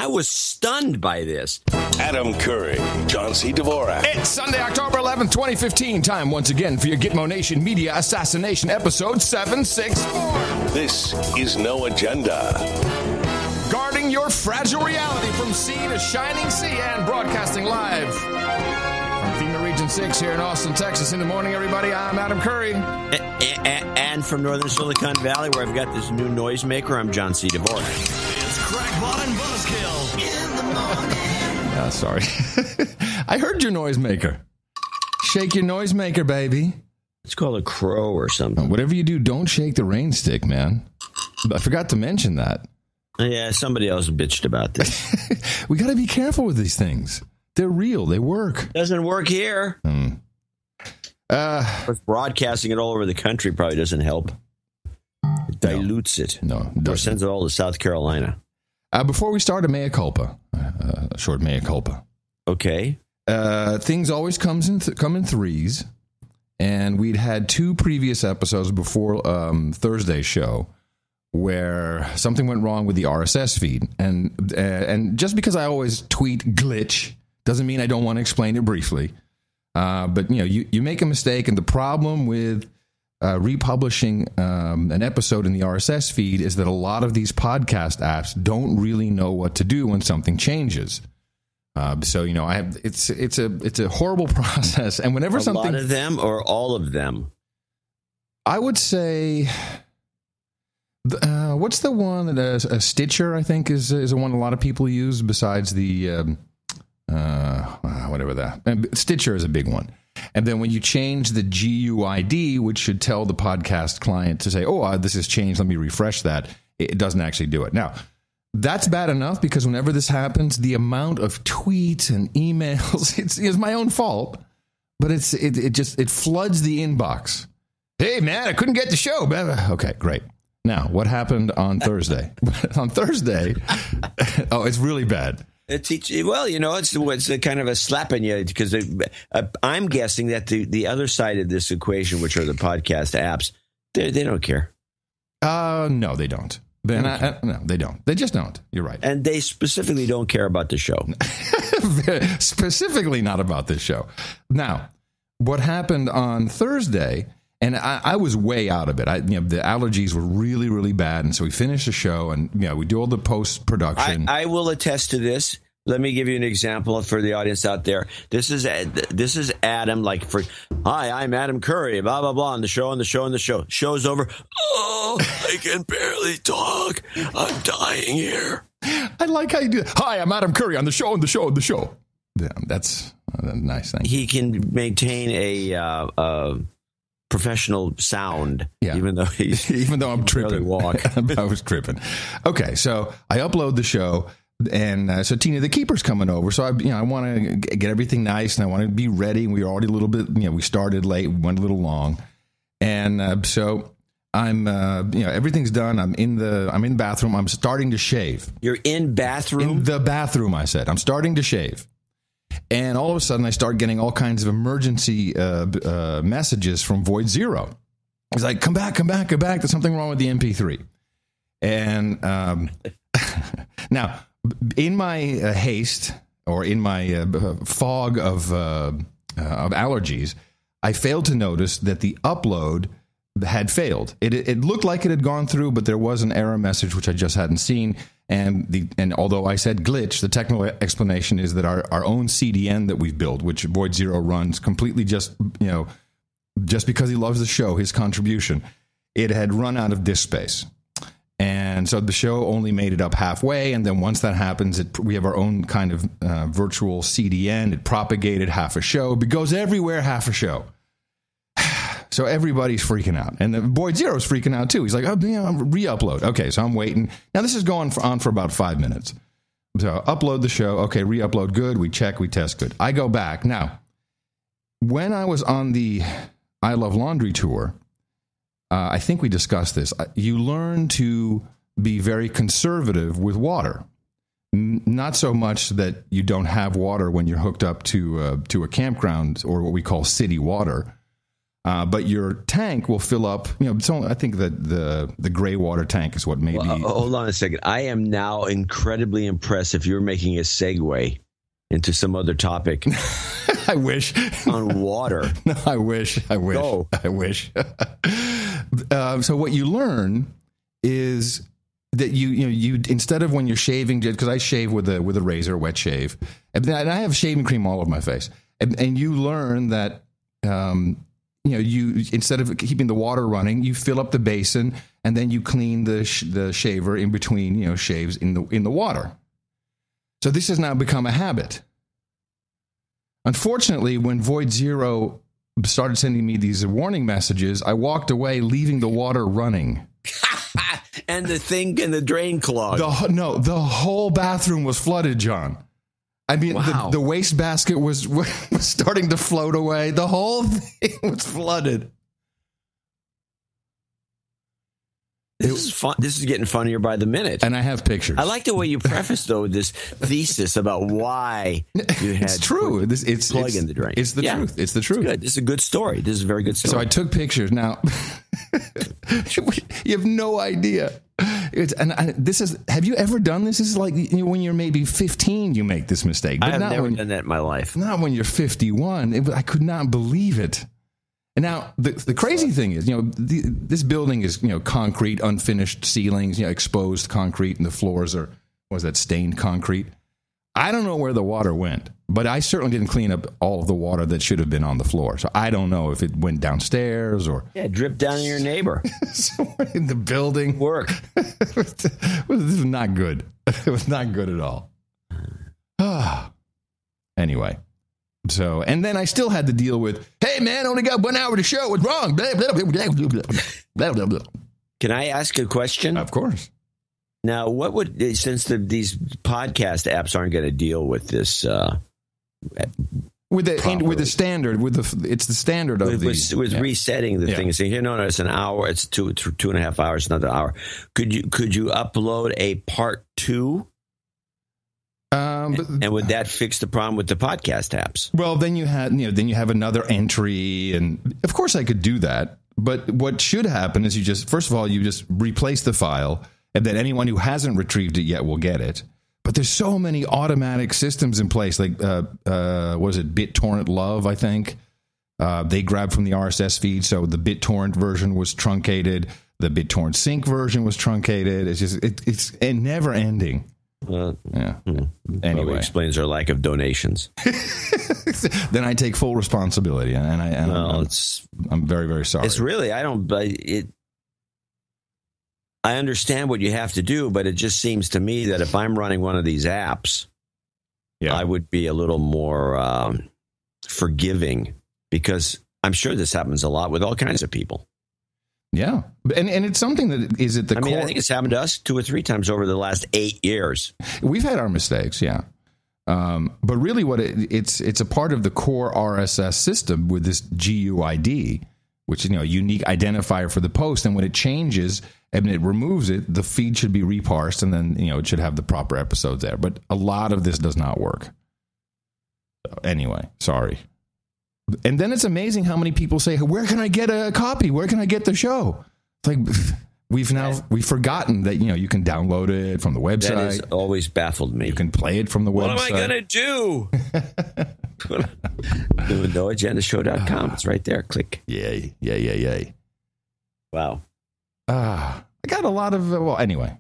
I was stunned by this. Adam Curry, John C. Dvorak. It's Sunday, October 11th, 2015. Time once again for your Gitmo Nation Media Assassination episode 764. This is No Agenda. Guarding your fragile reality from sea to shining sea and broadcasting live from FEMA Region 6 here in Austin, Texas. In the morning, everybody, I'm Adam Curry. And from northern Silicon Valley, where I've got this new noisemaker, I'm John C. Dvorak. It's Crackpot and Buzzkill in the morning. Sorry. I heard your noisemaker. Shake your noisemaker, baby. It's called a crow or something. Whatever you do, don't shake the rain stick, man. I forgot to mention that. Yeah, somebody else bitched about this. We got to be careful with these things. They're real. They work. Doesn't work here. Broadcasting it all over the country probably doesn't help. It dilutes it. No, or sends it all to South Carolina. Before we start, a mea culpa. A short mea culpa. Okay. Things always come in threes. And we'd had two previous episodes before Thursday's show where something went wrong with the RSS feed. And just because I always tweet glitch doesn't mean I don't want to explain it briefly. But, you make a mistake, and the problem with republishing an episode in the RSS feed is that a lot of these podcast apps don't really know what to do when something changes. It's a horrible process. And whenever a lot of them or all of them, I would say, what's the one that a Stitcher, I think, is the one a lot of people use besides the whatever that. Stitcher is a big one. And then when you change the GUID, which should tell the podcast client to say, this has changed, let me refresh that, it doesn't actually do it. Now, that's bad enough because whenever this happens, the amount of tweets and emails, it's my own fault, but it floods the inbox. Hey, man, I couldn't get the show. Okay, great. Now, what happened on Thursday? On Thursday, it's really bad. It's a kind of a slap in you because I'm guessing that the other side of this equation, which are the podcast apps, they don't care. No, they don't. No, they don't. They just don't. You're right. And they specifically don't care about the show. Specifically not about this show. Now, what happened on Thursday, and I was way out of it. The allergies were really, really bad, and so we finished the show, and we do all the post-production. I will attest to this. Let me give you an example for the audience out there. This is Adam, hi, I'm Adam Curry, blah, blah, blah, on the show. Show's over. Oh, I can barely talk. I'm dying here. I like how you do that. Hi, I'm Adam Curry on the show. Yeah, that's a nice thing. He can maintain a professional sound, even though I'm tripping. Walk. I was tripping. Okay, so I upload the show. And so Tina, the keeper's coming over. So I want to get everything nice, and I want to be ready. And we were already a little bit, we started late, went a little long, and so I'm, everything's done. I'm in the bathroom. I'm starting to shave. You're in bathroom? In the bathroom, I said. I'm starting to shave, and all of a sudden I start getting all kinds of emergency messages from Void Zero. He's like, "Come back! There's something wrong with the MP3." And now, in my haste or in my fog of allergies, I failed to notice that the upload had failed. It looked like it had gone through, but there was an error message which I just hadn't seen. And although I said glitch, the technical explanation is that our own CDN that we've built, which Void Zero runs completely just because he loves the show, his contribution, it had run out of disk space. And so the show only made it up halfway, and then once that happens, we have our own kind of virtual CDN. It propagated half a show. It goes everywhere half a show. So everybody's freaking out. And the Void Zero's freaking out, too. He's like, re-upload. Okay, so I'm waiting. Now, this is going on for about 5 minutes. So upload the show. Okay, re-upload. Good. We check. We test. Good. I go back. Now, when I was on the I Love Laundry tour, I think we discussed this. You learn to be very conservative with water. Not so much that you don't have water when you're hooked up to a campground or what we call city water, But your tank will fill up. It's only, I think that the gray water tank is what maybe. Hold on a second. I am now incredibly impressed if you're making a segue into some other topic. I wish. On water. No, I wish. Go. I wish. So what you learn is that you instead of when you're shaving, because I shave with a razor, wet shave, and I have shaving cream all over my face, and you learn that. You instead of keeping the water running, you fill up the basin and then you clean the shaver in between shaves in the water. So this has now become a habit. Unfortunately, when Void Zero started sending me these warning messages, I walked away, leaving the water running. And the thing in the drain clogged. The whole bathroom was flooded, John. I mean, wow. the wastebasket was starting to float away. The whole thing was flooded. This is fun. This is getting funnier by the minute. And I have pictures. I like the way you preface, though, this thesis about why you had it's true. It's plug in the drain. It's the truth. It's the truth. It's good. This is a good story. This is a very good story. So I took pictures. Now, you have no idea. Have you ever done this? This is like when you're maybe 15, you make this mistake. But I have never done that in my life. Not when you're 51. I could not believe it. And now the crazy thing is, this building is, concrete, unfinished ceilings, exposed concrete, and the floors are, stained concrete. I don't know where the water went, but I certainly didn't clean up all of the water that should have been on the floor. So I don't know if it went downstairs or... Yeah, dripped down on your neighbor. Somewhere in the building. Work. This was not good. It was not good at all. Anyway. So, and then I still had to deal with, hey, man, only got 1 hour to show. What's wrong? Blah, blah, blah, blah, blah, blah, blah. Can I ask a question? Of course. Now, what would, since these podcast apps aren't going to deal with this, with the standard, it's the standard of resetting the thing and saying, here, no, it's an hour, it's 2.5 hours, another hour. Could you upload a part 2? And would that fix the problem with the podcast apps? Well, then you have another entry, and of course I could do that. But what should happen is you just replace the file, and then anyone who hasn't retrieved it yet will get it. But there's so many automatic systems in place, like was it BitTorrent Love? I think they grabbed from the RSS feed, so the BitTorrent version was truncated, the BitTorrent Sync version was truncated. It's never ending. Anyway, probably explains our lack of donations. Then I take full responsibility, and I'm very, very sorry. It's really I understand what you have to do, but it just seems to me that if I'm running one of these apps, I would be a little more forgiving, because I'm sure this happens a lot with all kinds of people. Yeah, and it's something that is at the core. I think it's happened to us 2 or 3 times over the last 8 years. We've had our mistakes, yeah. But really, what it's a part of the core RSS system with this GUID, which is a unique identifier for the post. And when it changes and it removes it, the feed should be reparsed, and then it should have the proper episodes there. But a lot of this does not work. Anyway, sorry. And then it's amazing how many people say, where can I get a copy? Where can I get the show? It's like, we've forgotten that, you can download it from the website. That has always baffled me. You can play it from the website. What am I going to do? NoAgendaShow.com. It's right there. Click. Yay. Wow. I got a lot of, anyway,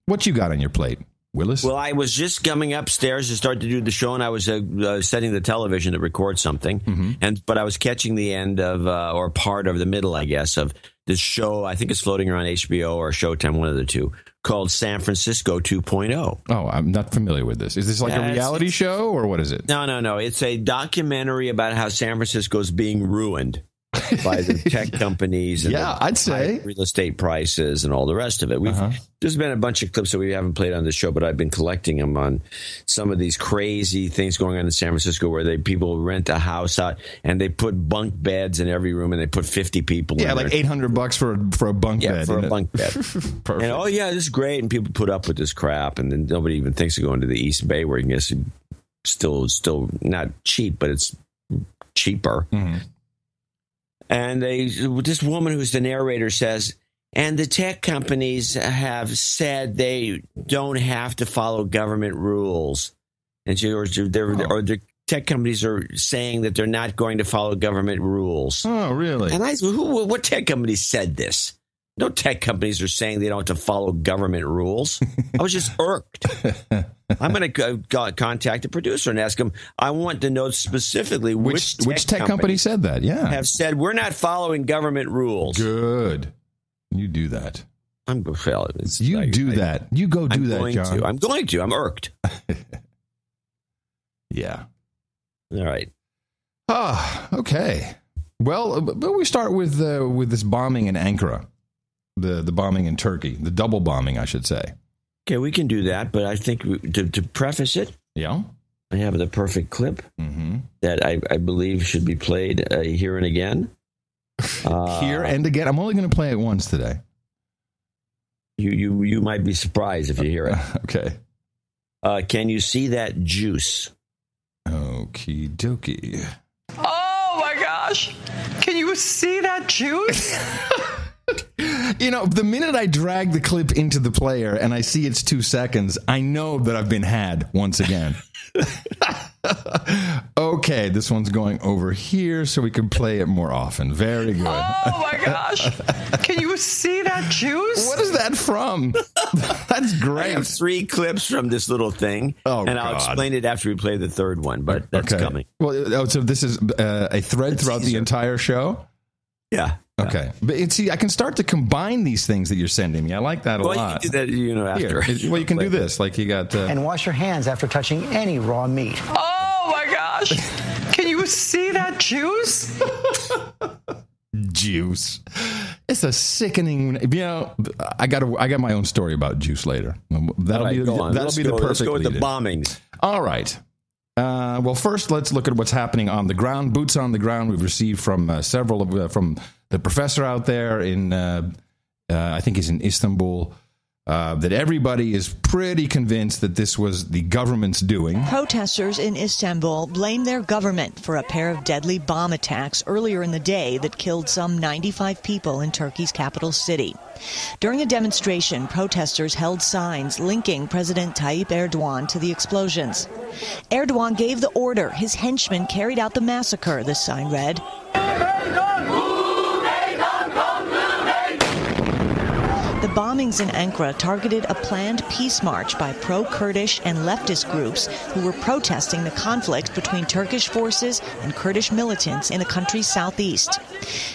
what you got on your plate, Willis? Well, I was just coming upstairs to start to do the show, and I was setting the television to record something, but I was catching the end of, or part of the middle, I guess, of this show. I think it's floating around HBO or Showtime, one of the two, called San Francisco 2.0. Oh, I'm not familiar with this. Is this like a reality show, or what is it? No. It's a documentary about how San Francisco is being ruined by the tech companies and I'd say real estate prices and all the rest of it. There's been a bunch of clips that we haven't played on the show, but I've been collecting them on some of these crazy things going on in San Francisco, where people rent a house out and they put bunk beds in every room, and they put 50 people in there. Like $800 for a bunk bed. Yeah, for a bunk bed. Perfect. And this is great, and people put up with this crap, and then nobody even thinks of going to the East Bay, where you can get still not cheap, but it's cheaper. And this woman who's the narrator says, and the tech companies have said they don't have to follow government rules. And or the tech companies are saying that they're not going to follow government rules. Oh, really? And I said, what tech company said this? No tech companies are saying they don't have to follow government rules. I was just irked. I'm going to contact the producer and ask him, I want to know specifically which tech company said that. Yeah. Have said, we're not following government rules. Good. You do that. You do that. You go do that, John. I'm going to. I'm irked. Yeah. All right. Okay. Well, we start with this bombing in Ankara, the bombing in Turkey, the double bombing, I should say. Okay, we can do that, but I think to preface it, yeah, I have the perfect clip that I believe should be played here and again. Here and again. I'm only going to play it once today. You might be surprised if you hear it. Okay. Can you see that juice? Okie dokie. Oh my gosh! Can you see that juice? The minute I drag the clip into the player and I see it's 2 seconds, I know that I've been had once again. Okay, this one's going over here so we can play it more often. Very good. Oh my gosh! Can you see that juice? What is that from? That's great. I have 3 clips from this little thing, and I'll explain it after we play the third one, but that's coming. Well, so this is a thread throughout the entire show? Yeah. Okay. But see, I can start to combine these things that you're sending me. I like that a lot. You can do that, after. Well, you can do this. Like you got... And wash your hands after touching any raw meat. Oh, my gosh. Can you see that juice? Juice. It's a sickening... I got my own story about juice later. That'll be the perfect Let's go with the lead-in. bombings. All right. Well, first, let's look at what's happening on the ground. Boots on the ground. We've received from several from the professor out there in, I think he's in Istanbul, that everybody is pretty convinced that this was the government's doing. Protesters in Istanbul blame their government for a pair of deadly bomb attacks earlier in the day that killed some 95 people in Turkey's capital city. During a demonstration, protesters held signs linking President Tayyip Erdogan to the explosions. Erdogan gave the order. His henchmen carried out the massacre, the sign read. The bombings in Ankara targeted a planned peace march by pro-Kurdish and leftist groups who were protesting the conflict between Turkish forces and Kurdish militants in the country's southeast.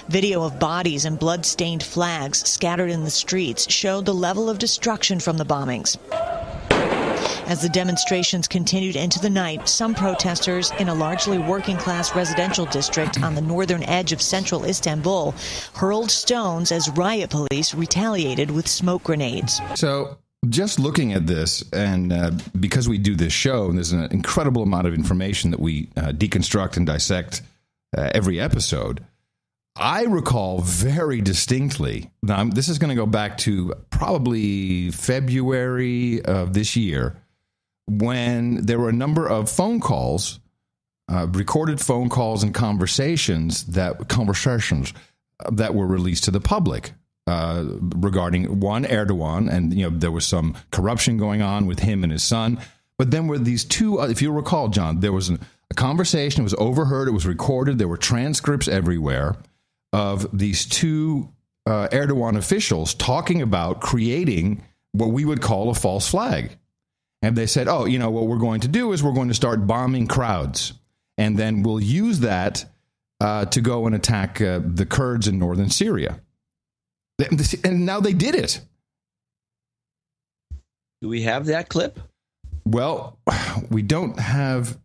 Video of bodies and blood-stained flags scattered in the streets showed the level of destruction from the bombings. As the demonstrations continued into the night, some protesters in a largely working-class residential district on the northern edge of central Istanbul hurled stones as riot police retaliated with smoke grenades. So just looking at this, and because we do this show, and there's an incredible amount of information that we deconstruct and dissect every episode, I recall very distinctly, now this is going to go back to probably February of this year, when there were a number of phone calls, recorded phone calls and conversations that were released to the public regarding one, Erdogan, and there was some corruption going on with him and his son. But then were these two, if you recall, John, there was a conversation, it was overheard, it was recorded, there were transcripts everywhere of these two Erdogan officials talking about creating what we would call a false flag. And they said, what we're going to do is we're going to start bombing crowds. And then we'll use that to go and attack the Kurds in northern Syria. And now they did it. Do we have that clip? Well, we don't have...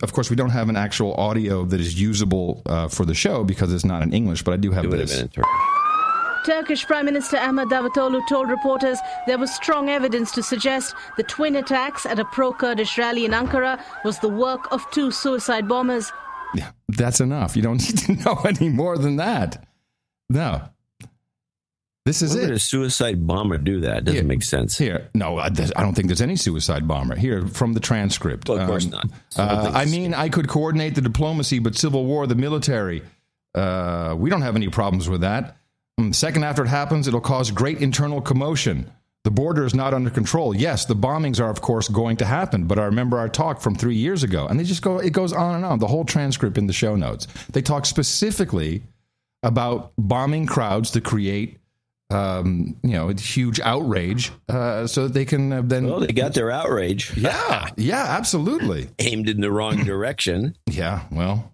Of course, we don't have an actual audio that is usable for the show because it's not in English, but I do have this. Turkish Prime Minister Ahmet Davutoglu told reporters there was strong evidence to suggest the twin attacks at a pro-Kurdish rally in Ankara was the work of 2 suicide bombers. Yeah, that's enough. You don't need to know any more than that. No. This is it. Why would a suicide bomber do that? It doesn't make sense. Here, no, I don't think there's any suicide bomber. Here, from the transcript. Well, of course not. I could coordinate the diplomacy, but civil war, the military. We don't have any problems with that. Second, after it happens, it'll cause great internal commotion. The border is not under control. Yes, the bombings are, of course, going to happen, but I remember our talk from 3 years ago, and it goes on and on, the whole transcript in the show notes. They talk specifically about bombing crowds to create, a huge outrage, so that they can then... Well, they got their outrage. Yeah, absolutely. Aimed in the wrong direction. Yeah, well...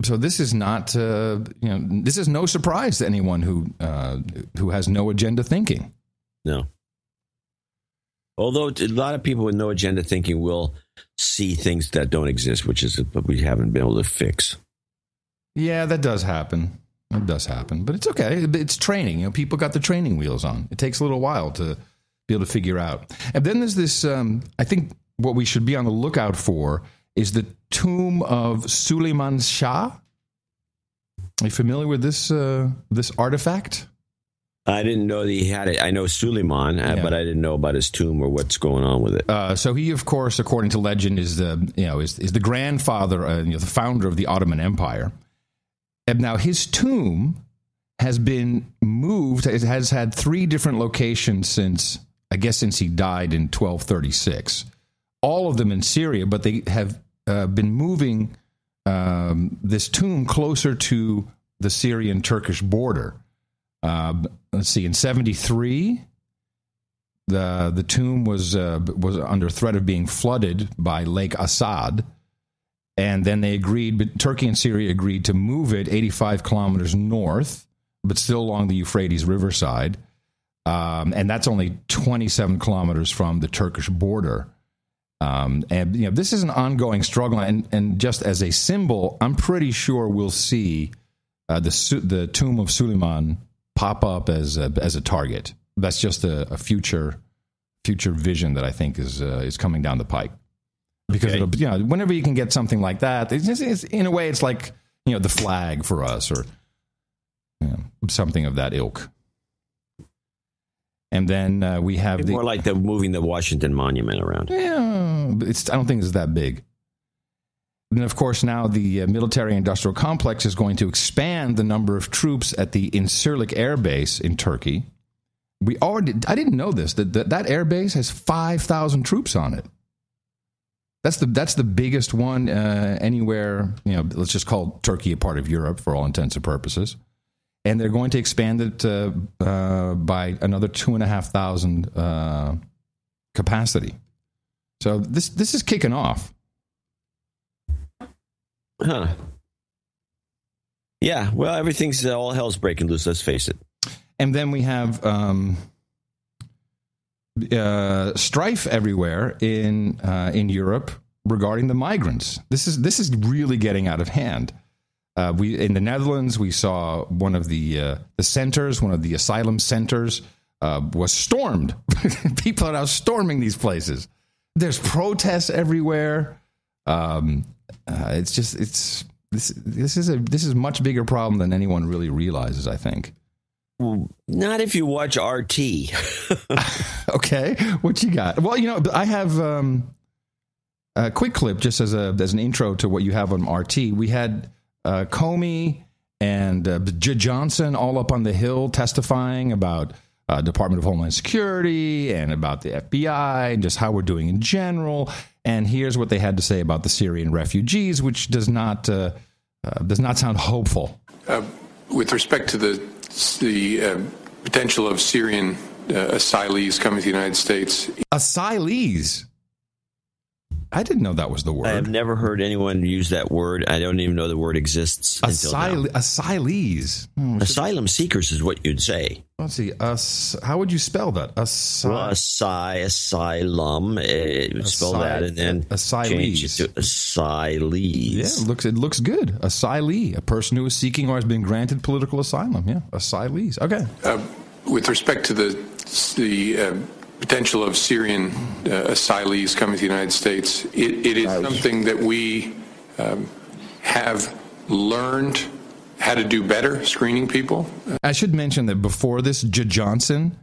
So this is not, this is no surprise to anyone who has no agenda thinking. No. Although a lot of people with no agenda thinking will see things that don't exist, which is what we haven't been able to fix. Yeah, that does happen. It does happen, but it's okay. It's training. People got the training wheels on. It takes a little while to be able to figure out. And then there's this. I think what we should be on the lookout for is the tomb of Suleiman Shah. Are you familiar with this artifact? I didn't know that he had it. I know Suleiman, but I didn't know about his tomb or what's going on with it. So he, of course, according to legend, is the grandfather, the founder of the Ottoman Empire. And now his tomb has been moved. It has had 3 different locations since he died in 1236. All of them in Syria, but they have been moving this tomb closer to the Syrian-Turkish border. Let's see, in 73, the tomb was under threat of being flooded by Lake Assad, and then Turkey and Syria agreed to move it 85 kilometers north, but still along the Euphrates riverside, and that's only 27 kilometers from the Turkish border. This is an ongoing struggle, and just as a symbol, I'm pretty sure we'll see the tomb of Suleiman pop up as a target. That's just a future vision that I think is coming down the pike. Because whenever you can get something like that, it's in a way it's like the flag for us or something of that ilk. And then we have more like moving the Washington Monument around. Yeah, I don't think it's that big. And of course, now the military-industrial complex is going to expand the number of troops at the Incirlik Air Base in Turkey. I didn't know this, that air base has 5,000 troops on it. That's the biggest one anywhere. Let's just call Turkey a part of Europe for all intents and purposes. And they're going to expand it by another 2,500 capacity. So this is kicking off. Huh. Yeah, well, all hell's breaking loose, let's face it. And then we have strife everywhere in Europe regarding the migrants. This is really getting out of hand. In the Netherlands, we saw one of the centers, one of the asylum centers, was stormed. People are now storming these places. There's protests everywhere. This is a much bigger problem than anyone really realizes, I think. Well, not if you watch RT. Okay, what you got? Well, I have a quick clip just as an intro to what you have on RT. We had Comey and Johnson all up on the Hill testifying about Department of Homeland Security and about the FBI and just how we're doing in general. And here's what they had to say about the Syrian refugees, which does not sound hopeful. With respect to the potential of Syrian asylees coming to the United States. Asylees? I didn't know that was the word. I have never heard anyone use that word. I don't even know the word exists until now. Asylees. Asylum seekers is what you'd say. Let's see. How would you spell that? Asylum. Spell that and then change it to asylees. Yeah, it looks good. Asylee, a person who is seeking or has been granted political asylum. Yeah, asylees. Okay. With respect to the potential of Syrian asylees coming to the United States, it is something that we have learned how to do better, screening people. I should mention that before this, Johnson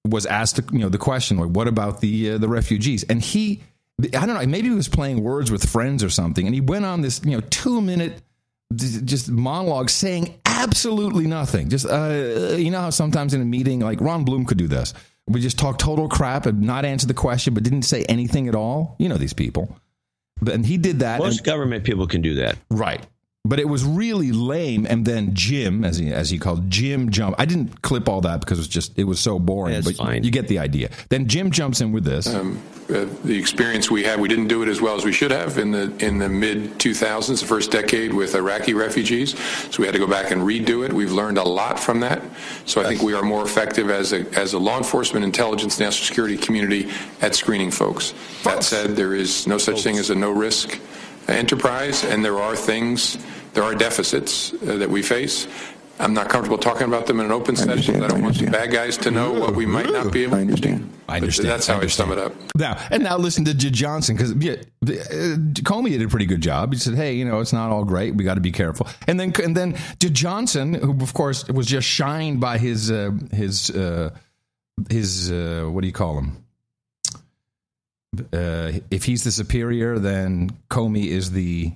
was asked the question, like, what about the refugees? And I don't know, maybe he was playing words with friends or something, and he went on this 2-minute just monologue saying absolutely nothing. Just, you know how sometimes in a meeting, like Ron Bloom could do this. We just talk total crap and not answer the question, but didn't say anything at all. You know these people. And he did that. Most government people can do that. Right. But it was really lame. And then Jim, as he called Jim jump. I didn't clip all that because it was so boring. That's but fine. You get the idea. Then Jim jumps in with this. The experience we had, we didn't do it as well as we should have in the mid 2000s, the first decade with Iraqi refugees. So we had to go back and redo it. We've learned a lot from that. So I think we are more effective as a law enforcement, intelligence, national security community at screening folks. That said, there is no such thing as a no risk enterprise, and there are deficits that we face. I'm not comfortable talking about them in an open session. I don't want the bad guys to know what we might not be able to do. I understand. That's how I sum it up. Now listen to Jid Johnson, because Comey did a pretty good job. He said, hey, it's not all great. We got to be careful. And then Jid Johnson, who, of course, was just shined by his what do you call him? If he's the superior, then Comey is the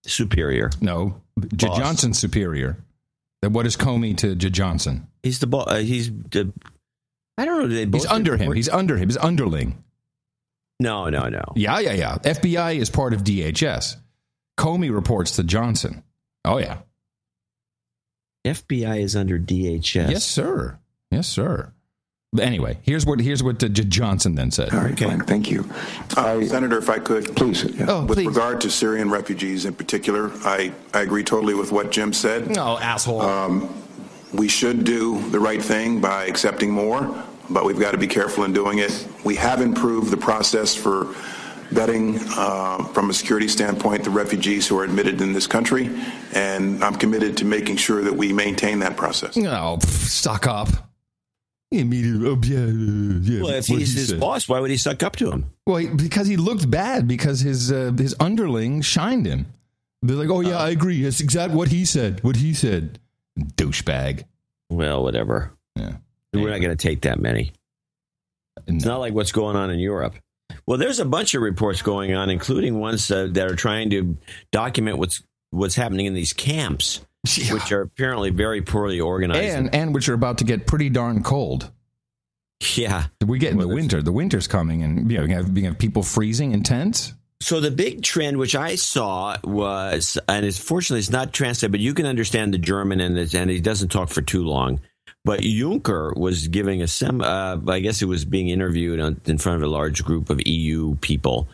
superior. No, Jid Johnson's superior. Then what is Comey to Jid Johnson? He's the boss. I don't know. He's under him. He's under him. His underling. No. Yeah. FBI is part of DHS. Comey reports to Johnson. Oh yeah. FBI is under DHS. Yes, sir. But anyway, here's what Jid Johnson then said. All right, fine. Thank you. Senator, if I could, please. Yeah. With regard to Syrian refugees in particular, I agree totally with what Jim said. No, asshole. We should do the right thing by accepting more, but we've got to be careful in doing it. We have improved the process for vetting, from a security standpoint, the refugees who are admitted in this country, and I'm committed to making sure that we maintain that process. No, suck up. Well, if he's his boss, why would he suck up to him? Well, because he looked bad, because his underling shined him. They're like, oh, yeah, I agree. That's exactly what he said. Douchebag. Well, whatever. Yeah. We're not going to take that many. It's not like what's going on in Europe. Well, there's a bunch of reports going on, including ones that are trying to document what's happening in these camps. Yeah. Which are apparently very poorly organized. And which are about to get pretty darn cold. Yeah. We get in the winter. The winter's coming, and we have people freezing in tents. So the big trend, which I saw, was, and fortunately it's not translated, but you can understand the German, and he doesn't talk for too long. But Juncker was giving I guess it was being interviewed in front of a large group of EU people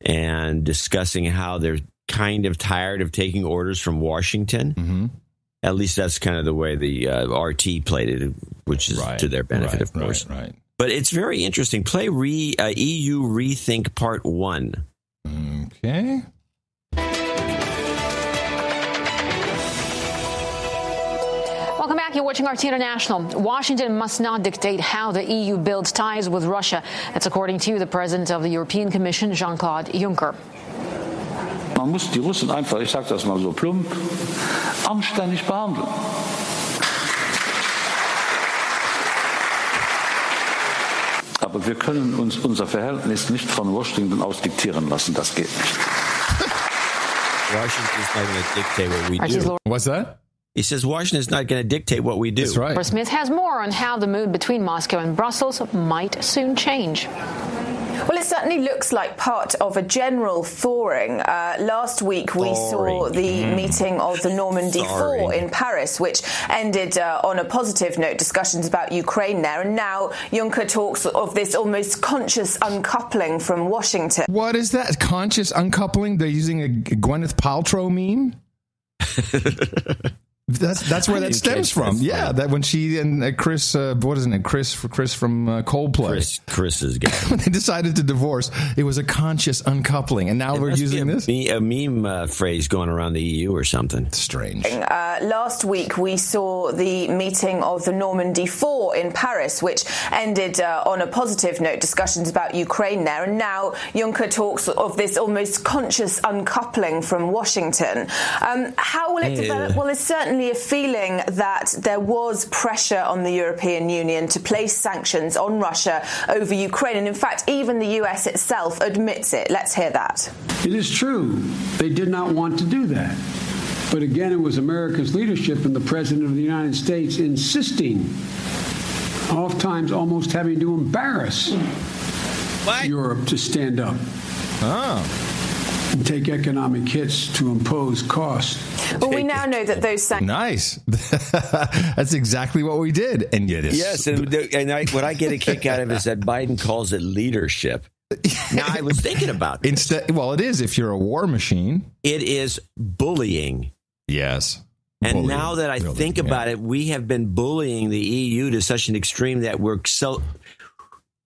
and discussing how they're kind of tired of taking orders from Washington. Mm-hmm. At least that's kind of the way the RT played it, which is to their benefit, of course. Right. But it's very interesting. Play EU Rethink Part 1. Okay. Welcome back. You're watching RT International. Washington must not dictate how the EU builds ties with Russia. That's according to the president of the European Commission, Jean-Claude Juncker. Man muss die Russen einfach, ich sage das mal so plump, anständig behandeln. Aber wir können uns unser Verhältnis nicht von Washington aus diktieren lassen. Das geht nicht. Washington's not going to dictate what we do. What's that? He says Washington's not going to dictate what we do. That's right. Smith has more on how the mood between Moscow and Brussels might soon change. Well, it certainly looks like part of a general thawing. Last week, we saw the meeting of the Normandy 4 in Paris, which ended on a positive note, discussions about Ukraine there. And now Juncker talks of this almost conscious uncoupling from Washington. What is that? Conscious uncoupling? They're using a Gwyneth Paltrow meme? That's where that stems from. Yeah, that when she and Chris, what is it? Chris from Coldplay. Chris is gay. When they decided to divorce, it was a conscious uncoupling, and now we're using this. A meme phrase going around the EU or something. Strange. Last week, we saw the meeting of the Normandy 4 in Paris, which ended on a positive note, discussions about Ukraine there. And now Juncker talks of this almost conscious uncoupling from Washington. How will it develop? Well, there's certainly a feeling that there was pressure on the European Union to place sanctions on Russia over Ukraine. And in fact, even the US itself admits it. Let's hear that. It is true. They did not want to do that. But again, it was America's leadership and the President of the United States insisting, oftentimes almost having to embarrass Europe to stand up. And take economic hits to impose costs. Well, we now know that those sanctions... Nice. That's exactly what we did. And yet it's... Yes, what I get a kick out of is that Biden calls it leadership. Now, I was thinking about this. Well, it is if you're a war machine. It is bullying. Yes. And bullying. now that I think about it, we have been bullying the EU to such an extreme that we're so...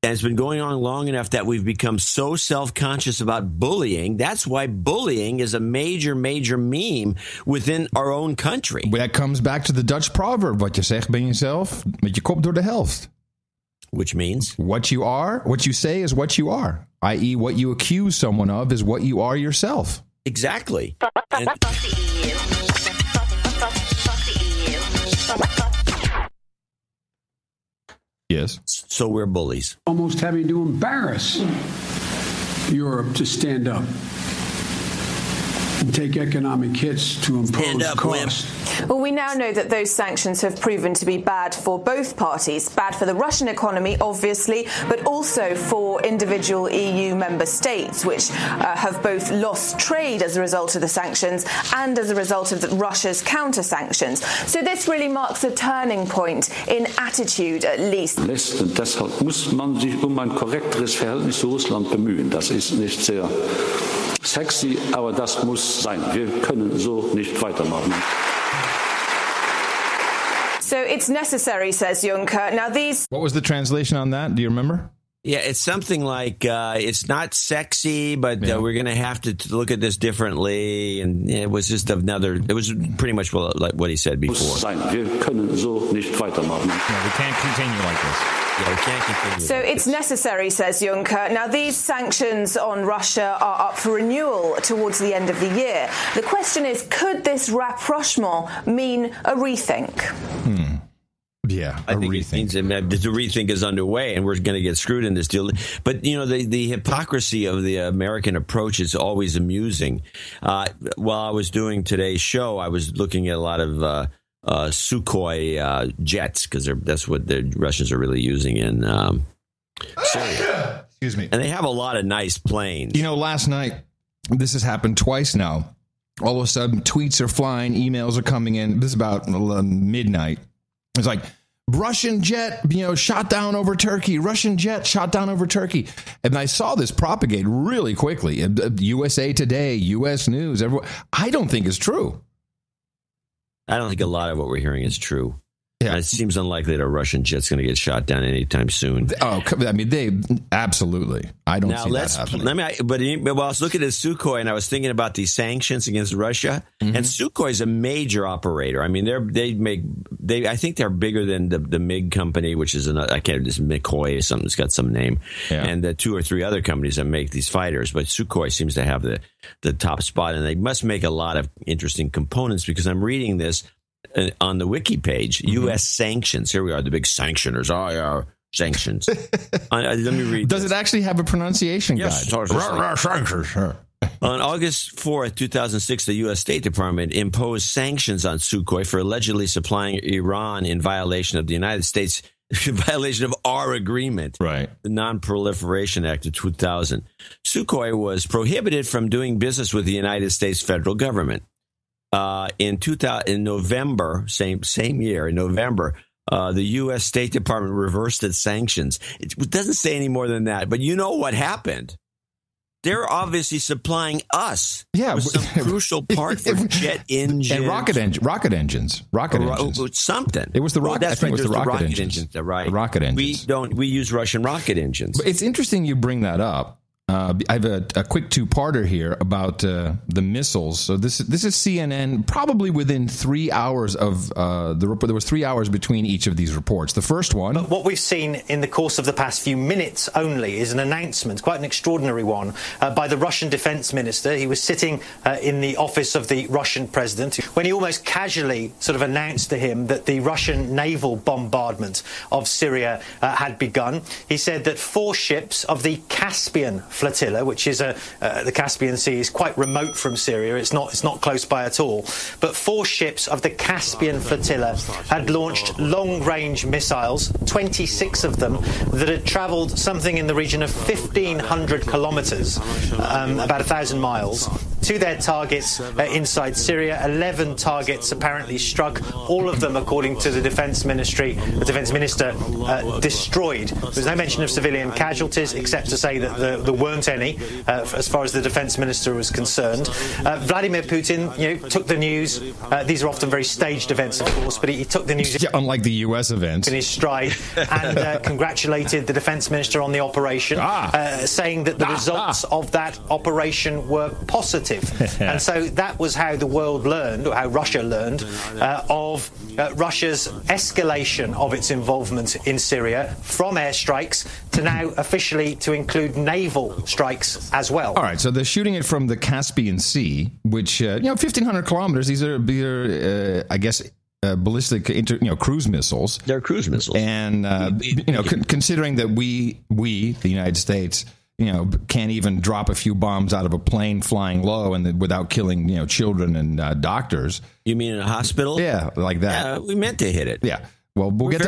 And it's been going on long enough that we've become so self-conscious about bullying. That's why bullying is a major, major meme within our own country. That comes back to the Dutch proverb. Wat je zegt ben jezelf, met je kop door de helft. Which means? What you are, what you say is what you are. I.e., what you accuse someone of is what you are yourself. Exactly. And yes. So we're bullies. Almost having to embarrass Europe to stand up and take economic hits to impose costs. Well, we now know that those sanctions have proven to be bad for both parties. Bad for the Russian economy, obviously, but also for individual EU member states, which have both lost trade as a result of the sanctions and as a result of Russia's counter-sanctions. So this really marks a turning point in attitude, at least. Deshalb muss man sich ein korrekteres Verhältnis zu Russland bemühen. Das ist nicht sehr sexy, aber das muss sein. Wir können so nicht weitermachen. So it's necessary, says Juncker. Now these... What was the translation on that? Do you remember? Yeah, it's something like it's not sexy, but we're going to have to look at this differently. And it was just it was pretty much like what he said before. Wir können so nicht weitermachen. No, we can't continue like this. Yeah, we can't continue. So it's necessary, says Juncker. Now, these sanctions on Russia are up for renewal towards the end of the year. The question is, could this rapprochement mean a rethink? Yeah, I think it means the rethink is underway, and we're going to get screwed in this deal. But, you know, the hypocrisy of the American approach is always amusing. While I was doing today's show, I was looking at a lot of Sukhoi jets, because that's what the Russians are really using in Syria. Excuse me. And they have a lot of nice planes. You know, last night, this has happened twice now. All of a sudden, tweets are flying, emails are coming in. This is about midnight. It's like, Russian jet, shot down over Turkey. Russian jet shot down over Turkey. And I saw this propagate really quickly. USA Today, U.S. News, everyone. I don't think it's true. I don't think a lot of what we're hearing is true. Yeah. It seems unlikely that a Russian jet's going to get shot down anytime soon. Oh, I mean, they absolutely. I don't see that happening. But I was looking at Sukhoi, and I was thinking about these sanctions against Russia. Mm-hmm. And Sukhoi is a major operator. I mean, I think they're bigger than the MiG company, which is this MikhOi or something. It's got some name, and the 2 or 3 other companies that make these fighters. But Sukhoi seems to have the top spot, and they must make a lot of interesting components, because I'm reading this on the wiki page. Mm-hmm. U.S. sanctions. Here we are, the big sanctioners. Oh, yeah, sanctions. Let me read. Does it actually have a pronunciation guide? Sanctions. On August 4th, 2006, the U.S. State Department imposed sanctions on Sukhoi for allegedly supplying Iran in violation of the United States, in violation of our agreement, right? The Non-Proliferation Act of 2000. Sukhoi was prohibited from doing business with the United States federal government. In November, same year, in November, the U.S. State Department reversed its sanctions. It doesn't say any more than that, but you know what happened. They're obviously supplying us with some crucial part for jet engines. And rocket engines. Something. It was the rocket. I think it was the rocket engines. Right. The rocket engines. We use Russian rocket engines. But it's interesting you bring that up. I have a quick two-parter here about the missiles. So this is CNN. Probably within 3 hours of the report, there was 3 hours between each of these reports. The first one. But what we've seen in the course of the past few minutes only is an announcement, quite an extraordinary one, by the Russian defense minister. He was sitting in the office of the Russian president when he almost casually sort of announced to him that the Russian naval bombardment of Syria had begun. He said that 4 ships of the Caspian flotilla, which is the Caspian Sea is quite remote from Syria. It's not close by at all. But 4 ships of the Caspian flotilla had launched long-range missiles, 26 of them, that had travelled something in the region of 1,500 kilometres, about 1,000 miles, to their targets inside Syria. 11 targets apparently struck, all of them, according to the Defence Ministry, the Defence Minister, destroyed. There's no mention of civilian casualties, except to say that there weren't any, as far as the Defence Minister was concerned. Vladimir Putin, took the news. These are often very staged events, of course, but he took the news, unlike the U.S. events, in his stride, and congratulated the Defence Minister on the operation, saying that the results of that operation were positive. And so that was how the world learned, or how Russia learned, of Russia's escalation of its involvement in Syria from airstrikes to now officially to include naval strikes as well. All right, so they're shooting it from the Caspian Sea, which, 1,500 kilometers. These are I guess, ballistic cruise missiles. They're cruise missiles. And, considering that we, the United States, can't even drop a few bombs out of a plane flying low and without killing, children and doctors. You mean in a hospital? Yeah, like that. Yeah, we meant to hit it. Yeah. Well, we'll get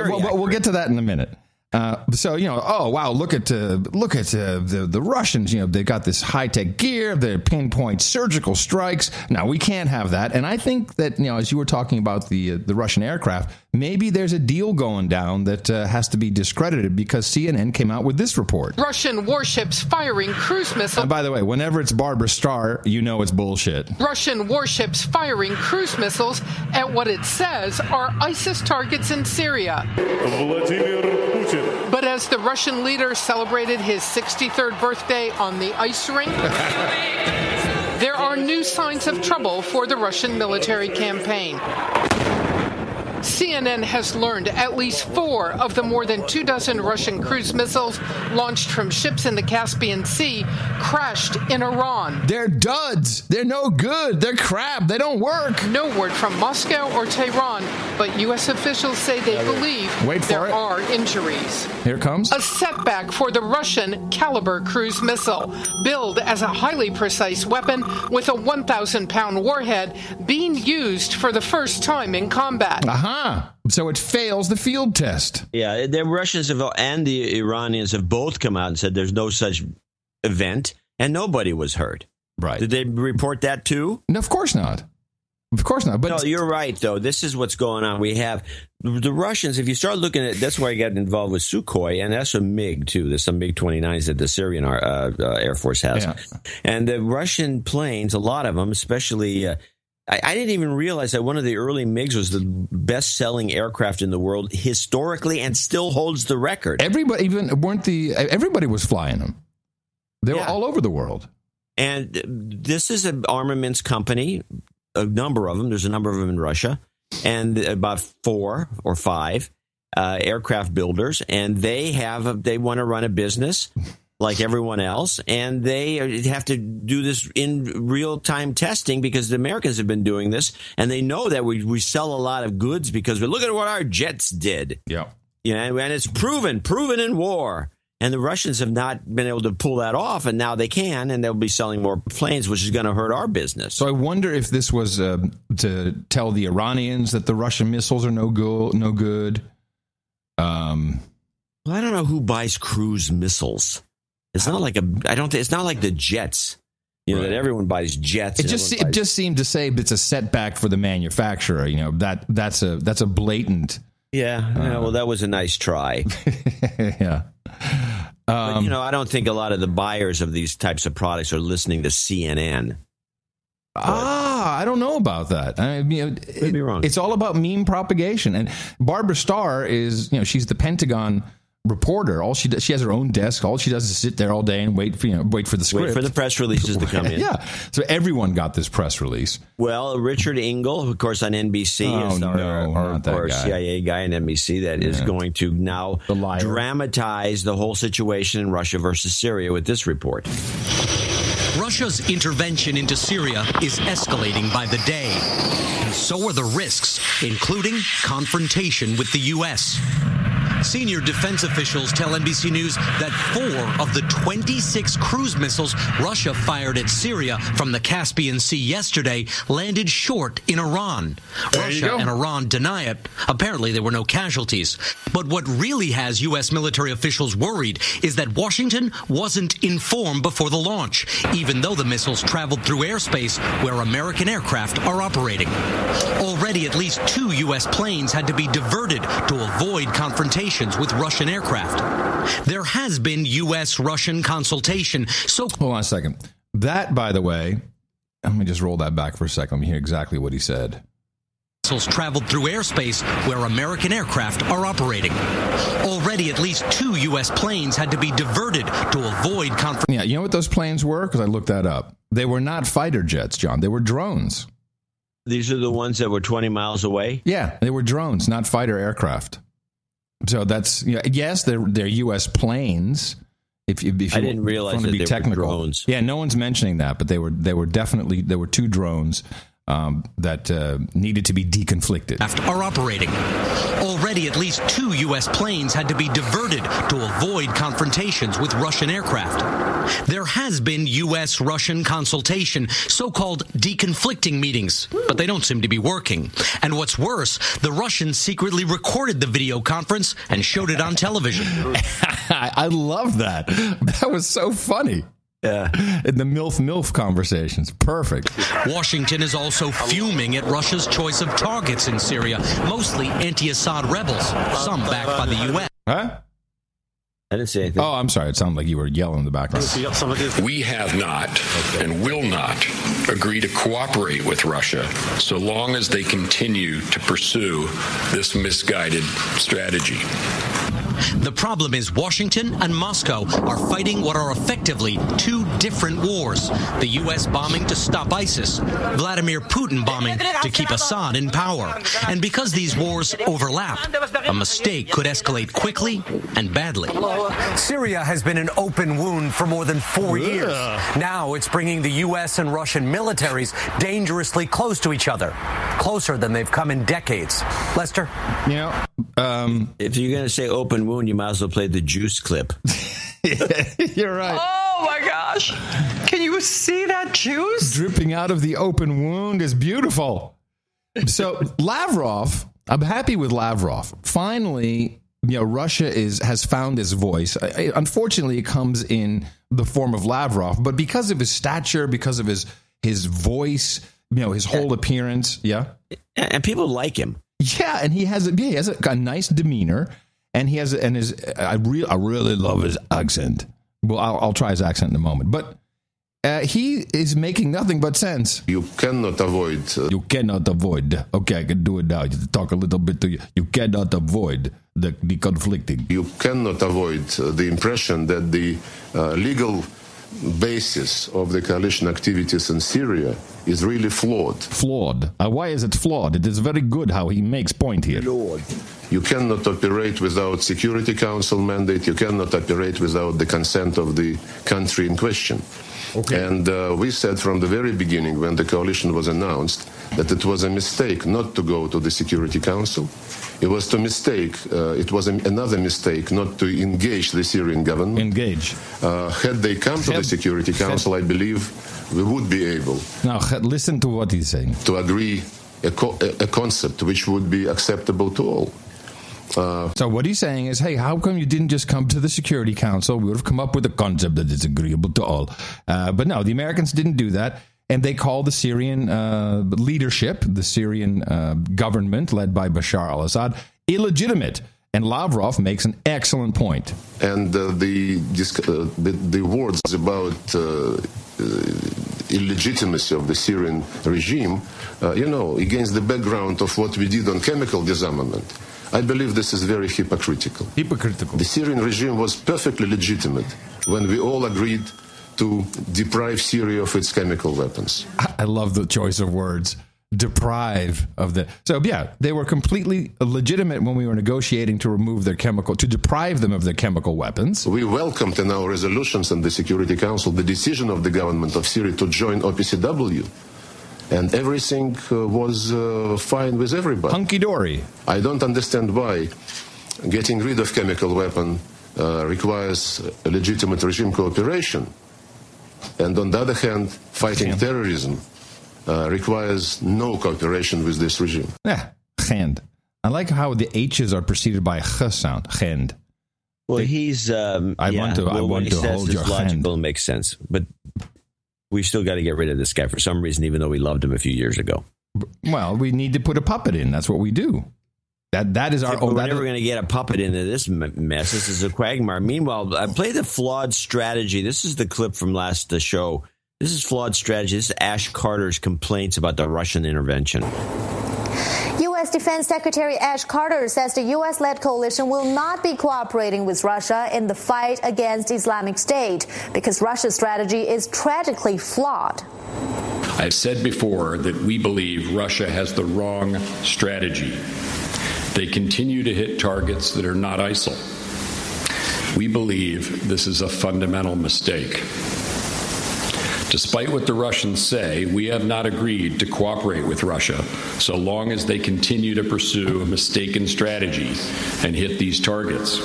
to that in a minute. Oh wow! Look at the Russians. They've got this high tech gear. They pinpoint surgical strikes. Now we can't have that. And I think that as you were talking about the Russian aircraft, maybe there's a deal going down that has to be discredited because CNN came out with this report. Russian warships firing cruise missiles. And by the way, whenever it's Barbara Starr, it's bullshit. Russian warships firing cruise missiles at what it says are ISIS targets in Syria. Vladimir Putin. But as the Russian leader celebrated his 63rd birthday on the ice rink, there are new signs of trouble for the Russian military campaign. CNN has learned at least 4 of the more than 24 Russian cruise missiles launched from ships in the Caspian Sea crashed in Iran. They're duds. They're no good. They're crap. They don't work. No word from Moscow or Tehran, but U.S. officials say they believe there are injuries. Here it comes. A setback for the Russian Caliber cruise missile, billed as a highly precise weapon with a 1,000-pound warhead being used for the first time in combat. So it fails the field test. Yeah, the Russians and the Iranians have both come out and said there's no such event, and nobody was hurt. Right. Did they report that too? No, of course not. Of course not. But no, you're right, though. This is what's going on. We have the Russians. If you start looking at, that's where I got involved with Sukhoi, and that's a MiG too. There's some MiG-29s that the Syrian Air Force has, and the Russian planes. A lot of them, especially. I didn't even realize that one of the early MiGs was the best-selling aircraft in the world historically, and still holds the record. Everybody was flying them. They were all over the world. And this is an armaments company. A number of them. There's a number of them in Russia, and about 4 or 5 aircraft builders, and they want to run a business like everyone else, and they have to do this in real-time testing because the Americans have been doing this, and they know that we sell a lot of goods because we look at what our jets did. Yeah, and it's proven in war. And the Russians have not been able to pull that off, and now they can, and they'll be selling more planes, which is going to hurt our business. So I wonder if this was to tell the Iranians that the Russian missiles are no good. Well, I don't know who buys cruise missiles. It's not like it's not like the jets. That everyone buys jets. It just seemed to say it's a setback for the manufacturer. That's a blatant. Yeah. Well, that was a nice try. Yeah. But, I don't think a lot of the buyers of these types of products are listening to CNN. I don't know about that. Could be wrong. It's all about meme propagation. And Barbara Starr is, she's the Pentagon reporter. All she does, she has her own desk. All she does is sit there all day and wait for the script. Wait for the press releases to come in. Yeah. So everyone got this press release. Well, Richard Engel, of course, on NBC is our CIA guy on NBC that is going to now dramatize the whole situation in Russia versus Syria with this report. Russia's intervention into Syria is escalating by the day, and so are the risks, including confrontation with the U.S. Senior defense officials tell NBC News that 4 of the 26 cruise missiles Russia fired at Syria from the Caspian Sea yesterday landed short in Iran. Russia and Iran deny it. Apparently, there were no casualties. But what really has U.S. military officials worried is that Washington wasn't informed before the launch, even though the missiles traveled through airspace where American aircraft are operating. Already, at least 2 U.S. planes had to be diverted to avoid confrontations with Russian aircraft. There has been U.S.-Russian consultation. So, hold on a second. That, by the way, let me just roll that back for a second. Let me hear exactly what he said. Missiles traveled through airspace where American aircraft are operating. Already, at least 2 U.S. planes had to be diverted to avoid confrontation. Yeah, you know what those planes were? Because I looked that up. They were not fighter jets, John. They were drones. These are the ones that were 20 miles away? Yeah, they were drones, not fighter aircraft. So that's, yes, they're U.S. planes. If you I didn't realize that they were drones. Yeah, no one's mentioning that, but they were definitely, there were 2 drones that needed to be deconflicted. Are operating. Already, at least 2 U.S. planes had to be diverted to avoid confrontations with Russian aircraft. There has been U.S.-Russian consultation, so-called deconflicting meetings, but they don't seem to be working. And what's worse, the Russians secretly recorded the video conference and showed it on television. I love that. That was so funny. Yeah. In the MILF conversations. Perfect. Washington is also fuming at Russia's choice of targets in Syria, mostly anti-Assad rebels, some backed by the U.S. Huh? I didn't say anything. Oh, I'm sorry. It sounded like you were yelling in the background. We have not and will not agree to cooperate with Russia so long as they continue to pursue this misguided strategy. The problem is Washington and Moscow are fighting what are effectively 2 different wars. The U.S. bombing to stop ISIS, Vladimir Putin bombing to keep Assad in power. And because these wars overlap, a mistake could escalate quickly and badly. Syria has been an open wound for more than 4 years. Now it's bringing the U.S. and Russian militaries dangerously close to each other, closer than they've come in decades. Lester? Yeah. If you're going to say open wound, you might as well play the Juice clip. You're right. Oh, my gosh. Can you see that juice? Dripping out of the open wound is beautiful. So Lavrov, I'm happy with Lavrov. Finally, Russia has found his voice. Unfortunately, it comes in the form of Lavrov, but because of his stature, because of his voice, his whole appearance, and people like him. Yeah, and he has a nice demeanor, and I really love his accent. Well, I'll try his accent in a moment, but he is making nothing but sense. You cannot avoid. Okay, I can do it now. Just talk a little bit to you. You cannot avoid the conflicting. You cannot avoid the impression that the legal basis of the coalition activities in Syria is really flawed. Flawed? Why is it flawed? It is very good how he makes point here. Lord. You cannot operate without Security Council mandate. You cannot operate without the consent of the country in question. Okay. And we said from the very beginning when the coalition was announced that it was a mistake not to go to the Security Council. It was another mistake not to engage the Syrian government. Had they come to the Security Council, I believe we would be able. Now, listen to what he's saying. To agree a concept which would be acceptable to all. So what he's saying is, hey, how come you didn't just come to the Security Council? We would have come up with a concept that is agreeable to all. But no, the Americans didn't do that. And they called the Syrian leadership, the Syrian government led by Bashar al-Assad, illegitimate. And Lavrov makes an excellent point. And the words about illegitimacy of the Syrian regime, against the background of what we did on chemical disarmament, I believe this is very hypocritical. The Syrian regime was perfectly legitimate when we all agreed to deprive Syria of its chemical weapons. I love the choice of words. Deprive of the... So, yeah, they were completely legitimate when we were negotiating to deprive them of their chemical weapons. We welcomed in our resolutions in the Security Council the decision of the government of Syria to join OPCW. And everything was fine with everybody. Hunky-dory. I don't understand why getting rid of chemical weapon requires a legitimate regime cooperation. And on the other hand, fighting terrorism requires no cooperation with this regime. Yeah, Gend. I like how the H's are preceded by a G sound. Gend. Well, he's. I want to hold your hand. Logical makes sense, but we still got to get rid of this guy for some reason, even though we loved him a few years ago. Well, we need to put a puppet in. That's what we do. That is our. We're never going to get a puppet into this mess. This is a quagmire. Meanwhile, I play the flawed strategy. This is the clip from last show. This is flawed strategy. This is Ash Carter's complaints about the Russian intervention. U.S. Defense Secretary Ash Carter says the U.S.-led coalition will not be cooperating with Russia in the fight against Islamic State because Russia's strategy is tragically flawed. I've said before that we believe Russia has the wrong strategy. They continue to hit targets that are not ISIL. We believe this is a fundamental mistake. Despite what the Russians say, we have not agreed to cooperate with Russia so long as they continue to pursue a mistaken strategy and hit these targets.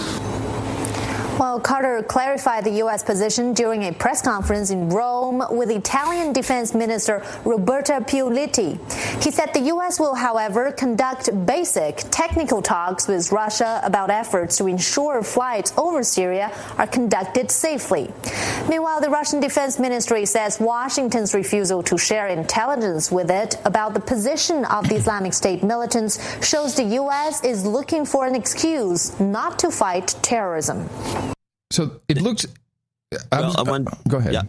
Well, Carter clarified the U.S. position during a press conference in Rome with Italian Defense Minister Roberta Pioletti. He said the U.S. will, however, conduct basic technical talks with Russia about efforts to ensure flights over Syria are conducted safely. Meanwhile, the Russian Defense Ministry says Washington's refusal to share intelligence with it about the position of the Islamic State militants shows the U.S. is looking for an excuse not to fight terrorism. So it looks. Go ahead. Yeah.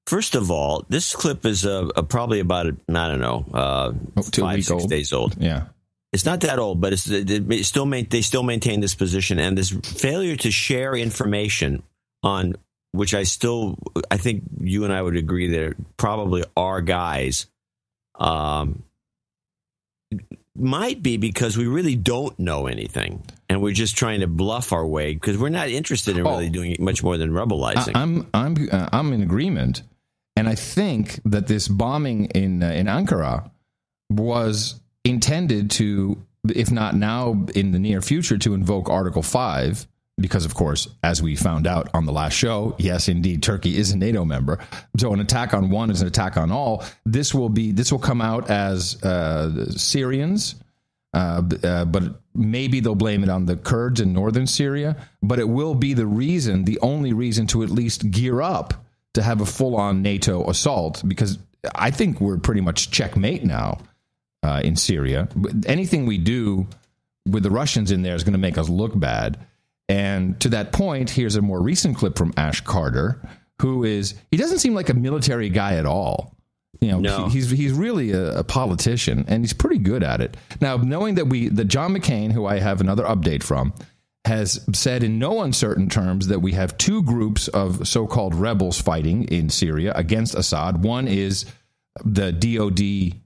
First of all, this clip is probably about 5-6 days old. Yeah, it's not that old, but they still maintain this position, and this failure to share information on which I think you and I would agree there probably are guys. Might be because we really don't know anything, and we're just trying to bluff our way because we're not interested in really doing much more than rebelizing. I'm in agreement, and I think that this bombing in Ankara was intended to, if not now in the near future, to invoke Article 5. Because, of course, as we found out on the last show, yes, indeed, Turkey is a NATO member. So an attack on one is an attack on all. This will come out as Syrians, but maybe they'll blame it on the Kurds in northern Syria. But it will be the only reason to at least gear up to have a full-on NATO assault, because I think we're pretty much checkmate now in Syria. Anything we do with the Russians in there is going to make us look bad. And to that point, here's a more recent clip from Ash Carter, he doesn't seem like a military guy at all. No. He's really a politician, and he's pretty good at it. Now, knowing that John McCain, who I have another update from, has said in no uncertain terms that we have two groups of so-called rebels fighting in Syria against Assad. One is the DOD.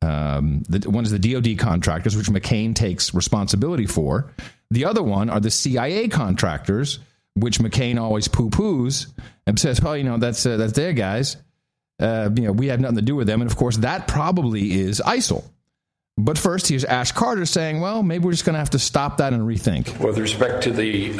One is the DOD contractors, which McCain takes responsibility for. The other one are the CIA contractors, which McCain always poo-poos and says, "Well, that's their guys. We have nothing to do with them." And of course, that probably is ISIL. But first, here's Ash Carter saying, "Well, maybe we're just going to have to stop that and rethink." With respect to the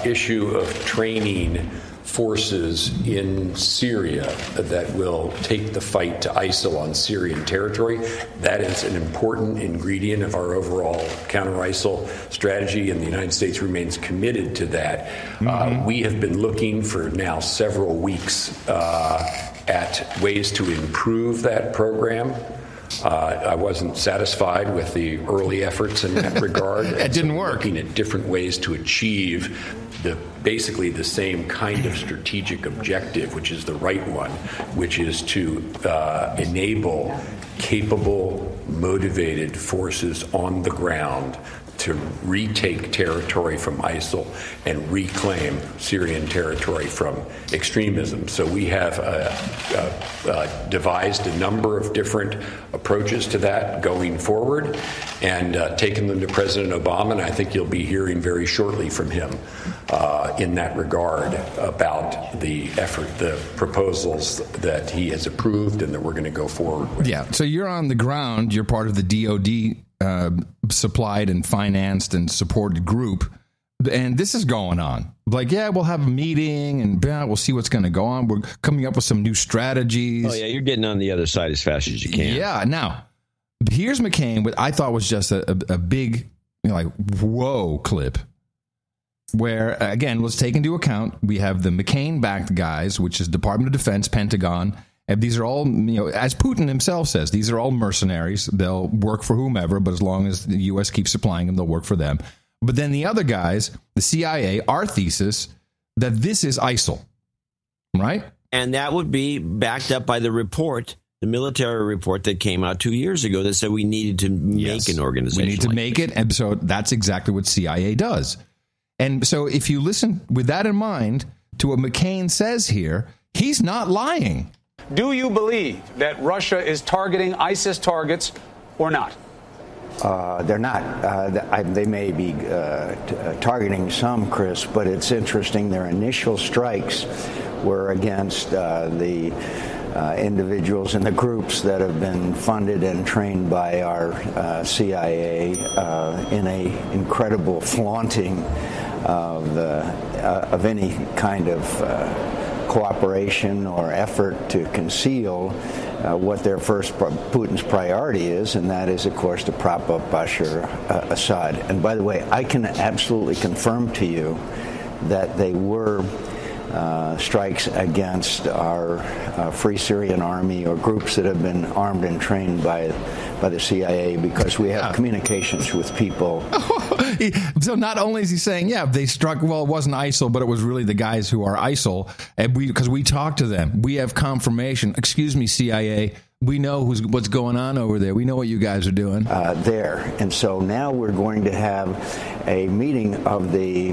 issue of training forces in Syria that will take the fight to ISIL on Syrian territory, that is an important ingredient of our overall counter-ISIL strategy, and the United States remains committed to that. We have been looking for now several weeks at ways to improve that program. I wasn't satisfied with the early efforts in that regard. It didn't work. Looking at different ways to achieve basically the same kind of strategic objective, which is the right one, which is to enable capable, motivated forces on the ground to retake territory from ISIL and reclaim Syrian territory from extremism. So we have devised a number of different approaches to that going forward and taken them to President Obama, and I think you'll be hearing very shortly from him in that regard about the proposals that he has approved and that we're going to go forward with. Yeah, so you're on the ground, you're part of the DOD supplied and financed and supported group. And this is going on. Like, yeah, we'll have a meeting and we'll see what's going to go on. We're coming up with some new strategies. Oh, yeah, you're getting on the other side as fast as you can. Yeah. Now, here's McCain, what I thought was just a big, whoa clip. Where, again, let's take into account, we have the McCain-backed guys, which is Department of Defense, Pentagon. And these are all, as Putin himself says, these are all mercenaries. They'll work for whomever, but as long as the U.S. keeps supplying them, they'll work for them. But then the other guys, the CIA, our thesis, that this is ISIL, right? And that would be backed up by the report, the military report that came out 2 years ago that said we needed to make an organization. We need to make it, and so that's exactly what CIA does. And so if you listen with that in mind to what McCain says here, he's not lying. Do you believe that Russia is targeting ISIS targets or not? They're not. They may be targeting some, Chris, but it's interesting. Their initial strikes were against the individuals and the groups that have been funded and trained by our CIA in a incredible flaunting of any kind of cooperation or effort to conceal what their first Putin's priority is, and that is, of course, to prop up Bashar Assad. And by the way, I can absolutely confirm to you that they were strikes against our Free Syrian Army or groups that have been armed and trained by the CIA, because we have communications with people. So not only is he saying, they struck, well, it wasn't ISIL, but it was really the guys who are ISIL, and because we talked to them, we have confirmation. Excuse me, CIA, we know what's going on over there. We know what you guys are doing there. And so now we're going to have a meeting of the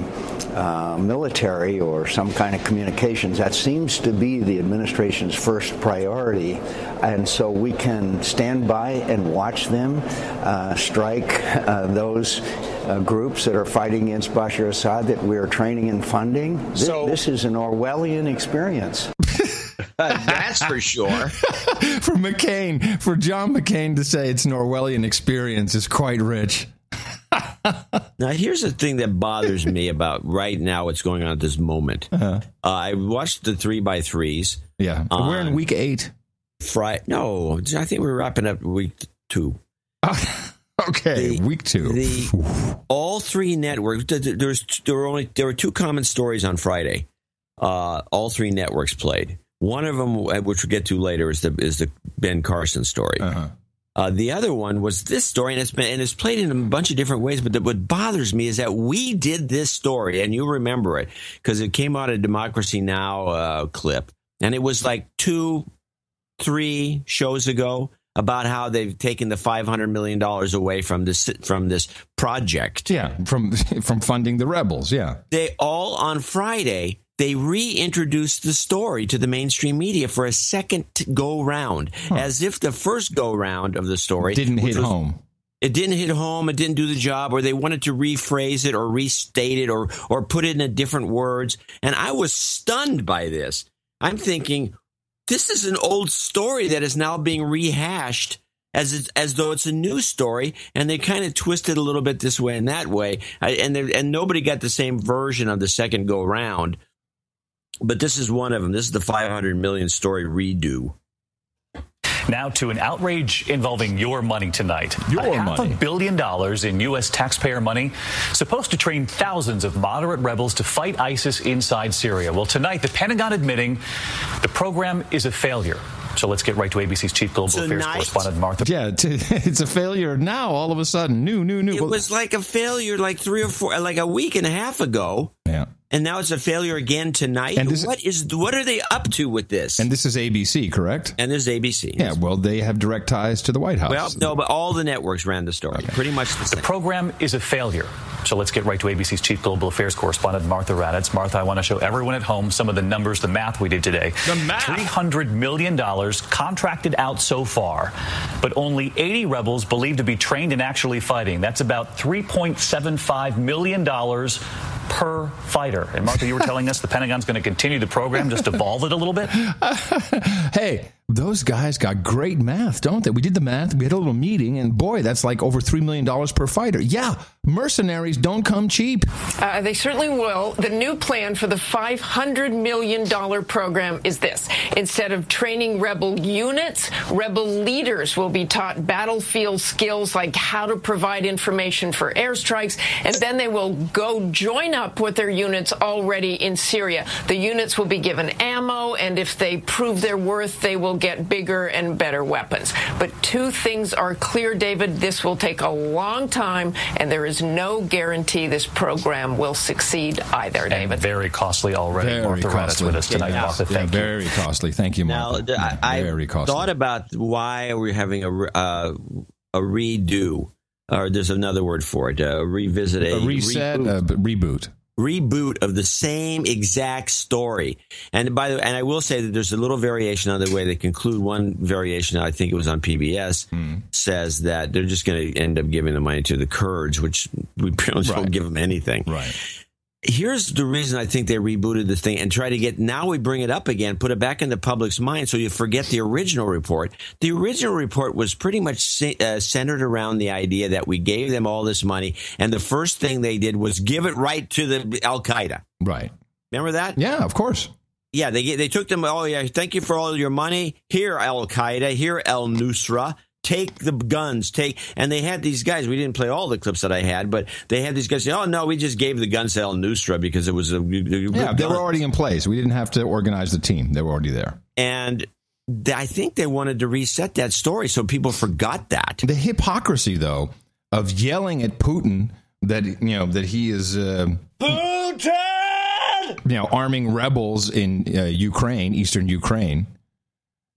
military or some kind of communications. That seems to be the administration's first priority. And so we can stand by and watch them strike those groups that are fighting against Bashar Assad that we're training and funding. This is an Orwellian experience. That's for sure. For John McCain to say it's an Orwellian experience is quite rich. Now, here's the thing that bothers me about right now what's going on at this moment. I watched the 3x3s. Yeah. We're in week 8. No, I think we're wrapping up week 2. Okay, week 2. All three networks, there were 2 common stories on Friday. All 3 networks played. One of them, which we'll get to later, is the Ben Carson story. The other one was this story, and it's played in a bunch of different ways. But what bothers me is that we did this story, and you remember it because it came out of Democracy Now! Clip, and it was like 2-3 shows ago about how they've taken the $500 million away from this project. Yeah, from funding the rebels. Yeah, they all on Friday. They reintroduced the story to the mainstream media for a second go round, as if the first go round of the story didn't hit home. It didn't hit home. It didn't do the job, or they wanted to rephrase it or restate it or put it in different words. And I was stunned by this. I'm thinking, this is an old story that is now being rehashed as though it's a new story, and they kind of twisted a little bit this way and that way, and nobody got the same version of the second go round. But this is one of them. This is the 500 million story redo. Now to an outrage involving your money tonight. $500 million in U.S. taxpayer money, supposed to train thousands of moderate rebels to fight ISIS inside Syria. Well, tonight, the Pentagon admitting the program is a failure. So let's get right to ABC's chief global affairs correspondent, Martha. Yeah, it's a failure now, all of a sudden. New. It was like a failure like 3 or 4, like a week and a half ago. Yeah. And now it's a failure again tonight. And what are they up to with this? And this is ABC, correct? And this is ABC. Yeah, well, they have direct ties to the White House. Well, no, but all the networks ran the story. Okay. Pretty much the same. The program is a failure. So let's get right to ABC's chief global affairs correspondent, Martha Raddatz. Martha, I want to show everyone at home some of the numbers, the math we did today. The math! $300 million contracted out so far, but only 80 rebels believed to be trained and actually fighting. That's about $3.75 million per fighter. And Martha, you were telling us the Pentagon's going to continue the program, just evolve it a little bit? Hey, Those guys got great math, don't they? We did the math. We had a little meeting, and boy, that's like over $3 million per fighter. Yeah, mercenaries don't come cheap. They certainly will. The new plan for the $500 million program is this. Instead of training rebel units, rebel leaders will be taught battlefield skills like how to provide information for airstrikes, and then they will go join up with their units already in Syria. The units will be given ammo, and if they prove their worth, they will get bigger and better weapons. But two things are clear, David. This will take a long time, and there is no guarantee this program will succeed either, David. And very costly already. Very Martha costly. Raddatz with us tonight. Martha, thank you. Very costly. Thank you, Martha. Now, I very costly. thought about why we're having a redo, or there's another word for it, a revisit, a reset, reboot of the same exact story. And by the way, and I will say that there's a little variation on the way they conclude. One variation, I think it was on PBS, says that they're just going to end up giving the money to the Kurds, which we pretty much don't give them anything. Right. Here's the reason I think they rebooted the thing and try to get, now we bring it up again, put it back in the public's mind so you forget the original report. The original report was pretty much centered around the idea that we gave them all this money, and the first thing they did was give it right to the Al-Qaeda. Right. Remember that? Yeah, of course. Yeah, they took them, oh yeah, thank you for all your money. Here, Al-Qaeda, here, Al-Nusra. Take the guns, and they had these guys. We didn't play all the clips that I had, but they had these guys say, oh, no, we just gave the guns to Al-Nusra because it was a yeah, they were already in place. We didn't have to organize the team. They were already there. And I think they wanted to reset that story so people forgot that. The hypocrisy, though, of yelling at Putin that, that he is Putin! Arming rebels in Ukraine, eastern Ukraine.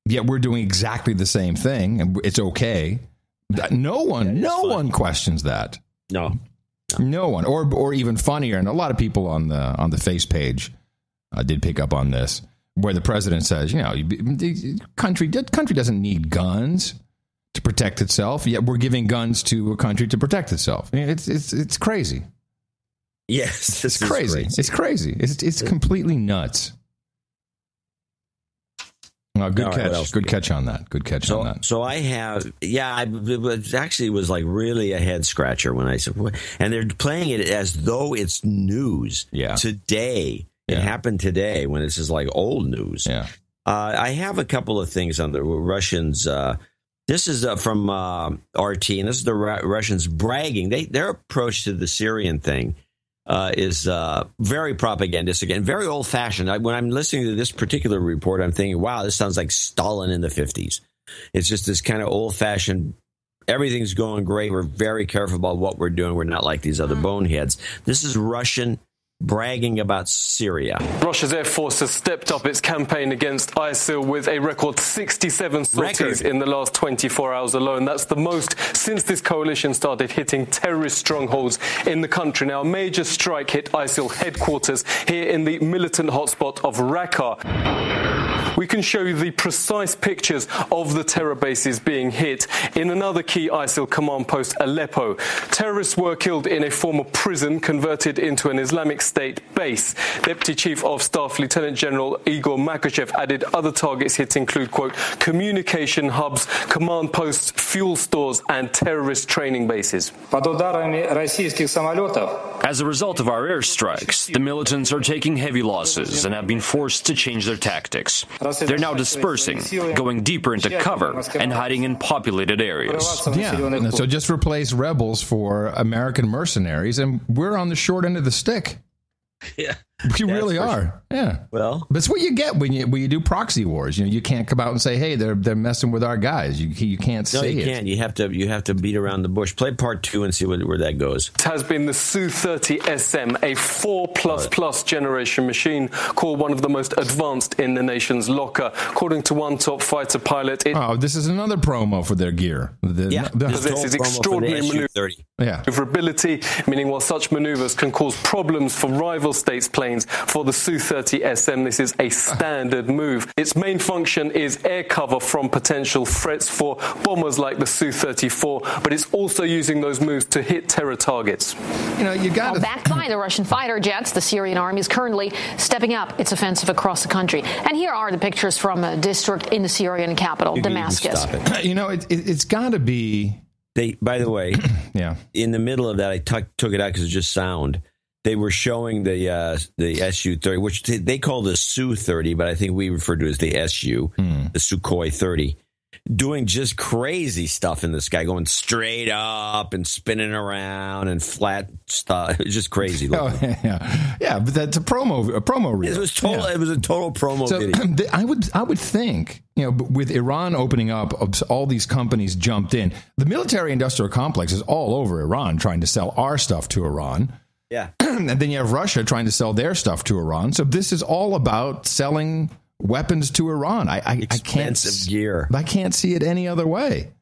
Yet we're doing exactly the same thing, and it's okay. No one questions that. No one. Or even funnier, and a lot of people on the face page did pick up on this, where the president says, the country doesn't need guns to protect itself. Yet we're giving guns to a country to protect itself. It's crazy. Yes, it's crazy. It's crazy. It's completely nuts. Oh, good catch. Good catch on that. Good catch on that. So I have, it actually was like really a head scratcher when I said, what? And they're playing it as though it's news. Yeah. Today. It happened today when this is like old news. Yeah. I have a couple of things on the Russians. This is from RT, and this is the Russians bragging. Their approach to the Syrian thing is very propagandistic and very old-fashioned. When I'm listening to this particular report, I'm thinking, wow, this sounds like Stalin in the 50s. It's just this kind of old-fashioned, everything's going great. We're very careful about what we're doing. We're not like these other boneheads. This is Russian bragging about Syria. Russia's Air Force has stepped up its campaign against ISIL with a record 67 sorties in the last 24 hours alone. That's the most since this coalition started hitting terrorist strongholds in the country. Now, a major strike hit ISIL headquarters here in the militant hotspot of Raqqa. We can show you the precise pictures of the terror bases being hit in another key ISIL command post, Aleppo. Terrorists were killed in a former prison converted into an Islamic State base. Deputy Chief of Staff Lieutenant General Igor Makachev added other targets hit include, quote, communication hubs, command posts, fuel stores, and terrorist training bases. As a result of our airstrikes, the militants are taking heavy losses and have been forced to change their tactics. They're now dispersing, going deeper into cover, and hiding in populated areas. Yeah, so just replace rebels for American mercenaries, and we're on the short end of the stick. Yeah, we really are. Yeah. Well, that's what you get when you do proxy wars. You can't come out and say, "Hey, they're messing with our guys." You can't say it. No, you can't. You have to beat around the bush. Play part 2 and see where that goes. It has been the Su-30SM, a 4++ generation machine, called one of the most advanced in the nation's locker. According to one top fighter pilot, this is another promo for their gear. This is extraordinary maneuverability, meaning while such maneuvers can cause problems for rival states playing planes for the Su-30SM. This is a standard move. Its main function is air cover from potential threats for bombers like the Su-34, but it's also using those moves to hit terror targets. You got backed by the Russian fighter jets, the Syrian army is currently stepping up its offensive across the country. And here are the pictures from a district in the Syrian capital, Damascus. It's got to be. By the way, yeah. In the middle of that, I took it out because it's just sound. They were showing the Su-30, which they call the Su-30, but I think we refer to it as the Su, the Sukhoi 30, doing just crazy stuff in the sky, going straight up and spinning around and flat stuff. It was just crazy. Yeah, but that's a promo reel. It was total. Yeah. It was a total promo video. I would think, with Iran opening up, all these companies jumped in. The military-industrial complex is all over Iran, trying to sell our stuff to Iran. Yeah, and then you have Russia trying to sell their stuff to Iran. So this is all about selling weapons to Iran. Expensive gear. I can't see it any other way.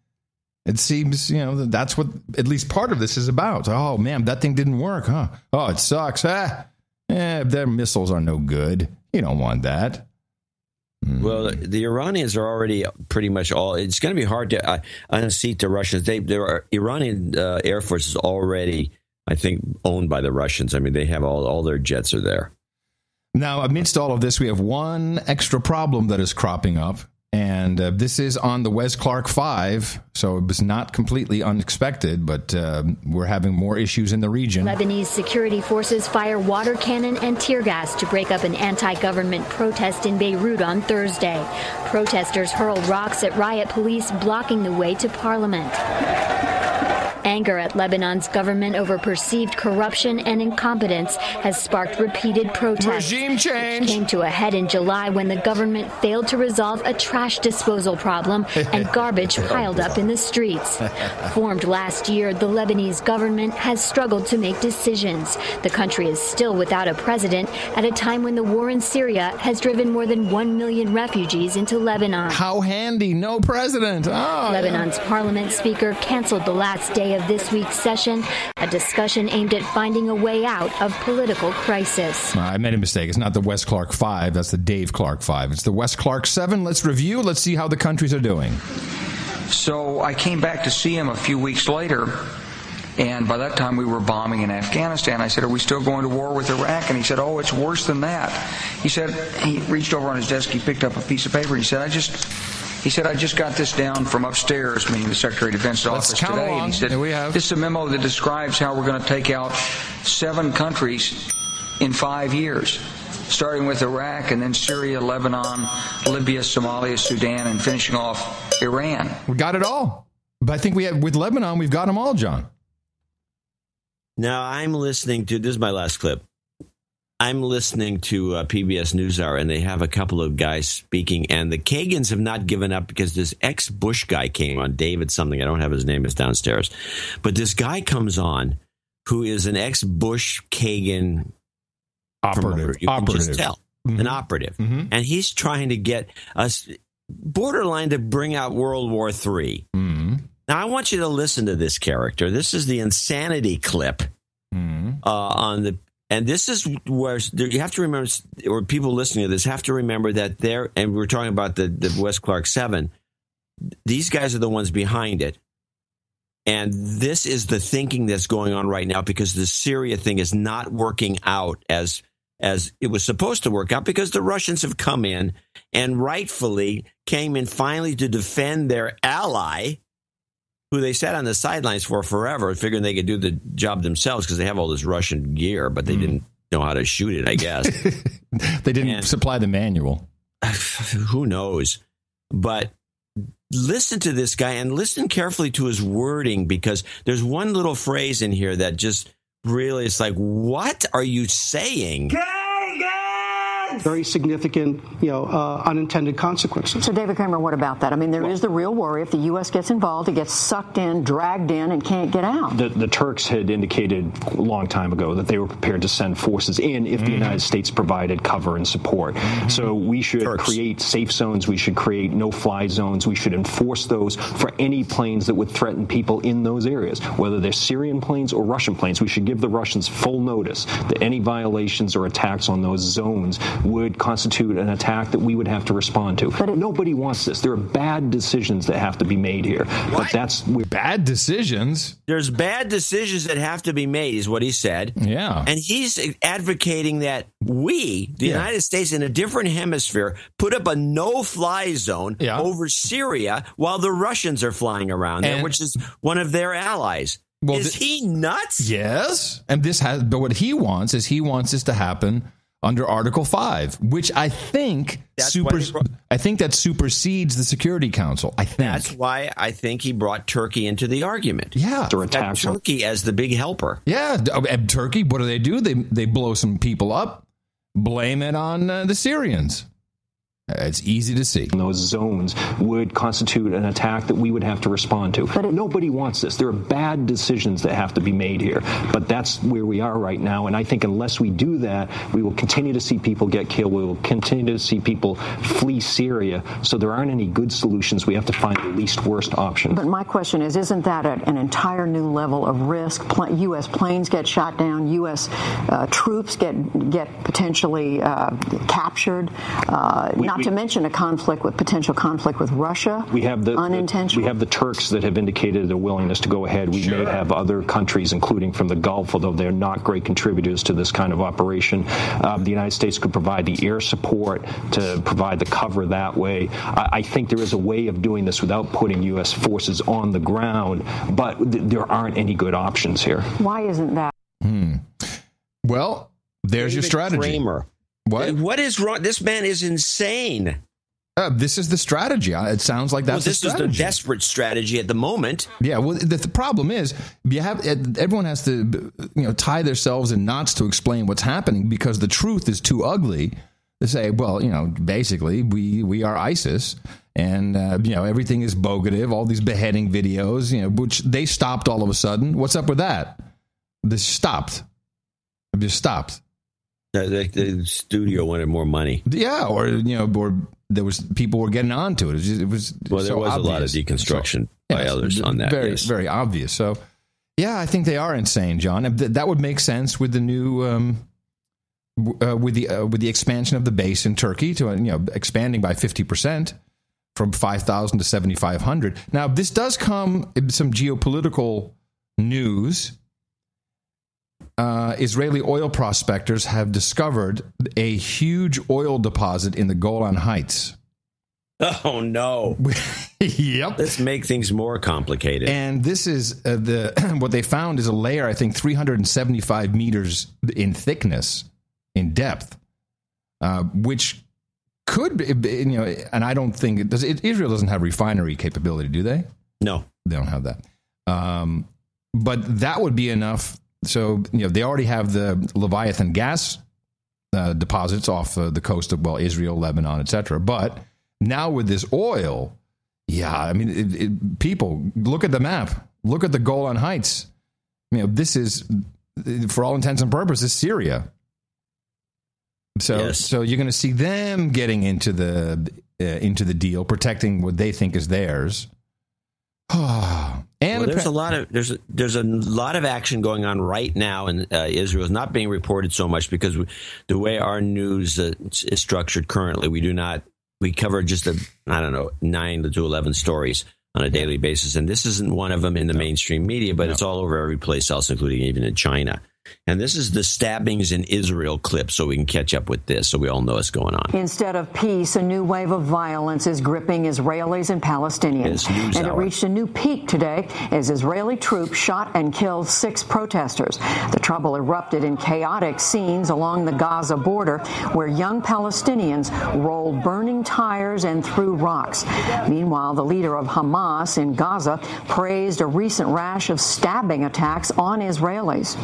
It seems, that's what at least part of this is about. Oh, man, that thing didn't work, huh? Oh, it sucks. Their missiles are no good. You don't want that. Well, the Iranians are already pretty much all. It's going to be hard to unseat the Russians. Iranian Air Force is already, I think, owned by the Russians. I mean, they have all their jets are there. Now, amidst all of this, we have one extra problem that is cropping up, and this is on the Wes Clark 5, so it was not completely unexpected, but we're having more issues in the region. Lebanese security forces fire water cannon and tear gas to break up an anti-government protest in Beirut on Thursday. Protesters hurled rocks at riot police, blocking the way to parliament. Anger at Lebanon's government over perceived corruption and incompetence has sparked repeated protests. Regime change came to a head in July when the government failed to resolve a trash disposal problem and garbage piled up in the streets. Formed last year, the Lebanese government has struggled to make decisions. The country is still without a president at a time when the war in Syria has driven more than 1 million refugees into Lebanon. How handy, no president. Lebanon's parliament speaker canceled the last day of this week's session, a discussion aimed at finding a way out of political crisis. I made a mistake. It's not the Wes Clark 5. That's the Dave Clark 5. It's the Wes Clark 7. Let's review. Let's see how the countries are doing. So I came back to see him a few weeks later, and by that time we were bombing in Afghanistan. I said, are we still going to war with Iraq? And he said, oh, it's worse than that. He said, he reached over on his desk, he picked up a piece of paper, he said, I just got this down from upstairs, meaning the Secretary of Defense's office today. And he said, this is a memo that describes how we're going to take out 7 countries in 5 years, starting with Iraq and then Syria, Lebanon, Libya, Somalia, Sudan, and finishing off Iran. We got it all. But I think with Lebanon, we've got them all, John. Now, I'm listening to, this is my last clip. I'm listening to PBS NewsHour, and they have a couple of guys speaking, and the Kagans have not given up because this ex-Bush guy came on, David something, I don't have his name, it's downstairs. But this guy comes on who is an ex-Bush Kagan operative. You can just tell, an operative. Mm-hmm. And he's trying to get us borderline to bring out World War III. Mm-hmm. Now, I want you to listen to this character. This is the insanity clip on the... And this is where you have to remember, or people listening to this have to remember that and we're talking about the Wes Clark 7, these guys are the ones behind it. And this is the thinking that's going on right now because the Syria thing is not working out as it was supposed to work out because the Russians have come in and rightfully came in finally to defend their ally, who they sat on the sidelines for forever, figuring they could do the job themselves because they have all this Russian gear, but they didn't know how to shoot it, I guess. They didn't supply the manual. Who knows? But listen to this guy and listen carefully to his wording because there's one little phrase in here that just really is like, what are you saying? very significant, unintended consequences. So, David Kramer, what about that? I mean, there is the real worry. If the U.S. gets involved, it gets sucked in, dragged in, and can't get out. The Turks had indicated a long time ago that they were prepared to send forces in if the United States provided cover and support. So we should create safe zones. We should create no-fly zones. We should enforce those for any planes that would threaten people in those areas, whether they're Syrian planes or Russian planes. We should give the Russians full notice that any violations or attacks on those zones would constitute an attack that we would have to respond to. But nobody wants this. There are bad decisions that have to be made here. But that's bad decisions. There's bad decisions that have to be made, is what he said. Yeah. And he's advocating that we, the United States, in a different hemisphere, put up a no-fly zone over Syria while the Russians are flying around there, which is one of their allies. Well, is he nuts? Yes. And but what he wants is this to happen under Article 5, which I think that supersedes the Security Council. I think that's why I think he brought Turkey into the argument. Yeah, Turkey as the big helper. Yeah, and Turkey. What do? They blow some people up, blame it on the Syrians. It's easy to see. Those zones would constitute an attack that we would have to respond to. But nobody wants this. There are bad decisions that have to be made here. But that's where we are right now. And I think unless we do that, we will continue to see people get killed. We will continue to see people flee Syria. So there aren't any good solutions. We have to find the least worst option. But my question is, isn't that an entire new level of risk? U.S. planes get shot down. U.S. Troops get potentially captured. Not to mention a potential conflict with Russia. We have unintentional. We have the Turks that have indicated their willingness to go ahead. We may have other countries, including from the Gulf, although they're not great contributors to this kind of operation. The United States could provide the air support to provide the cover that way. I think there is a way of doing this without putting U.S. forces on the ground, but there aren't any good options here. Why isn't that? Well, there's your strategy. Kramer. What is wrong? This man is insane. This is the strategy. It sounds like that's this is the desperate strategy at the moment. Yeah. Well, the problem is everyone has to tie themselves in knots to explain what's happening because the truth is too ugly to say. Well, basically we are ISIS, and everything is bogative. All these beheading videos, which they stopped all of a sudden. What's up with that? This stopped. It just stopped. The studio wanted more money. Yeah, or there was people were getting onto it. It was there was obvious. A lot of deconstruction by others on that. Very, very obvious. So, yeah, I think they are insane, John. That would make sense with the new with the expansion of the base in Turkey to expanding by 50% from 5,000 to 7,500. Now, this does come in some geopolitical news. Israeli oil prospectors have discovered a huge oil deposit in the Golan Heights. Oh, no. Yep. Let's make things more complicated. And this is what they found is a layer, I think, 375 meters in thickness, in depth, which could be, and I don't think Israel doesn't have refinery capability, do they? No. They don't have that. But that would be enough. So, they already have the Leviathan gas deposits off the coast of, Israel, Lebanon, etc. But now with this oil, people, look at the map. Look at the Golan Heights. This is, for all intents and purposes, Syria. So you're going to see them getting into the deal, protecting what they think is theirs. And there's a lot of action going on right now in Israel. It's not being reported so much because the way our news is structured currently, we cover just 9 to 11 stories on a daily basis, and this isn't one of them in the mainstream media, but it's all over every place else, including even in China. And this is the stabbings in Israel clip, so we can catch up with this, so we all know what's going on. Instead of peace, a new wave of violence is gripping Israelis and Palestinians. And it reached a new peak today as Israeli troops shot and killed 6 protesters. The trouble erupted in chaotic scenes along the Gaza border, where young Palestinians rolled burning tires and threw rocks. Meanwhile, the leader of Hamas in Gaza praised a recent rash of stabbing attacks on Israelis.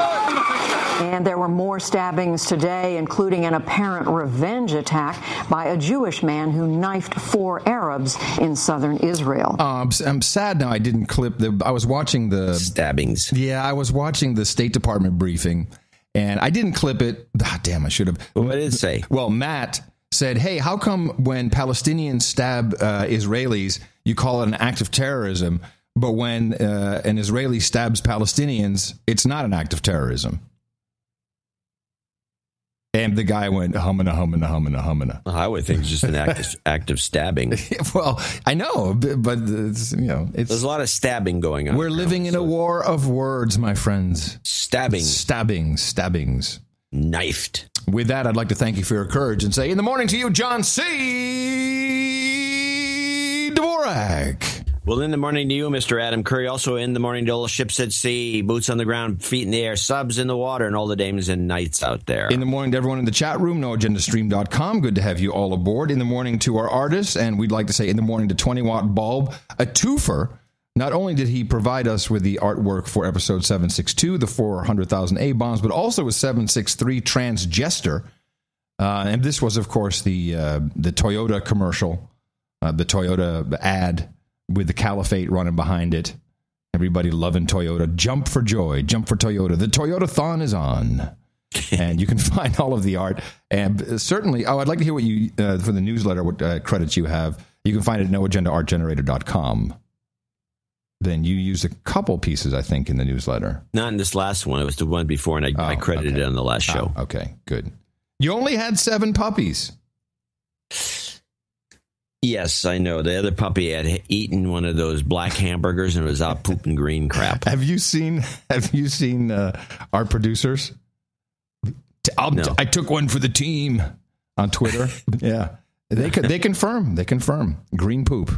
And there were more stabbings today, including an apparent revenge attack by a Jewish man who knifed 4 Arabs in southern Israel. I'm sad now I didn't clip I was watching the stabbings. Yeah, I was watching the State Department briefing, and I didn't clip it. Damn, I should have. What did it say? Well, Matt said, hey, how come when Palestinians stab Israelis, you call it an act of terrorism, but when an Israeli stabs Palestinians, it's not an act of terrorism? And the guy went, humana. I would think it's just an act of stabbing. Well, I know, but there's a lot of stabbing going on. We're living in a war of words, my friends. Stabbings. Knifed. With that, I'd like to thank you for your courage and say, in the morning to you, John C. Dvorak. Well, in the morning to you, Mr. Adam Curry. Also in the morning to all ships at sea, boots on the ground, feet in the air, subs in the water, and all the dames and knights out there. In the morning to everyone in the chat room, noagendastream.com. Good to have you all aboard. In the morning to our artists, and we'd like to say in the morning to 20-watt bulb, a twofer. Not only did he provide us with the artwork for episode 762, the 400,000 A-bombs, but also with 763 Transgester. And this was, of course, the Toyota commercial, the Toyota ad, with the Caliphate running behind it. Everybody loving Toyota. Jump for joy. Jump for Toyota. The Toyota-thon is on. And you can find all of the art. And certainly, I'd like to hear what you, for the newsletter, what credits you have. You can find it at noagendaartgenerator.com. Then you used a couple pieces, I think, in the newsletter. Not in this last one. It was the one before, and I credited it on the last show. Okay, good. You only had 7 puppies. Yes, I know. The other puppy had eaten one of those black hamburgers and was out pooping green crap. Have you seen our producers? No. I took one for the team on Twitter. Yeah, they confirm. They confirm green poop.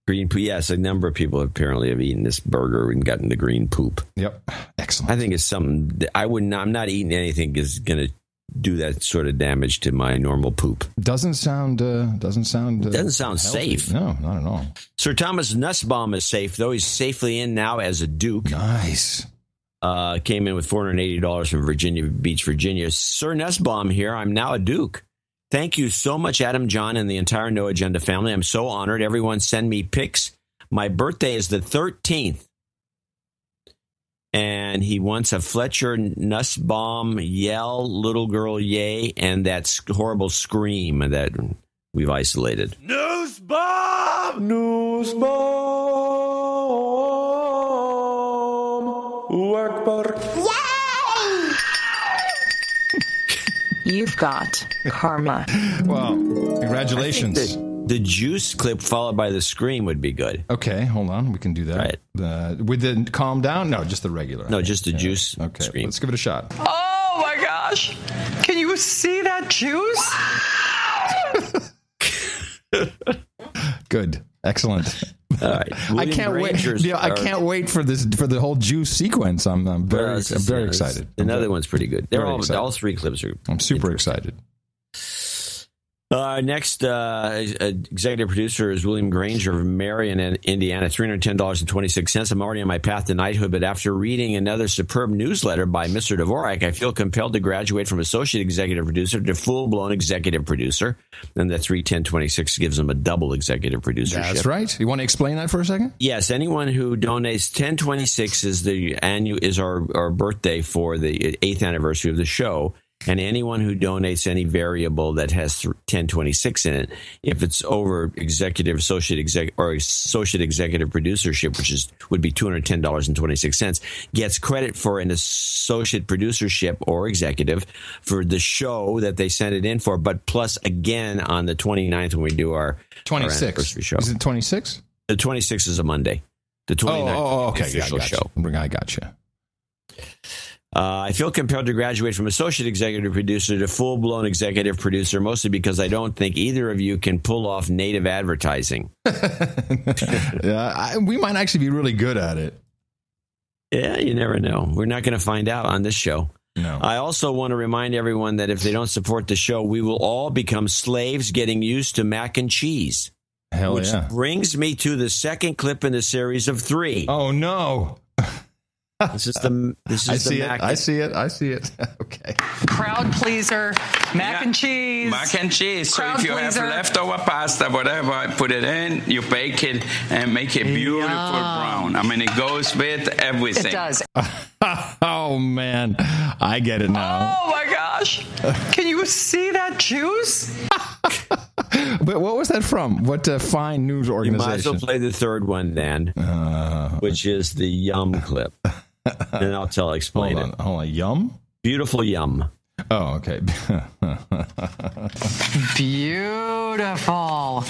Green poop. Yes, a number of people apparently have eaten this burger and gotten the green poop. Yep, excellent. I think it's something I'm not eating anything is going to do that sort of damage to my normal poop. Doesn't sound safe. No, not at all. Sir Thomas Nussbaum is safe, though. He's safely in now as a Duke. Nice. Came in with $480 from Virginia Beach, Virginia. Sir Nussbaum here. I'm now a Duke. Thank you so much, Adam, John, and the entire No Agenda family. I'm so honored. Everyone send me pics. My birthday is the 13th. And he wants a Fletcher Nussbaum yell, little girl yay, and that horrible scream that we've isolated. Nussbaum! Yay! You've got karma. Well, congratulations. The juice clip followed by the scream would be good. Okay, hold on. We can do that. Right. With the calm down? No, just the regular. No, just the juice scream. Let's give it a shot. Oh, my gosh. Can you see that juice? Good. Excellent. All right. I can't wait. I can't wait for the whole juice sequence. I'm very excited. Another one's pretty good. All 3 clips are. I'm super excited. Next executive producer is William Granger of Marion, Indiana, $310.26. I'm already on my path to knighthood, but after reading another superb newsletter by Mr. Dvorak, I feel compelled to graduate from associate executive producer to full-blown executive producer. And the 310.26 gives him a double executive producership. That's right. You want to explain that for a second? Yes. Anyone who donates 1026 is our birthday for the 8th anniversary of the show. And anyone who donates any variable that has 1026 in it, if it's over associate executive producership, which would be $210.26, gets credit for an associate producership or executive for the show that they sent it in for, but plus again on the 29th when we do our 26 anniversary show. Is it 26? The 26th is a Monday. The 29th okay. is the official show. I got you. I feel compelled to graduate from associate executive producer to full-blown executive producer, mostly because I don't think either of you can pull off native advertising. We might actually be really good at it. Yeah, you never know. We're not going to find out on this show. No. I also want to remind everyone that if they don't support the show, we will all become slaves getting used to mac and cheese. Which brings me to the second clip in the series of 3. Oh, no. This is the I see it. Okay. Crowd pleaser, mac and cheese. Mac and cheese. So Crowd if you pleaser. have leftover pasta, whatever, put it in, you bake it, and make it beautiful brown. I mean, it goes with everything. It does. Oh, man. I get it now. Oh, my gosh. Can you see that juice? But what was that from? What fine news You organization? might as well play the third one, Dan, which is the Yum clip. And I'll explain it. Hold on. Yum? Beautiful Yum. Oh, okay. Beautiful.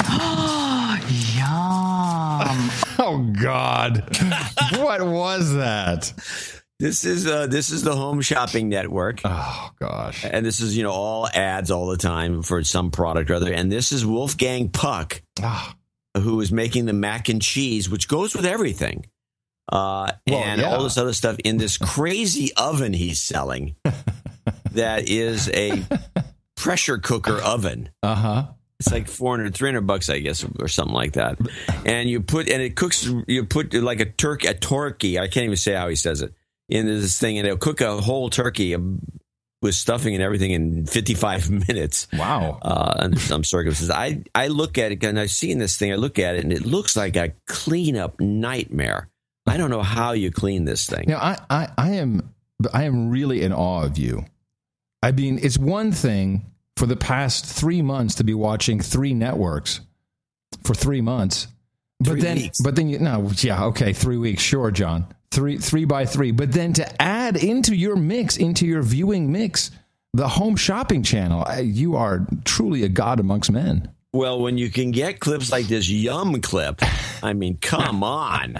Yum. Oh, God. What was that? This is the Home Shopping Network. Oh, gosh. And this is, all ads all the time for some product or other. And this is Wolfgang Puck, who is making the mac and cheese, which goes with everything. All this other stuff in this crazy oven he's selling that is a pressure cooker oven. It's like $300, I guess, or something like that. And you put like a turkey. I can't even say how he says it. Into this thing, and it'll cook a whole turkey with stuffing and everything in 55 minutes. Wow. Under some circumstances. I look at it, and I've seen this thing. I look at it, and it looks like a cleanup nightmare. I don't know how you clean this thing. I am really in awe of you. I mean, it's one thing for the past 3 months to be watching 3 networks for 3 months. But 3 weeks. 3 weeks. Sure, John. 3 by 3. But then to add into your viewing mix, the Home Shopping channel, you are truly a god amongst men. Well, when you can get clips like this Yum clip, I mean, come on.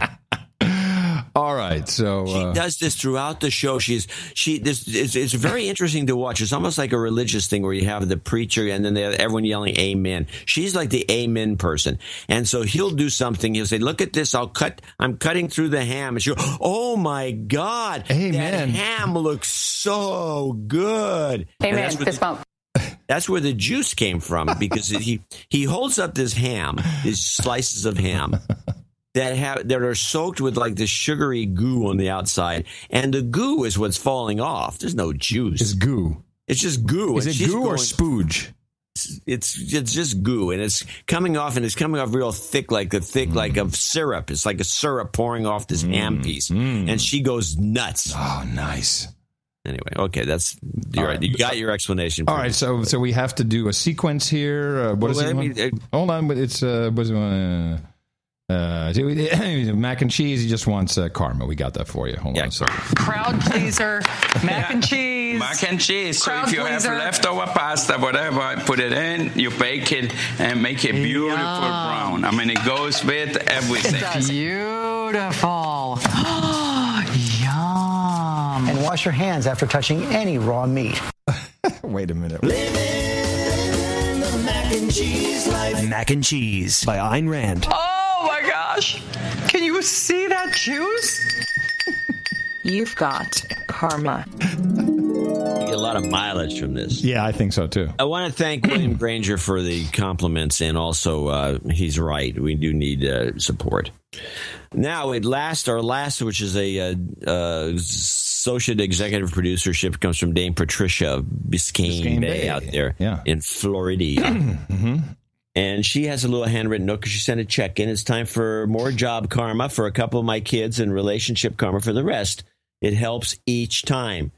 All right, so she does this throughout the show. It's very interesting to watch. It's almost like a religious thing where you have the preacher and then everyone yelling amen. She's like the amen person, and so he'll do something. He'll say, "Look at this! I'm cutting through the ham," and she'll, "Oh my God, amen! That ham looks so good." Amen. Fist bump. That's where the juice came from, because he holds up this ham, these slices of ham. That are soaked with like this sugary goo on the outside, and the goo is what's falling off. There's no juice. It's goo. It's just goo. Is it goo or spooge? It's just goo, and it's coming off real thick, like a syrup. It's like a syrup pouring off this ham piece, and she goes nuts. Oh, nice. Anyway, okay, right. You got your explanation. All right, so we have to do a sequence here. Hold on, but it's mac and cheese. He just wants karma. We got that for you. Hold on a second. Crowd pleaser, mac and cheese. Mac and cheese. So Crowd if you pleaser. have leftover pasta, whatever, put it in, you bake it, and make it beautiful brown. I mean, it goes with everything. It does. Beautiful. Yum. And wash your hands after touching any raw meat. Wait a minute. Living the mac and cheese life. Mac and Cheese by Ayn Rand. Oh my gosh. Can you see that juice? You've got karma. You get a lot of mileage from this. Yeah, I think so too. I want to thank William Granger for the compliments, and also he's right. We do need support. Now, our last, which is a associate executive producership, comes from Dame Patricia Biscayne Bay out there in Florida. Mm-hmm. And she has a little handwritten note because she sent a check in. It's time for more job karma for a couple of my kids and relationship karma for the rest. It helps each time.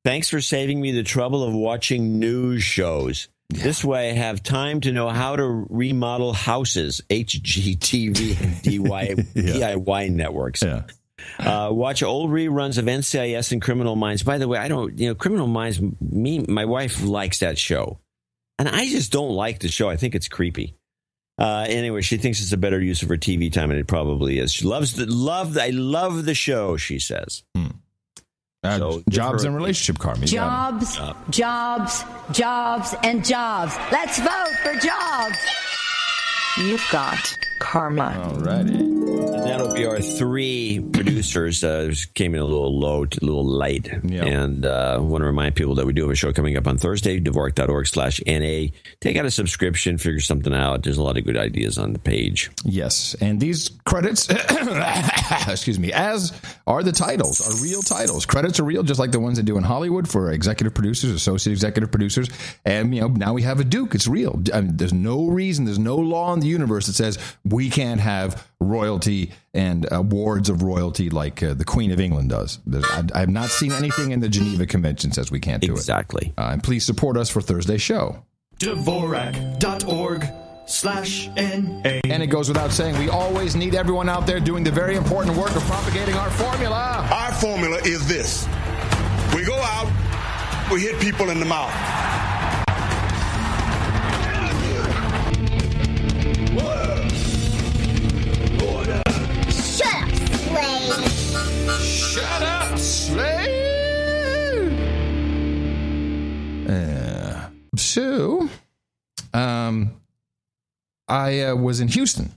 Thanks for saving me the trouble of watching news shows. Yeah. This way I have time to know how to remodel houses, HGTV and DIY networks. Yeah. Watch old reruns of NCIS and Criminal Minds. By the way, Criminal Minds, my wife likes that show. And I just don't like the show. I think it's creepy. Anyway, she thinks it's a better use of her TV time, and it probably is. She I love the show, she says. So jobs and relationship karma. Jobs, and jobs. Let's vote for jobs. You've got karma. Alrighty. That'll be our 3 producers. Came in a little low, a little light. Yep. And I want to remind people that we do have a show coming up on Thursday, Dvorak.org/NA. Take out a subscription, figure something out. There's a lot of good ideas on the page. Yes. And these credits, excuse me, as are the titles, are real titles. Credits are real, just like the ones they do in Hollywood for executive producers, associate executive producers. And, now we have a Duke. It's real. I mean, there's no reason, there's no law in the universe that says we can't have royalty and awards of royalty like the Queen of England does. I have not seen anything in the Geneva Convention says we can't do it. Exactly. And please support us for Thursday's show. Dvorak.org/NA. And it goes without saying, we always need everyone out there doing the very important work of propagating our formula. Our formula is this. We go out, we hit people in the mouth. Shut up, slave! So, I was in Houston.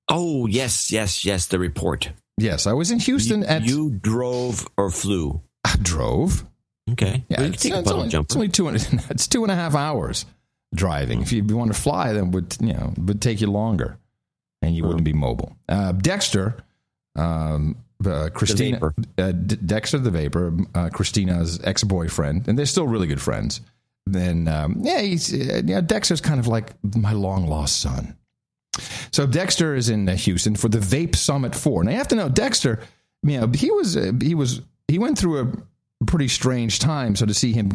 Oh, yes, the report. Yes, I was in Houston You drove or flew? I drove. Okay. Yeah, well, it's only 2.5 hours driving. If you want to fly, then would take you longer, and you wouldn't be mobile. Dexter, Christina, Dexter the Vapor, Christina's ex-boyfriend, and they're still really good friends. Then, Dexter's kind of like my long-lost son. So Dexter is in Houston for the Vape Summit 4. Now you have to know, Dexter, he went through a pretty strange time. So to see him,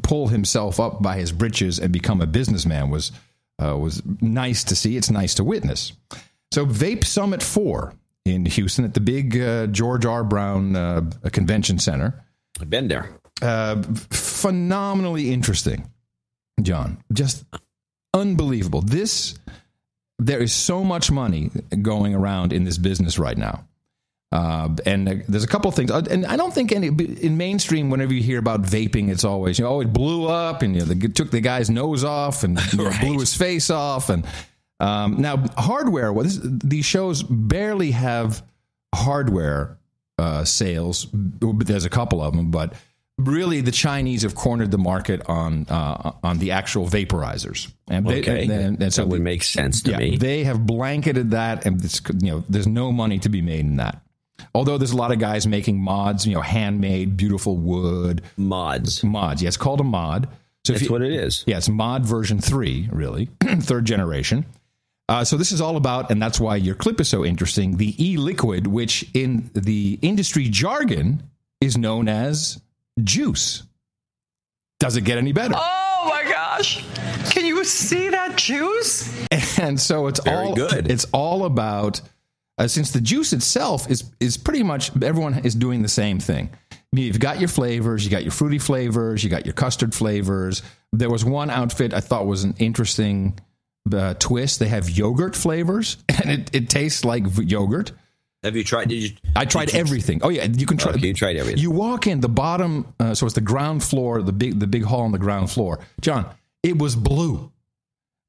pull himself up by his britches and become a businessman was nice to see. It's nice to witness. So Vape Summit 4 in Houston at the big George R. Brown Convention Center. I've been there. Phenomenally interesting, John. Just unbelievable. There is so much money going around in this business right now. And there's a couple of things. And I don't think in mainstream, whenever you hear about vaping, it's always, it blew up and they took the guy's nose off and blew his face off. And now hardware, these shows barely have hardware sales. There's a couple of them, but really the Chinese have cornered the market on the actual vaporizers. And so that would make sense to me. They have blanketed that, and there's no money to be made in that. Although there's a lot of guys making mods, handmade, beautiful wood. Mods. Yeah, it's called a mod. So that's what it is. Yeah, it's mod version 3, really, 3rd generation. So this is all about, and that's why your clip is so interesting, the e-liquid, which in the industry jargon is known as juice. Does it get any better? Oh my gosh. Can you see that juice? And so it's very good. It's all about, since the juice itself is pretty much, everyone is doing the same thing. You've got your flavors, you got your fruity flavors, you got your custard flavors. There was one outfit I thought was an interesting twist. They have yogurt flavors, and it tastes like yogurt. Have you tried? I tried everything. Oh yeah, you can try. Okay, you tried everything. You walk in the bottom, so it's the ground floor, the big hall on the ground floor. John, it was blue.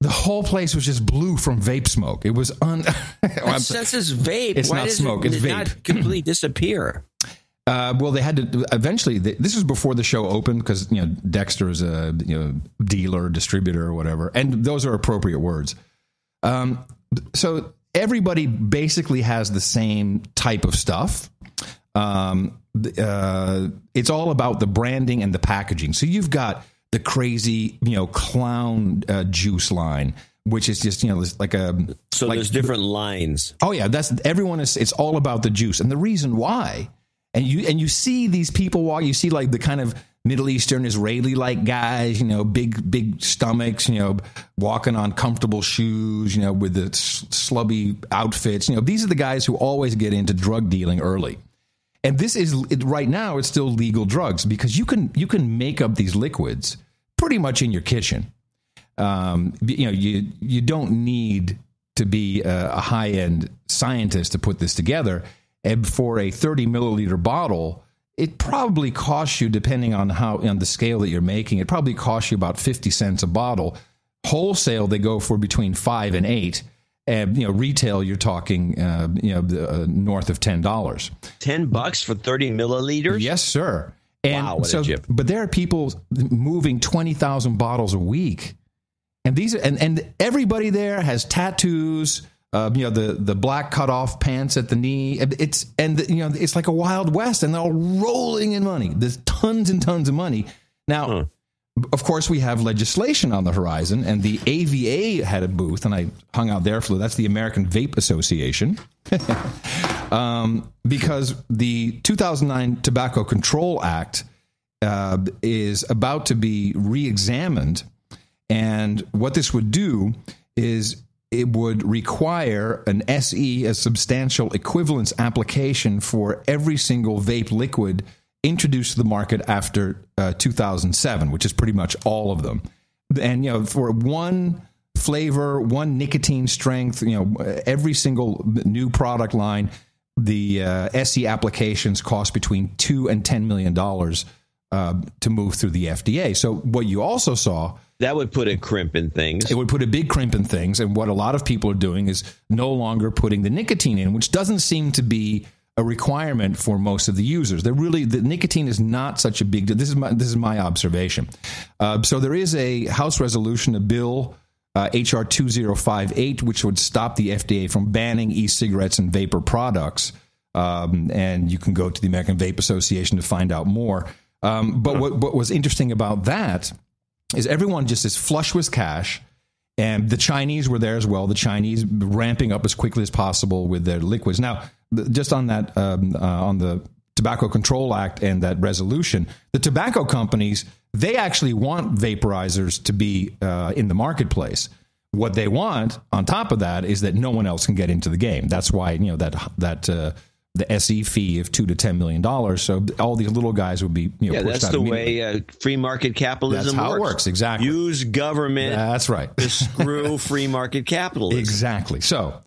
The whole place was just blue from vape smoke. It was That's vape. It's not smoke. It's vape. Not completely disappear. Well, they had to eventually. This was before the show opened because Dexter is a dealer, distributor, or whatever, and those are appropriate words. So everybody basically has the same type of stuff. It's all about the branding and the packaging. So you've got the crazy, clown juice line, which is just, like a... So there's different lines. Oh, yeah. It's all about the juice. And the reason why, and you see these people walk, you see like the kind of Middle Eastern Israeli-like guys, big stomachs, walking on comfortable shoes, with the slubby outfits. These are the guys who always get into drug dealing early. And this is right now, it's still legal drugs because you can make up these liquids pretty much in your kitchen. You don't need to be a high-end scientist to put this together. And for a 30 milliliter bottle, it probably costs you, depending on on the scale that you're making, it probably costs you about 50 cents a bottle. Wholesale, they go for between 5 and 8. And, retail, you're talking, north of $10. $10 for 30 milliliters? Yes, sir. And wow, what a jip. But there are people moving 20,000 bottles a week. And and everybody there has tattoos, the black cutoff pants at the knee. It's like a Wild West, and they're all rolling in money. There's tons and tons of money. Now, of course, we have legislation on the horizon, and the AVA had a booth, and I hung out there for that's the American Vape Association, because the 2009 Tobacco Control Act is about to be re-examined, and what this would do is it would require an SE, a substantial equivalence application, for every single vape liquid introduced to the market after 2007, which is pretty much all of them. And, for one flavor, one nicotine strength, every single new product line, the SE applications cost between $2 and $10 million to move through the FDA. So what you also saw... That would put a crimp in things. It would put a big crimp in things. And what a lot of people are doing is no longer putting the nicotine in, which doesn't seem to be a requirement for most of the users. The nicotine is not such a big deal. This is my observation. So there is a House resolution, a bill, HR 2058, which would stop the FDA from banning e-cigarettes and vapor products. And you can go to the American Vape Association to find out more. But what was interesting about that is everyone just is flush with cash. And the Chinese were there as well. The Chinese ramping up as quickly as possible with their liquids. Now, just on that, on the Tobacco Control Act and that resolution, the tobacco companies, they actually want vaporizers to be in the marketplace. What they want, on top of that, is that no one else can get into the game. That's why the SE fee of $2 to $10 million. So all these little guys would be pushed out. That's the way free market capitalism works. That's how it works, exactly. Use government. That's right. To screw free market capitalism. Exactly. So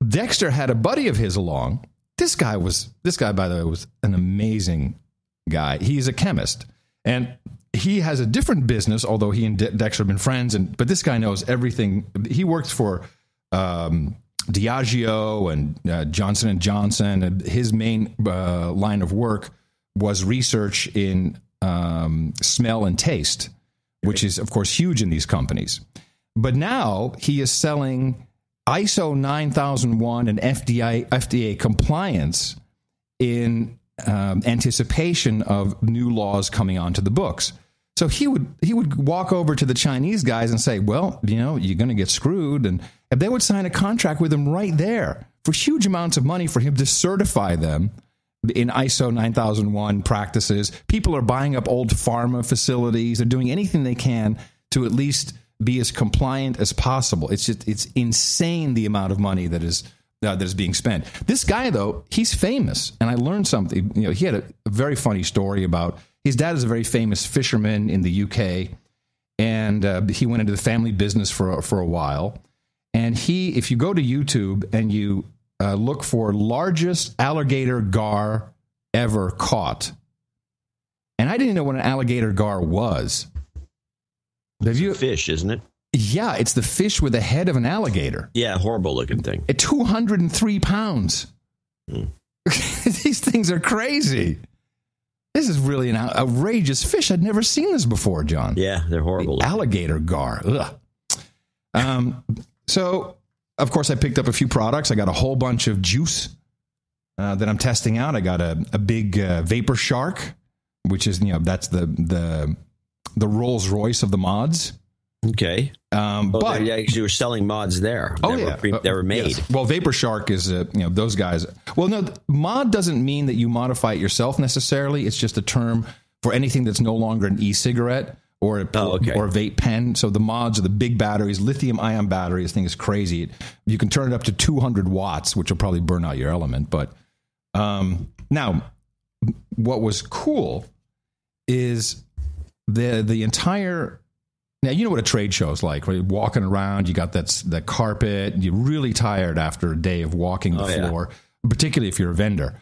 Dexter had a buddy of his along. This guy, by the way, was an amazing guy. He's a chemist, and he has a different business, although he and Dexter have been friends. But this guy knows everything. He worked for Diageo and Johnson & Johnson, and his main line of work was research in smell and taste, which is, of course, huge in these companies. But now he is selling ISO 9001 and FDA compliance in anticipation of new laws coming onto the books. So he would walk over to the Chinese guys and say, well, you're going to get screwed. And they would sign a contract with him right there for huge amounts of money for him to certify them in ISO 9001 practices. People are buying up old pharma facilities. They're doing anything they can to at least be as compliant as possible. It's insane the amount of money that is being spent. This guy, though, he's famous. And I learned something. He had a very funny story about his dad is a very famous fisherman in the UK, and he went into the family business for a while. And if you go to YouTube and you look for largest alligator gar ever caught, and I didn't know what an alligator gar was. It's a fish, isn't it? Yeah, it's the fish with the head of an alligator. Yeah, horrible looking thing. At 203 pounds. These things are crazy. This is really an outrageous fish. I'd never seen this before, John. Yeah, they're horrible. The alligator gar. Ugh. So, of course, I picked up a few products. I got a whole bunch of juice that I'm testing out. I got a big Vapor Shark, which is, that's the Rolls Royce of the mods. Okay. But you were selling mods there. They were made. Yes. Well, Vapor Shark is, those guys. Well, no, mod doesn't mean that you modify it yourself necessarily. It's just a term for anything that's no longer an e-cigarette or a vape pen. So the mods are the big batteries, lithium-ion batteries. This thing is crazy. You can turn it up to 200 watts, which will probably burn out your element. But now, what was cool is the entire... Now, you know what a trade show is like, right? You're walking around, you got that carpet, you're really tired after a day of walking the floor, particularly if you're a vendor.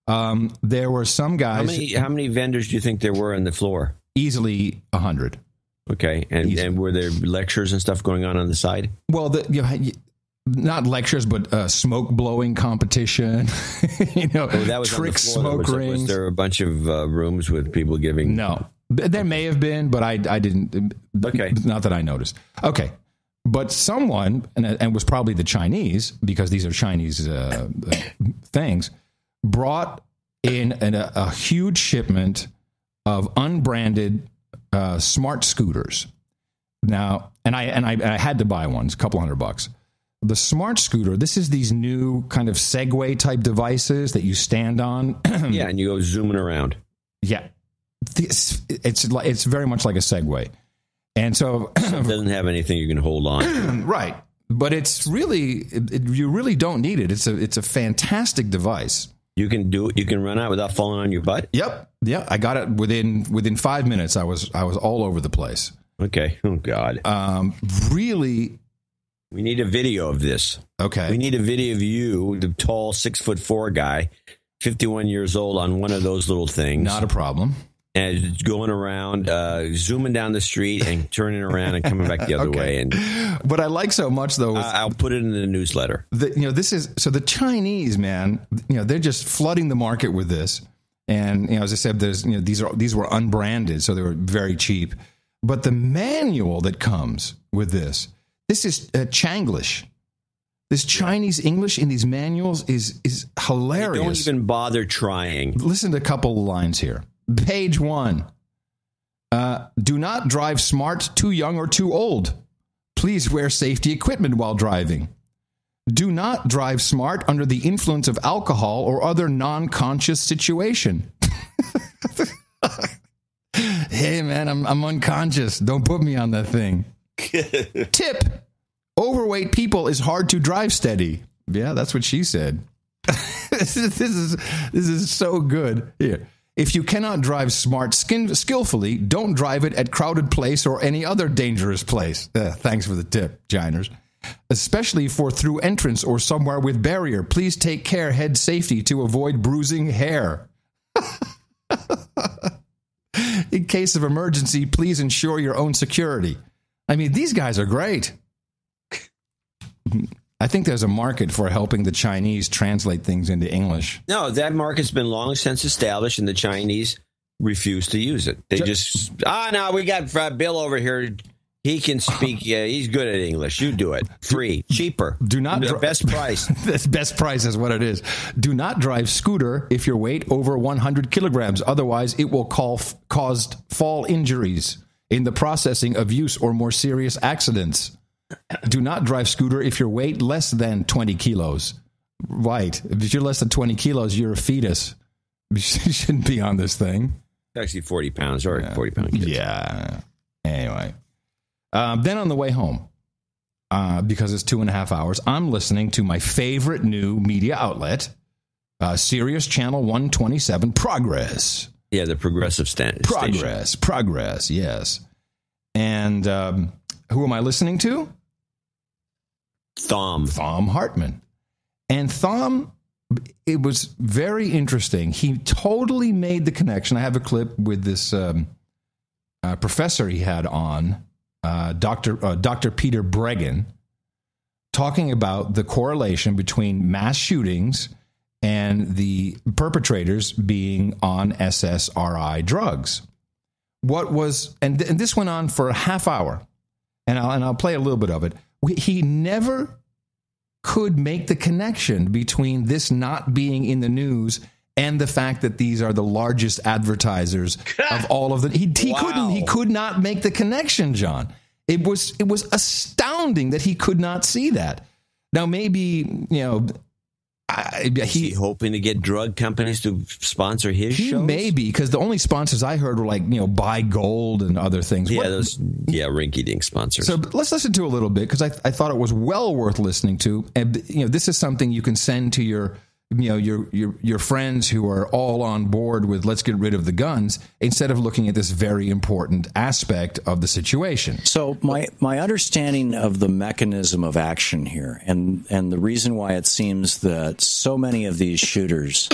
There were some guys... How many vendors do you think there were on the floor? Easily 100. Okay. And were there lectures and stuff going on the side? Well, the not lectures, but smoke blowing competition. That was trick smoke rings. Was there a bunch of rooms with people giving? No, there may have been, but I didn't. Okay, not that I noticed. Okay, but someone, and was probably the Chinese, because these are Chinese things, brought in a huge shipment of unbranded smart scooters. Now, and I had to buy one. It's a couple $100. The smart scooter, this is these new kind of Segway type devices that you stand on. Yeah, and you go zooming around. Yeah. It's very much like a Segway. And so it doesn't have anything you can hold on. Right. But it's really, you really don't need it. It's a fantastic device. You can do it. You can run out without falling on your butt. Yep. Yeah. I got it within 5 minutes. I was all over the place. Okay. Oh God. Really. We need a video of this. Okay. We need a video of you, the tall 6'4" guy, 51 years old, on one of those little things. Not a problem. And going around, zooming down the street and turning around and coming back the other way. And what I like so much, though, is I'll put it in the newsletter. This is so the Chinese, man. They're just flooding the market with this. And as I said, these were unbranded, so they were very cheap. But the manual that comes with this is Chinglish. This Chinese English in these manuals is hilarious. They don't even bother trying. Listen to a couple of lines here. Page 1. Do not drive smart, too young, or too old. Please wear safety equipment while driving. Do not drive smart under the influence of alcohol or other non-conscious situation. Hey, man, I'm unconscious. Don't put me on that thing. Tip. Overweight people is hard to drive steady. Yeah, that's what she said. This is so good. Here. If you cannot drive smart skillfully, don't drive it at crowded place or any other dangerous place. Thanks for the tip, Jiners. Especially for through entrance or somewhere with barrier. Please take care, head safety, to avoid bruising hair. In case of emergency, please ensure your own security. I mean, these guys are great. I think there's a market for helping the Chinese translate things into English. No, that market's been long since established, and the Chinese refuse to use it. They no, we got Bill over here. He can speak. He's good at English. You do it. Free. Cheaper. Do not best price. The best price is what it is. Do not drive scooter if your weight over 100 kilograms. Otherwise, it will cause fall injuries in the processing of use or more serious accidents. Do not drive scooter if your weight less than 20 kilos. Right. If you're less than 20 kilos, you're a fetus. You shouldn't be on this thing. Actually, 40 pounds or 40-pound kids. Yeah. Anyway. Then on the way home, because it's 2.5 hours, I'm listening to my favorite new media outlet, Sirius Channel 127, Progress. Yeah, the progressive station. Progress, yes. And who am I listening to? Thom Hartmann. And Thom, it was very interesting. He totally made the connection. I have a clip with this professor he had on, Dr. Peter Breggin, talking about the correlation between mass shootings and the perpetrators being on SSRI drugs. And this went on for a half hour, and I'll play a little bit of it. He never could make the connection between this not being in the news and the fact that these are the largest advertisers of all of the. He could not make the connection, John. It was astounding that he could not see that. Now maybe he hoping to get drug companies to sponsor his shows? Maybe, because the only sponsors I heard were like, Buy Gold and other things. Yeah, rinky-dink sponsors. So let's listen to a little bit, because I thought it was well worth listening to. And this is something you can send to your friends who are all on board with let's get rid of the guns, instead of looking at this very important aspect of the situation. So my understanding of the mechanism of action here, and the reason why it seems that so many of these shooters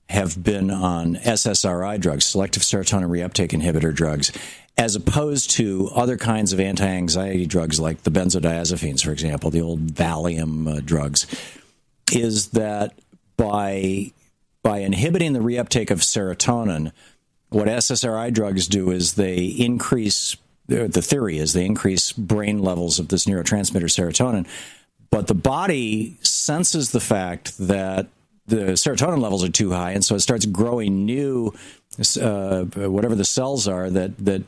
have been on SSRI drugs, selective serotonin reuptake inhibitor drugs, as opposed to other kinds of anti-anxiety drugs like the benzodiazepines, for example, the old Valium drugs, is that by inhibiting the reuptake of serotonin, what SSRI drugs do is they increase, the theory is they increase brain levels of this neurotransmitter serotonin, but the body senses the fact that the serotonin levels are too high, and so it starts growing new, whatever the cells are that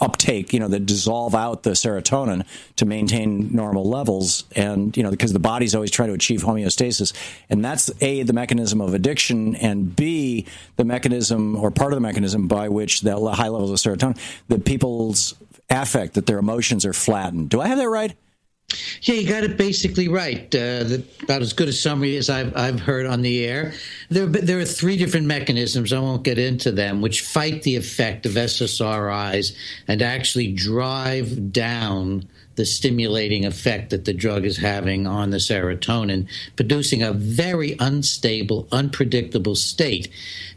uptake, that dissolve out the serotonin to maintain normal levels. And, because the body's always trying to achieve homeostasis. And that's A, the mechanism of addiction, and B, the mechanism or part of the mechanism by which the high levels of serotonin, that people's affect, that their emotions are flattened. Do I have that right? Yeah, you got it basically right. About as good a summary as I've heard on the air. There are three different mechanisms, I won't get into them, which fight the effect of SSRIs and actually drive down the stimulating effect that the drug is having on the serotonin, producing a very unstable, unpredictable state.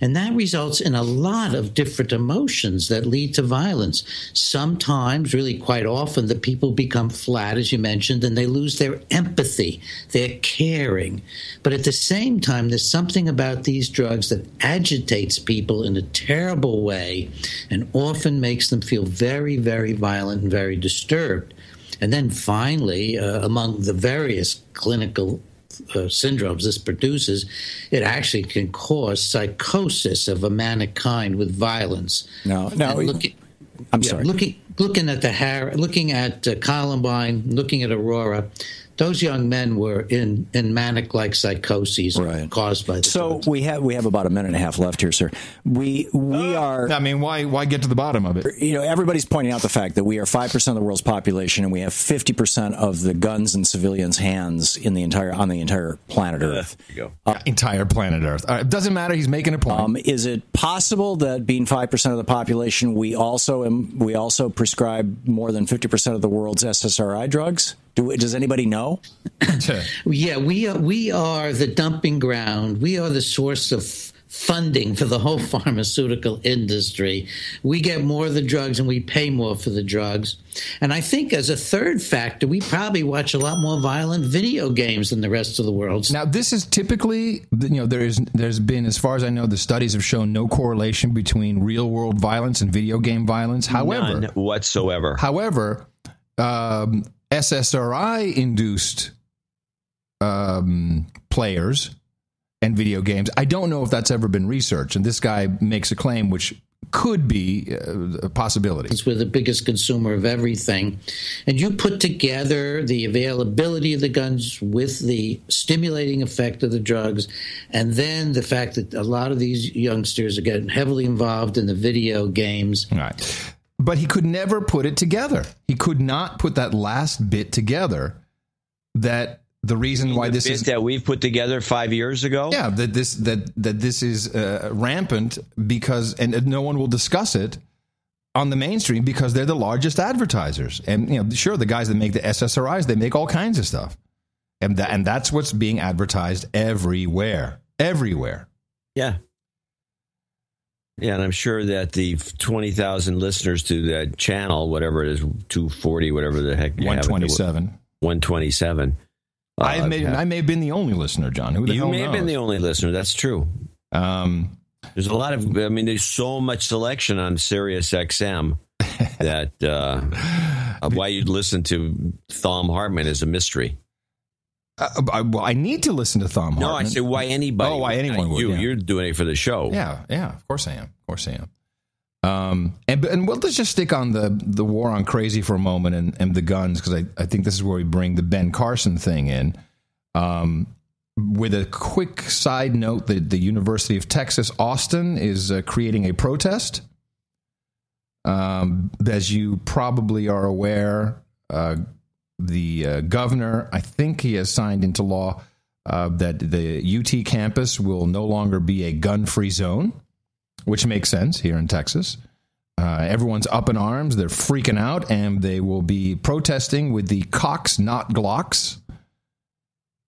And that results in a lot of different emotions that lead to violence. Sometimes, really quite often, the people become flat, as you mentioned, and they lose their empathy, their caring. But at the same time, there's something about these drugs that agitates people in a terrible way and often makes them feel very, very violent and very disturbed. And then finally, among the various clinical syndromes this produces, it actually can cause psychosis of a manic kind with violence. I'm sorry. Looking at Columbine, looking at Aurora, those young men were in manic-like psychoses caused by the drugs. We have about a minute and a half left here, sir. We are. I mean, why get to the bottom of it? Everybody's pointing out the fact that we are 5% of the world's population, and we have 50% of the guns in civilians' hands on the entire planet Earth. There you go. Entire planet Earth. It doesn't matter. He's making a point. Is it possible that being 5% of the population, we also prescribe more than 50% of the world's SSRI drugs? Does anybody know? Yeah, we are the dumping ground. We are the source of funding for the whole pharmaceutical industry. We get more of the drugs and we pay more for the drugs. And I think as a third factor, we probably watch a lot more violent video games than the rest of the world. Now, this is typically, there's been, as far as I know, the studies have shown no correlation between real world violence and video game violence. However, none whatsoever. However, SSRI-induced players and video games, I don't know if that's ever been researched. And this guy makes a claim which could be a possibility. We're the biggest consumer of everything. And you put together the availability of the guns with the stimulating effect of the drugs, and then the fact that a lot of these youngsters are getting heavily involved in the video games. Right. But he could never put it together. He could not put that last bit together. That the reason why this is that we've put together 5 years ago. Yeah, that this is rampant because and no one will discuss it on the mainstream because they're the largest advertisers. And sure, the guys that make the SSRIs, they make all kinds of stuff, and that's what's being advertised everywhere. Yeah. Yeah, and I'm sure that the 20,000 listeners to that channel, whatever it is, 240, whatever the heck you 127. have. 127. I may have been the only listener, John. Who the hell knows? You may have been the only listener. That's true. There's a lot of, there's so much selection on Sirius XM that why you'd listen to Thom Hartmann is a mystery. I need to listen to Thom Hartmann. No, I say why anybody. Oh, why anyone would. Yeah. You're doing it for the show. Yeah, of course I am. And let's just stick on the war on crazy for a moment and the guns, because I think this is where we bring the Ben Carson thing in. With a quick side note, the University of Texas, Austin, is creating a protest. As you probably are aware, the governor, I think he has signed into law that the UT campus will no longer be a gun-free zone, which makes sense here in Texas. Everyone's up in arms. They're freaking out, and they will be protesting with the Cocks Not Glocks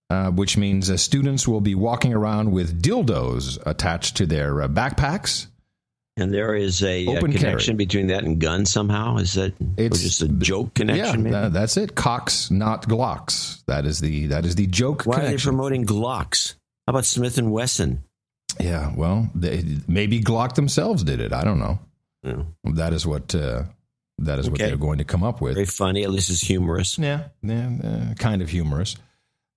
which means students will be walking around with dildos attached to their backpacks. And there is a connection between that and guns somehow? Is that just a joke connection? Yeah, that's it. Cocks, not Glocks. That is the joke connection. Why are they promoting Glocks? How about Smith & Wesson? Yeah, well, maybe Glock themselves did it. I don't know. Yeah. That is what what they're going to come up with. Very funny. At least it's humorous. Yeah, kind of humorous.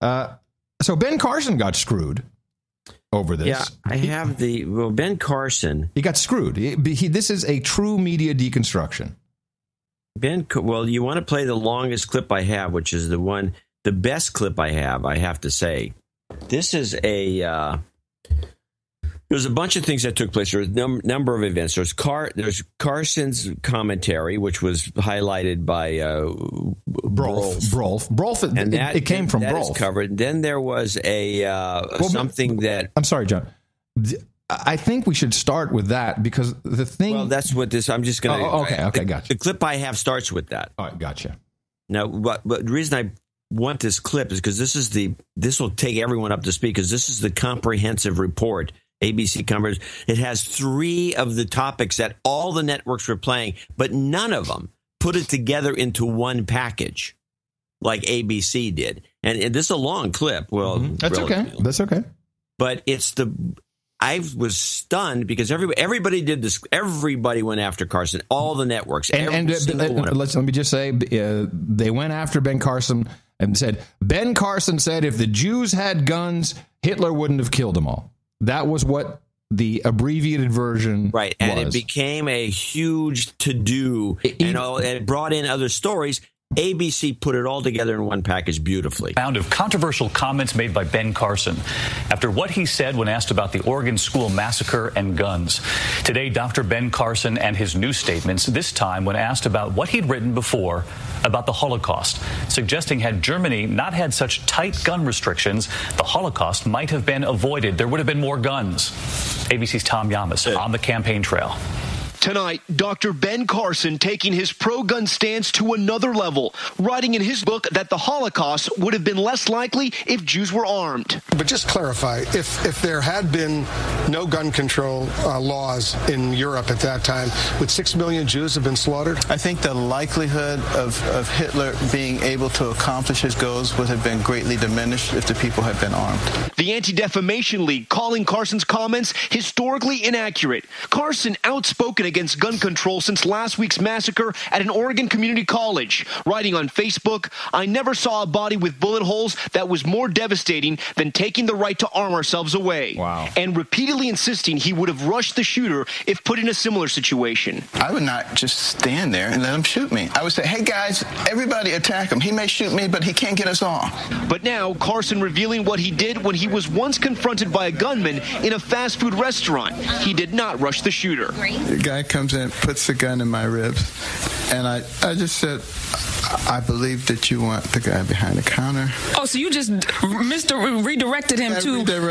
So Ben Carson got screwed over this. Yeah, I have Ben Carson. He got screwed. This is a true media deconstruction. You want to play the longest clip I have, which is the best clip I have to say. This is there's a bunch of things that took place. There's a number of events. There's Carson's commentary, which was highlighted by Brolf. And it came from Brolf. That is covered. Then there was something that... I'm sorry, John. I think we should start with that because the thing... Well, that's what this... I'm just going to... Okay, gotcha. The clip I have starts with that. All right, gotcha. Now, but the reason I want this clip is because this will take everyone up to speed because this is the comprehensive report ABC covers. It has 3 of the topics that all the networks were playing, but none of them put it together into one package like ABC did. And this is a long clip. Well, That's okay. But I was stunned because everybody did this. Everybody went after Carson. All the networks. Let me just say, they went after Ben Carson and said, Ben Carson said if the Jews had guns, Hitler wouldn't have killed them all. That was what the abbreviated version was. And it became a huge to-do, and it brought in other stories. ABC put it all together in one package beautifully. Round of controversial comments made by Ben Carson after what he said when asked about the Oregon school massacre and guns. Today, Dr. Ben Carson and his new statements, this time when asked about what he'd written before about the Holocaust, suggesting had Germany not had such tight gun restrictions, the Holocaust might have been avoided. There would have been more guns. ABC's Tom Llamas on the campaign trail. Tonight, Dr. Ben Carson taking his pro-gun stance to another level, writing in his book that the Holocaust would have been less likely if Jews were armed. But just clarify, if there had been no gun control laws in Europe at that time, would 6 million Jews have been slaughtered? I think the likelihood of Hitler being able to accomplish his goals would have been greatly diminished if the people had been armed. The Anti-Defamation League calling Carson's comments historically inaccurate. Carson outspoken against gun control since last week's massacre at an Oregon community college, writing on Facebook, I never saw a body with bullet holes that was more devastating than taking the right to arm ourselves away. Wow. And repeatedly insisting he would have rushed the shooter if put in a similar situation. I would not just stand there and let him shoot me. I would say, hey guys, everybody attack him. He may shoot me, but he can't get us all. But now Carson revealing what he did when he was once confronted by a gunman in a fast food restaurant. He did not rush the shooter. The guy comes in, puts the gun in my ribs, and I just said, I believe that you want the guy behind the counter. Oh, so you just redirected him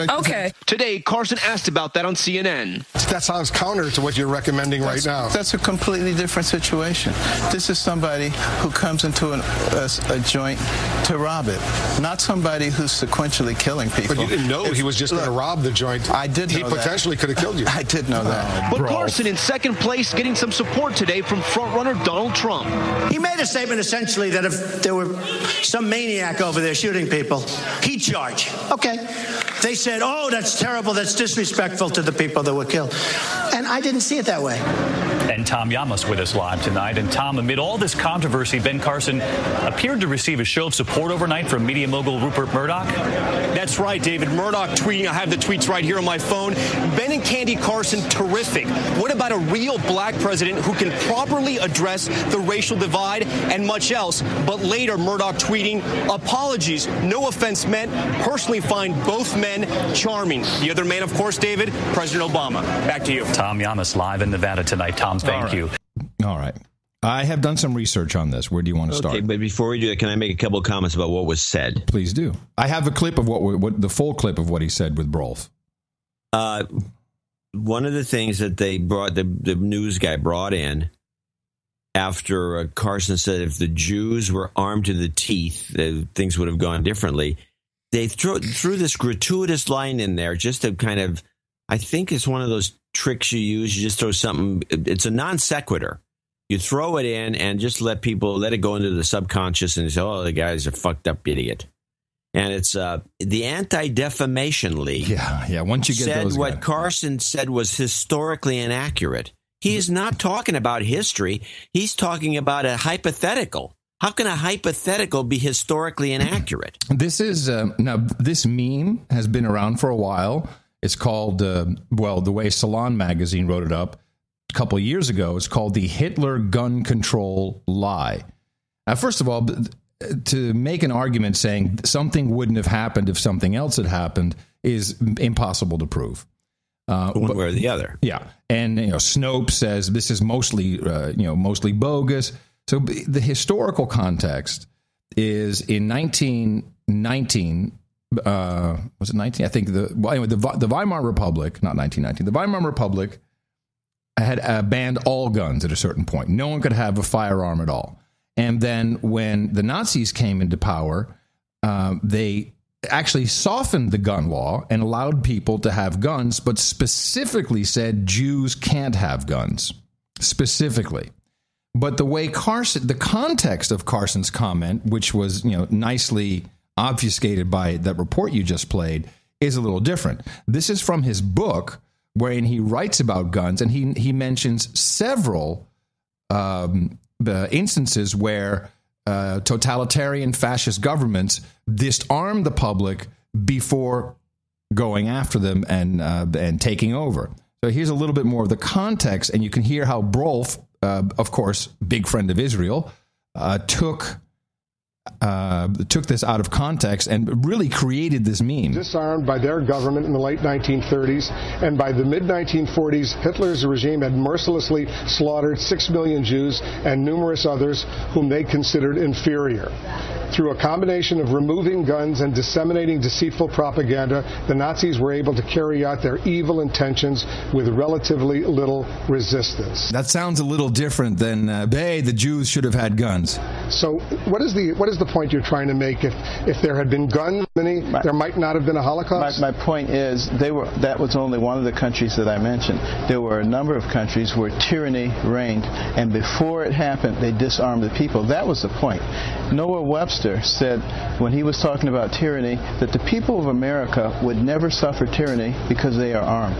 okay. Today, Carson asked about that on CNN. That sounds counter to what you're recommending right now. That's a completely different situation. This is somebody who comes into a joint to rob it, not somebody who's sequentially killing people. But you didn't know he was just going to rob the joint. I did know that. He potentially could have killed you. I did know that. But Carson in second place getting some support today from frontrunner Donald Trump. He made a statement essentially that if there were some maniac over there shooting people, he'd charge. Okay. They said, oh, that's terrible, that's disrespectful to the people that were killed. And I didn't see it that way. And Tom Llamas with us live tonight. And Tom, amid all this controversy, Ben Carson appeared to receive a show of support overnight from media mogul Rupert Murdoch. That's right, David. Murdoch tweeting, I have the tweets right here on my phone. Ben and Candy Carson, terrific. What about a real black president who can properly address the racial divide and much else? But later, Murdoch tweeting, apologies, no offense meant, personally find both men charming. The other man, of course, David, President Obama. Back to you. Tom Llamas live in Nevada tonight. Tom, thank you. All right. I have done some research on this. Where do you want to start? Okay, but before we do that, can I make a couple of comments about what was said? Please do. I have a clip of the full clip of what he said with Brolf. One of the things that they brought, the news guy brought in after Carson said if the Jews were armed to the teeth, things would have gone differently. they threw this gratuitous line in there just to kind of, I think it's one of those tricks you use. You just throw something. It's a non sequitur. You throw it in and just let it go into the subconscious and say, oh, the guy's a fucked up idiot. And it's the Anti-Defamation League. Yeah. Once you get said those what guys. Carson said was historically inaccurate. He is not talking about history. He's talking about a hypothetical. How can a hypothetical be historically inaccurate? This is now. This meme has been around for a while. It's called the way Salon magazine wrote it up a couple of years ago. It's called the Hitler gun control lie. Now, first of all, to make an argument saying something wouldn't have happened if something else had happened is impossible to prove. One way or the other. Yeah. And, Snopes says this is mostly bogus. So the historical context is in 1919, was it 19? I think the Weimar Republic, not 1919, the Weimar Republic had banned all guns at a certain point. No one could have a firearm at all. And then when the Nazis came into power, they actually softened the gun law and allowed people to have guns, but specifically said Jews can't have guns, specifically. But the way the context of Carson's comment, which was, nicely obfuscated by that report you just played, is a little different. This is from his book, wherein he writes about guns, and he mentions several instances where totalitarian fascist governments disarmed the public before going after them and taking over. So here's a little bit more of the context, and you can hear how Brolf, of course, big friend of Israel, took this out of context and really created this meme. Disarmed by their government in the late 1930s, and by the mid-1940s, Hitler's regime had mercilessly slaughtered 6 million Jews and numerous others whom they considered inferior. Through a combination of removing guns and disseminating deceitful propaganda, the Nazis were able to carry out their evil intentions with relatively little resistance. That sounds a little different than, hey, the Jews should have had guns. So what is the point you're trying to make? If there had been guns, there might not have been a Holocaust? My point is, that was only one of the countries that I mentioned. There were a number of countries where tyranny reigned, and before it happened, they disarmed the people. That was the point. Noah Webster said, when he was talking about tyranny, that the people of America would never suffer tyranny because they are armed.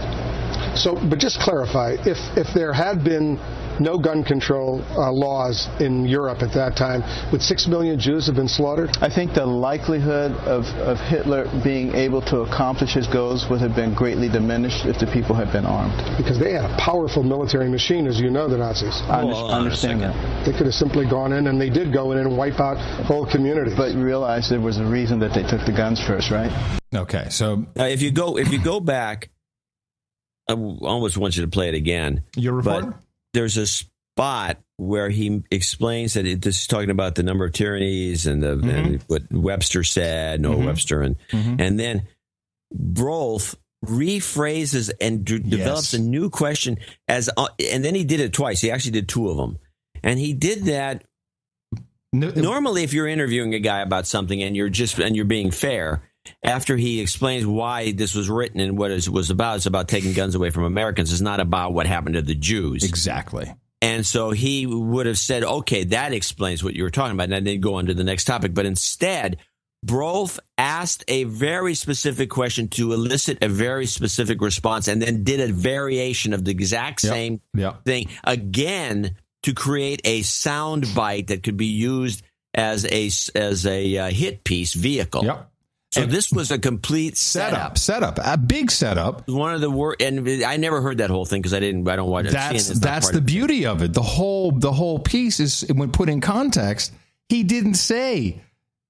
So, but just clarify, if there had been no gun control laws in Europe at that time, would 6 million Jews have been slaughtered? I think the likelihood of Hitler being able to accomplish his goals would have been greatly diminished if the people had been armed. Because they had a powerful military machine, as you know, the Nazis. I understand that. They could have simply gone in, and they did go in and wipe out whole communities. But realize there was a reason that they took the guns first, right? Okay, so if you go back, I almost want you to play it again. Your report? But there's a spot where he explains that this is talking about the number of tyrannies and what Webster said, Noah Webster, and then Brolf rephrases and develops a new question and then he did it twice. He actually did two of them, and he did that. Normally, if you're interviewing a guy about something and you're being fair, after he explains why this was written and what it was about, it's about taking guns away from Americans. It's not about what happened to the Jews. Exactly. And so he would have said, okay, that explains what you were talking about, and then go on to the next topic. But instead, Brolf asked a very specific question to elicit a very specific response, and then did a variation of the exact same thing again to create a sound bite that could be used as a hit piece vehicle. Yep. So this was a complete setup, a big setup. One of the worst, and I never heard that whole thing because I don't watch it. That's the beauty of it. The whole piece is, when put in context, he didn't say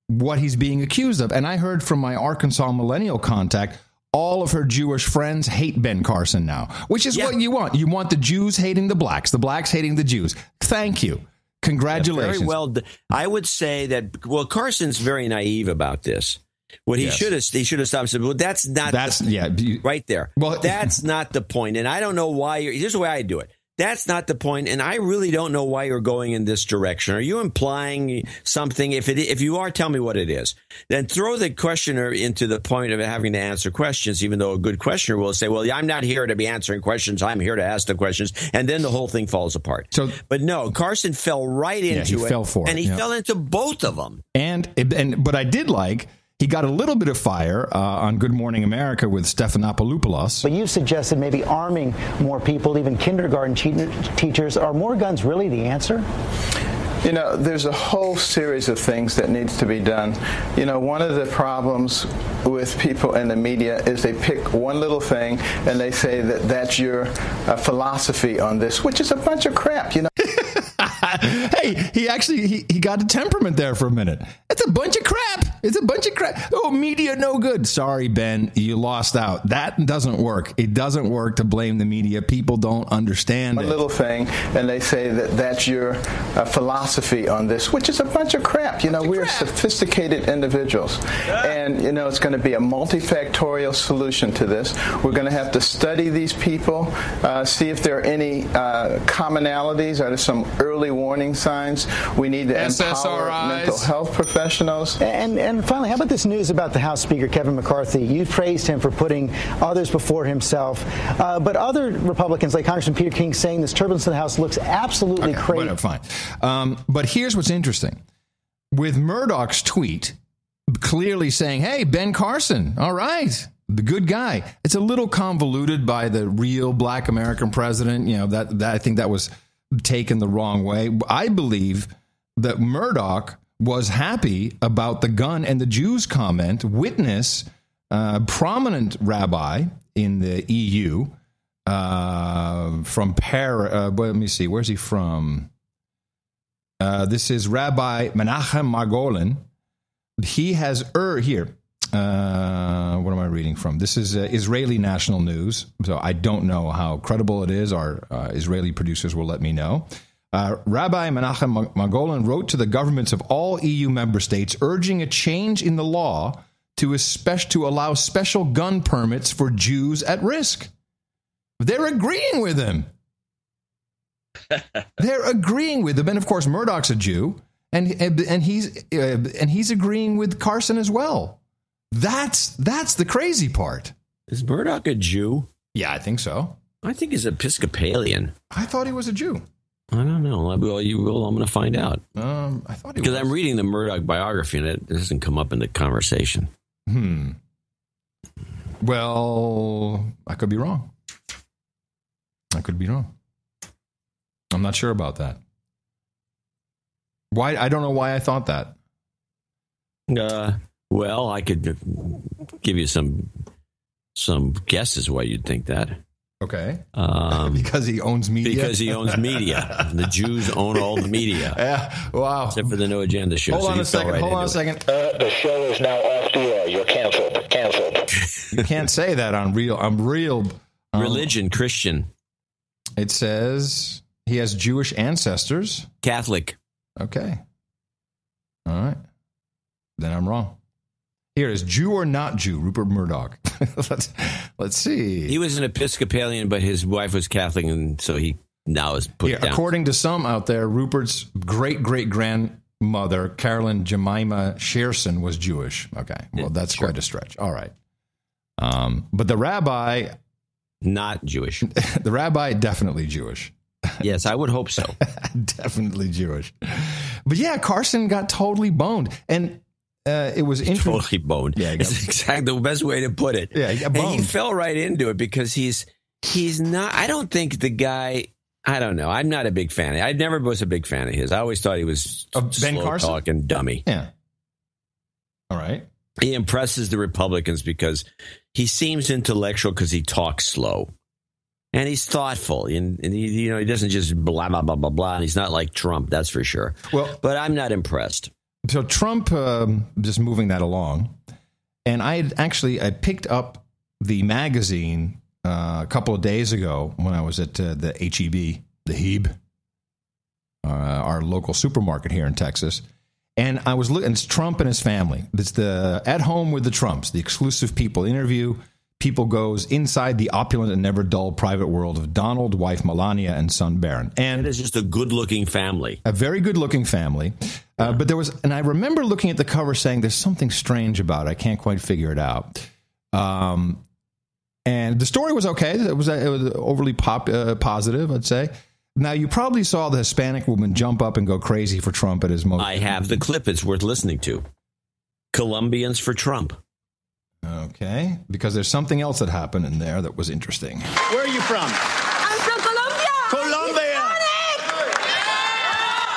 what he's being accused of. And I heard from my Arkansas millennial contact, all of her Jewish friends hate Ben Carson now, which is what you want. You want the Jews hating the blacks hating the Jews. Thank you. Congratulations. Very well. I would say that, Carson's very naive about this. What he should have stopped and said, well, that's not right there. Well, that's not the point. And I don't know why. Here's the way I do it. That's not the point, and I really don't know why you're going in this direction. Are you implying something? If you are, tell me what it is. Then throw the questioner into the point of having to answer questions, even though a good questioner will say, well, I'm not here to be answering questions. I'm here to ask the questions. And then the whole thing falls apart. But no, Carson fell right into it. Fell for it. And he fell into both of them. But I did like... He got a little bit of fire on Good Morning America with Stephanopoulos. But you suggested maybe arming more people, even kindergarten teachers. Are more guns really the answer? You know, there's a whole series of things that needs to be done. You know, one of the problems with people in the media is they pick one little thing and they say that that's your philosophy on this, which is a bunch of crap, you know. Hey, he got a temperament there for a minute. It's a bunch of crap. Oh, media no good. Sorry, Ben, you lost out. That doesn't work. It doesn't work to blame the media. People don't understand one little thing, and they say that that's your philosophy on this, which is a bunch of crap. You know, we're sophisticated individuals, and you know it's going to be a multifactorial solution to this. We're going to have to study these people, see if there are any commonalities. Are there some early warning signs? We need to empower mental health professionals. And finally, how about this news about the House Speaker, Kevin McCarthy? You praised him for putting others before himself. But other Republicans, like Congressman Peter King, saying this turbulence in the House looks absolutely crazy. Fine. But here's what's interesting. With Murdoch's tweet clearly saying, hey, Ben Carson, all right, the good guy. It's a little convoluted by the real black American president. You know, that I think that was taken the wrong way. I believe that Murdoch was happy about the gun and the Jews comment. Witness, prominent rabbi in the EU from Paris. Let me see. Where's he from? This is Rabbi Menachem Margolin. He has here. What am I reading from? This is Israeli national news, so I don't know how credible it is. Our Israeli producers will let me know. Rabbi Menachem Margolin wrote to the governments of all EU member states urging a change in the law to allow special gun permits for Jews at risk. They're agreeing with him. They're agreeing with him, and of course Murdoch's a Jew, and he's agreeing with Carson as well. That's the crazy part. Is Murdoch a Jew? Yeah, I think so. I think he's Episcopalian. I thought he was a Jew. I don't know. Well, you will. I'm going to find out. I thought he was. Because I'm reading the Murdoch biography, and it doesn't come up in the conversation. Well, I could be wrong. I'm not sure about that. Why? I don't know why I thought that. Well, I could give you some guesses why you'd think that. Okay. Because he owns media? Because he owns media. The Jews own all the media. Yeah. Wow. Except for the No Agenda show. Hold on a second. The show is now off the air. You're canceled. You can't say that on real. Religion, Christian. It says he has Jewish ancestors. Catholic. Okay. All right. Then I'm wrong. Here is Jew or not Jew, Rupert Murdoch. Let's see. He was an Episcopalian, but his wife was Catholic, and so he now is put down. According to some out there, Rupert's great-great-grandmother, Carolyn Jemima Shearson, was Jewish. Okay, well, that's quite a stretch. All right. But the rabbi... Not Jewish. The rabbi, definitely Jewish. Yes, I would hope so. Definitely Jewish. But yeah, Carson got totally boned. And... it was interesting. Totally boned. Yeah, it's exactly the best way to put it. Yeah, he got boned. And he fell right into it because he's not. I don't think the guy. I don't know. I'm not a big fan. I never was a big fan of his. I always thought he was Ben Carson talking dummy. Yeah. All right. He impresses the Republicans because he seems intellectual because he talks slow, and he's thoughtful, and he doesn't just blah blah blah blah blah. And he's not like Trump, that's for sure. Well, but I'm not impressed. So Trump, just moving that along, and I picked up the magazine a couple of days ago when I was at the HEB, our local supermarket here in Texas, and I was looking. It's Trump and his family. It's the At Home with the Trumps, the exclusive people interview. people goes inside the opulent and never dull private world of Donald, wife Melania, and son Barron. And it is just a good-looking family. A very good-looking family. But there was, and I remember looking at the cover saying there's something strange about it. I can't quite figure it out. And the story was okay. It was overly positive, I'd say. Now, you probably saw the Hispanic woman jump up and go crazy for Trump at his most. I have the clip. It's worth listening to. Colombians for Trump. Okay, because there's something else that happened in there that was interesting. Where are you from? I'm from Colombia. Colombia.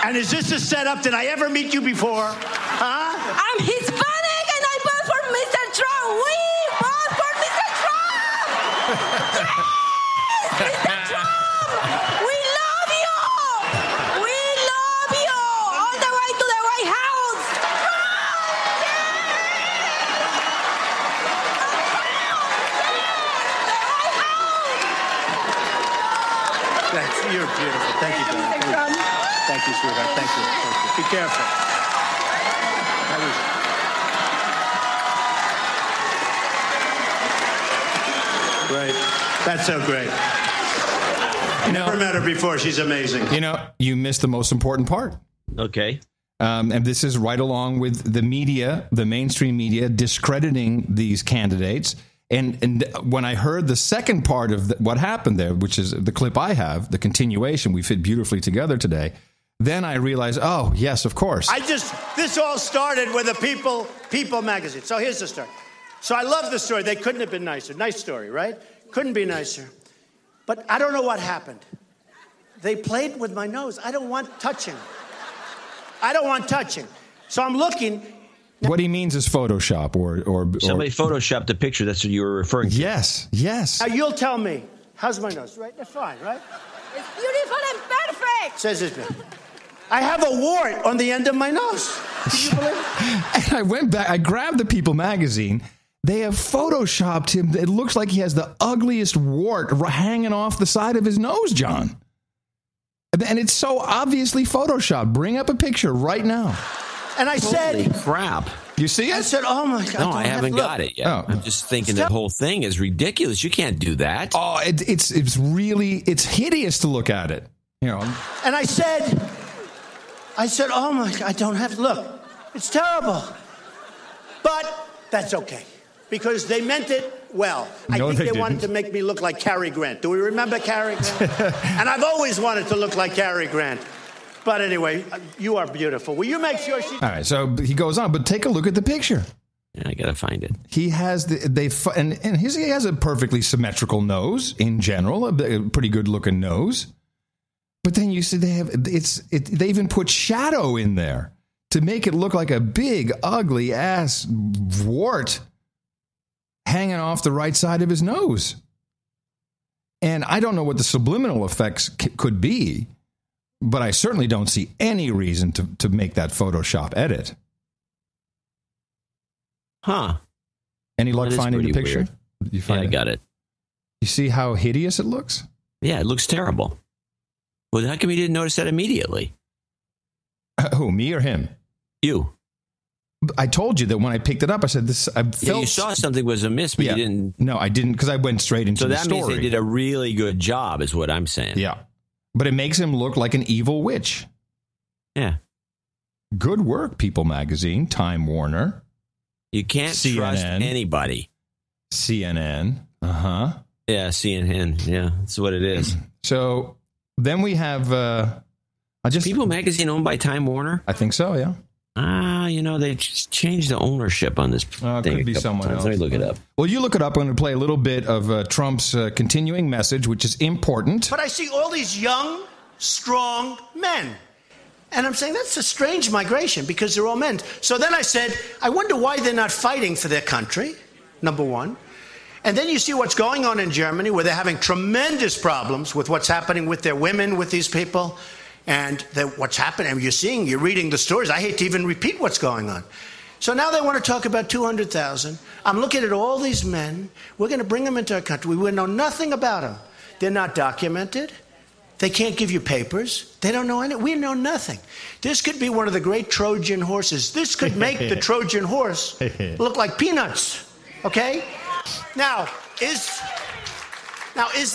And is this a setup? Did I ever meet you before? Huh? I'm Hispanic and I vote for Mr. Trump. We vote for Mr. Trump. Yes, Mr. Trump. We love you. We love you. All the way to the White House. You're beautiful. Thank you, darling. Thank you, sweetheart. Thank you. Be careful. Great. That's so great. Never met her before. She's amazing. You know, you missed the most important part. Okay. And this is right along with the media, the mainstream media, discrediting these candidates. And when I heard the second part of what happened there, which is the clip I have, the continuation, we fit beautifully together today, then I realized, oh, yes, of course. This all started with a People magazine. So here's the story. So I love the story. They couldn't have been nicer. Nice story, right? Couldn't be nicer. But I don't know what happened. They played with my nose. I don't want touching. So I'm looking. What he means is Photoshop or somebody photoshopped the picture. That's what you were referring to. Yes. Now you'll tell me. How's my nose? Right? That's fine, right? It's beautiful and perfect. Says this. I have a wart on the end of my nose. Can you believe it? And I went back. I grabbed the People magazine. They have photoshopped him. It looks like he has the ugliest wart hanging off the side of his nose, John. And it's so obviously photoshopped. Bring up a picture right now. And I said, holy crap. You see it? I said, oh my God. No, I haven't got it yet. Oh. I'm just thinking the whole thing is ridiculous. You can't do that. Oh, it's really, it's hideous to look at it. You know. And I said, oh my God, I don't have to look. It's terrible. But that's okay. Because they meant it well. I think they wanted to make me look like Cary Grant. Do we remember Cary Grant? And I've always wanted to look like Cary Grant. But anyway, you are beautiful. Will you make sure she... All right, so he goes on, but take a look at the picture. Yeah, I got to find it. He has he has a perfectly symmetrical nose in general, a pretty good looking nose. But then you see they even put shadow in there to make it look like a big, ugly ass wart hanging off the right side of his nose. And I don't know what the subliminal effects could be, but I certainly don't see any reason to make that Photoshop edit. Huh. Any luck finding the picture? You find I got it. You see how hideous it looks? Yeah, it looks terrible. Well, how come you didn't notice that immediately? Who, me or him? You. I told you that when I picked it up, I said this. I felt you saw something was amiss, but you didn't. No, I didn't, because I went straight into the story. So that means they did a really good job, is what I'm saying. Yeah, but it makes him look like an evil witch. Yeah. Good work, People Magazine, Time Warner. You can't trust anybody. CNN. Yeah, CNN. Yeah, that's what it is. So then we have. People Magazine owned by Time Warner. I think so. Yeah. They just changed the ownership on this thing. Could be someone else. Let me look it up. Well, you look it up. I'm going to play a little bit of Trump's continuing message, which is important. But I see all these young, strong men. And I'm saying that's a strange migration because they're all men. So then I said, I wonder why they're not fighting for their country, number one. And then you see what's going on in Germany, where they're having tremendous problems with what's happening with their women, with these people. And what's happening, you're reading the stories. I hate to even repeat what's going on. So now they want to talk about 200,000. I'm looking at all these men. We're going to bring them into our country. We know nothing about them. They're not documented. They can't give you papers. They don't know anything. We know nothing. This could be one of the great Trojan horses. This could make the Trojan horse look like peanuts. Okay? Now, Is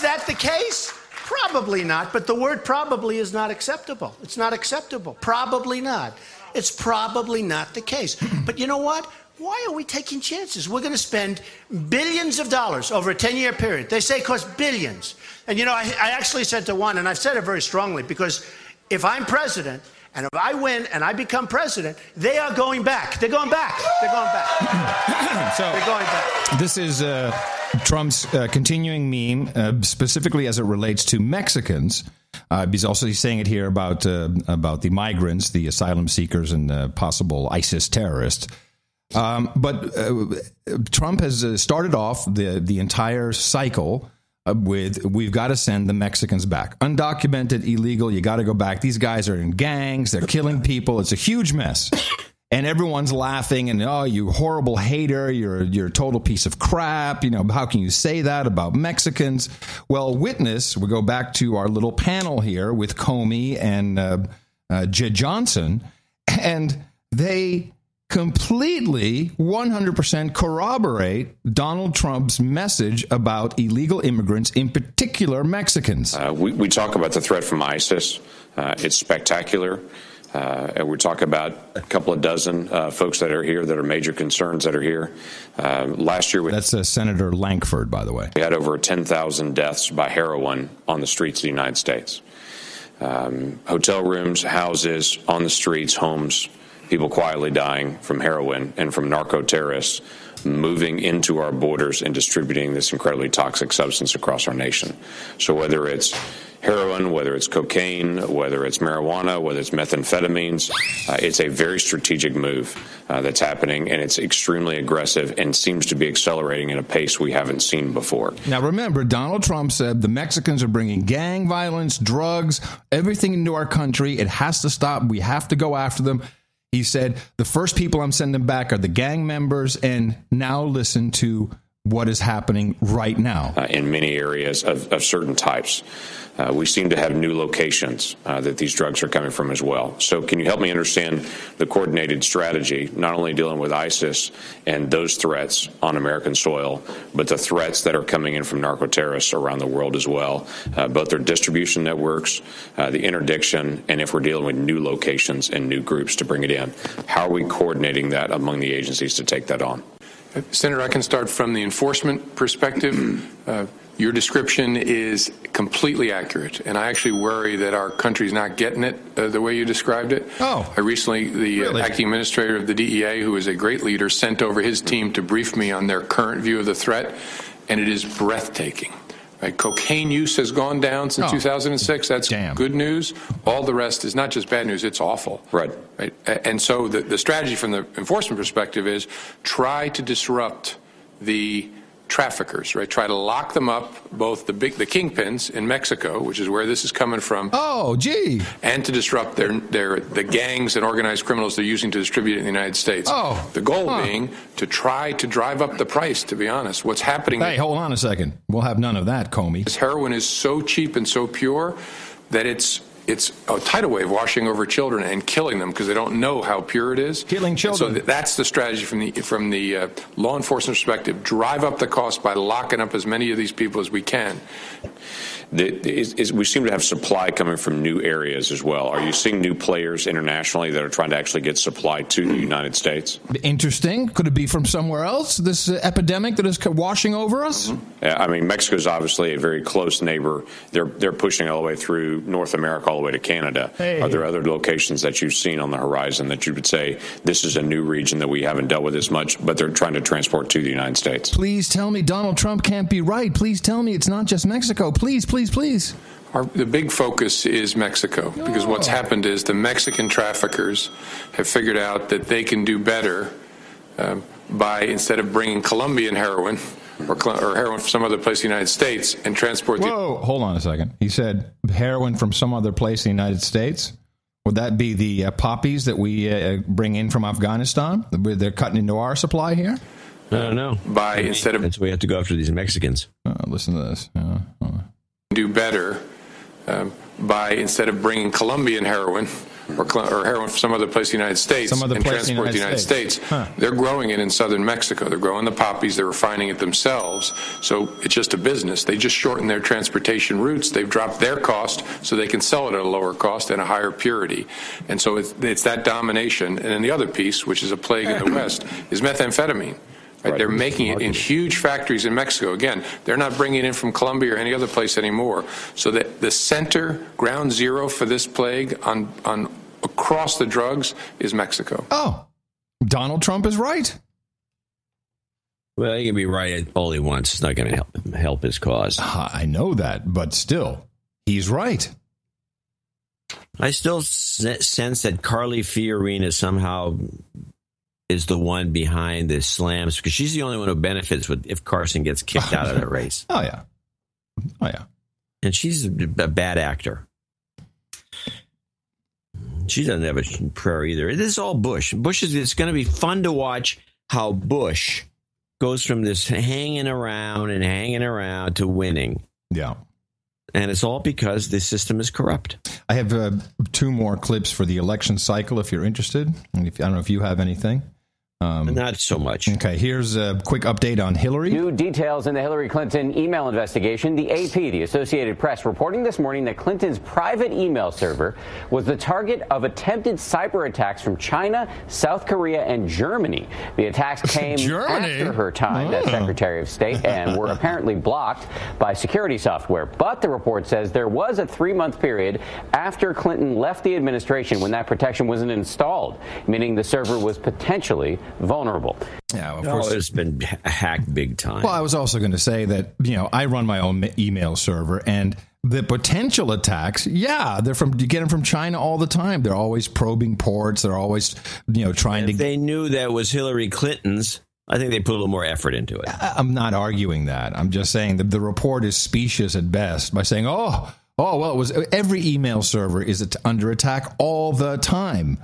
that the case? Probably not, but the word probably is not acceptable. It's not acceptable. Probably not. It's probably not the case. But you know what? Why are we taking chances? We're going to spend billions of dollars over a 10-year period. They say it costs billions. And, I actually said to one, and I've said it very strongly, because if I'm president, and if I win and I become president, they are going back. They're going back. They're going back. They're going back. This is Trump's continuing meme, specifically as it relates to Mexicans. He's also saying it here about the migrants, the asylum seekers, and possible ISIS terrorists. But Trump has started off the entire cycle with, we've got to send the Mexicans back. Undocumented, illegal, you got to go back. These guys are in gangs, they're killing people. It's a huge mess. And everyone's laughing and, oh, you horrible hater, you're a total piece of crap. How can you say that about Mexicans? Well, witness, we go back to our little panel here with Comey and Jed Johnson, and they completely 100% corroborate Donald Trump's message about illegal immigrants, in particular Mexicans. We talk about the threat from ISIS. It's spectacular. And we're talking about a couple of dozen folks that are here that are major concerns that are here. Last year, that's Senator Lankford, by the way. We had over 10,000 deaths by heroin on the streets of the United States. Hotel rooms, houses, on the streets, homes, people quietly dying from heroin and from narco terrorists moving into our borders and distributing this incredibly toxic substance across our nation. So whether it's heroin, whether it's cocaine, whether it's marijuana, whether it's methamphetamines, it's a very strategic move that's happening, and it's extremely aggressive and seems to be accelerating at a pace we haven't seen before. Now, remember, Donald Trump said the Mexicans are bringing gang violence, drugs, everything into our country. It has to stop. We have to go after them. He said, the first people I'm sending back are the gang members, and now listen to what is happening right now. In many areas of certain types. We seem to have new locations that these drugs are coming from as well. So can you help me understand the coordinated strategy, not only dealing with ISIS and those threats on American soil, but the threats that are coming in from narco terrorists around the world as well, both their distribution networks, the interdiction, and if we're dealing with new locations and new groups to bring it in. How are we coordinating that among the agencies to take that on? Senator, I can start from the enforcement perspective. Your description is completely accurate, and I actually worry that our country's not getting it the way you described it. I recently, the acting administrator of the DEA, who is a great leader, sent over his team to brief me on their current view of the threat, and it is breathtaking. Right? Cocaine use has gone down since 2006. That's good news. All the rest is not just bad news, it's awful. Right. And so the strategy from the enforcement perspective is try to disrupt the traffickers, right? Try to lock them up, both the kingpins in Mexico, which is where this is coming from. And to disrupt the gangs and organized criminals they're using to distribute it in the United States. The goal being to try to drive up the price, to be honest. What's happening... Hey, hold on a second. We'll have none of that, Comey. This heroin is so cheap and so pure that it's a tidal wave washing over children and killing them because they don't know how pure it is. Killing children. And so that's the strategy from the law enforcement perspective. Drive up the cost by locking up as many of these people as we can. We seem to have supply coming from new areas as well. Are you seeing new players internationally that are trying to actually get supply to the United States? Interesting. Could it be from somewhere else, this epidemic that is washing over us? I mean, Mexico is obviously a very close neighbor. They're pushing all the way through North America, all the way to Canada. Are there other locations that you've seen on the horizon that you would say this is a new region that we haven't dealt with as much, but they're trying to transport to the United States? Please tell me Donald Trump can't be right. Please tell me it's not just Mexico. Please. The big focus is Mexico, because what's happened is the Mexican traffickers have figured out that they can do better by, instead of bringing Colombian heroin or heroin from some other place in the United States and transport... Hold on a second. He said heroin from some other place in the United States? Would that be the poppies that we bring in from Afghanistan? They're cutting into our supply here? I don't know. That's why we have to go after these Mexicans. Listen to this. Do better by, instead of bringing Colombian heroin or heroin from some other place in the United States and transport to the United States. They're growing it in southern Mexico. They're growing the poppies. They're refining it themselves. So it's just a business. They just shorten their transportation routes. They've dropped their cost so they can sell it at a lower cost and a higher purity. And so it's that domination. And then the other piece, which is a plague in the West, is methamphetamine. Right. They're making it in huge factories in Mexico. Again, they're not bringing it in from Colombia or any other place anymore. So that the center, ground zero for this plague on across the drugs is Mexico. Oh, Donald Trump is right. Well, he can be right all he wants. It's not going to help his cause. I know that, but still, he's right. I still sense that Carly Fiorina somehow is the one behind the slams, because she's the only one who benefits if Carson gets kicked out of the race. Oh, yeah. And she's a bad actor. She doesn't have a prayer either. This is all Bush. It's going to be fun to watch how Bush goes from this hanging around to winning. Yeah. And it's all because the system is corrupt. I have 2 more clips for the election cycle if you're interested. I don't know if you have anything. Not so much. Okay, here's a quick update on Hillary. New details in the Hillary Clinton email investigation. The AP, the Associated Press, reporting this morning that Clinton's private email server was the target of attempted cyber attacks from China, South Korea, and Germany. The attacks came after her time as Secretary of State and were apparently blocked by security software. But the report says there was a 3-month period after Clinton left the administration when that protection wasn't installed, meaning the server was potentially vulnerable. Yeah, of course. It's been hacked big time. Well, I was also going to say that, I run my own email server, and the potential attacks, you get them from China all the time. They're always probing ports. They're always, trying to. If they knew that was Hillary Clinton's, I think they put a little more effort into it. I'm not arguing that. I'm just saying that the report is specious at best by saying, well, it was every email server is under attack all the time.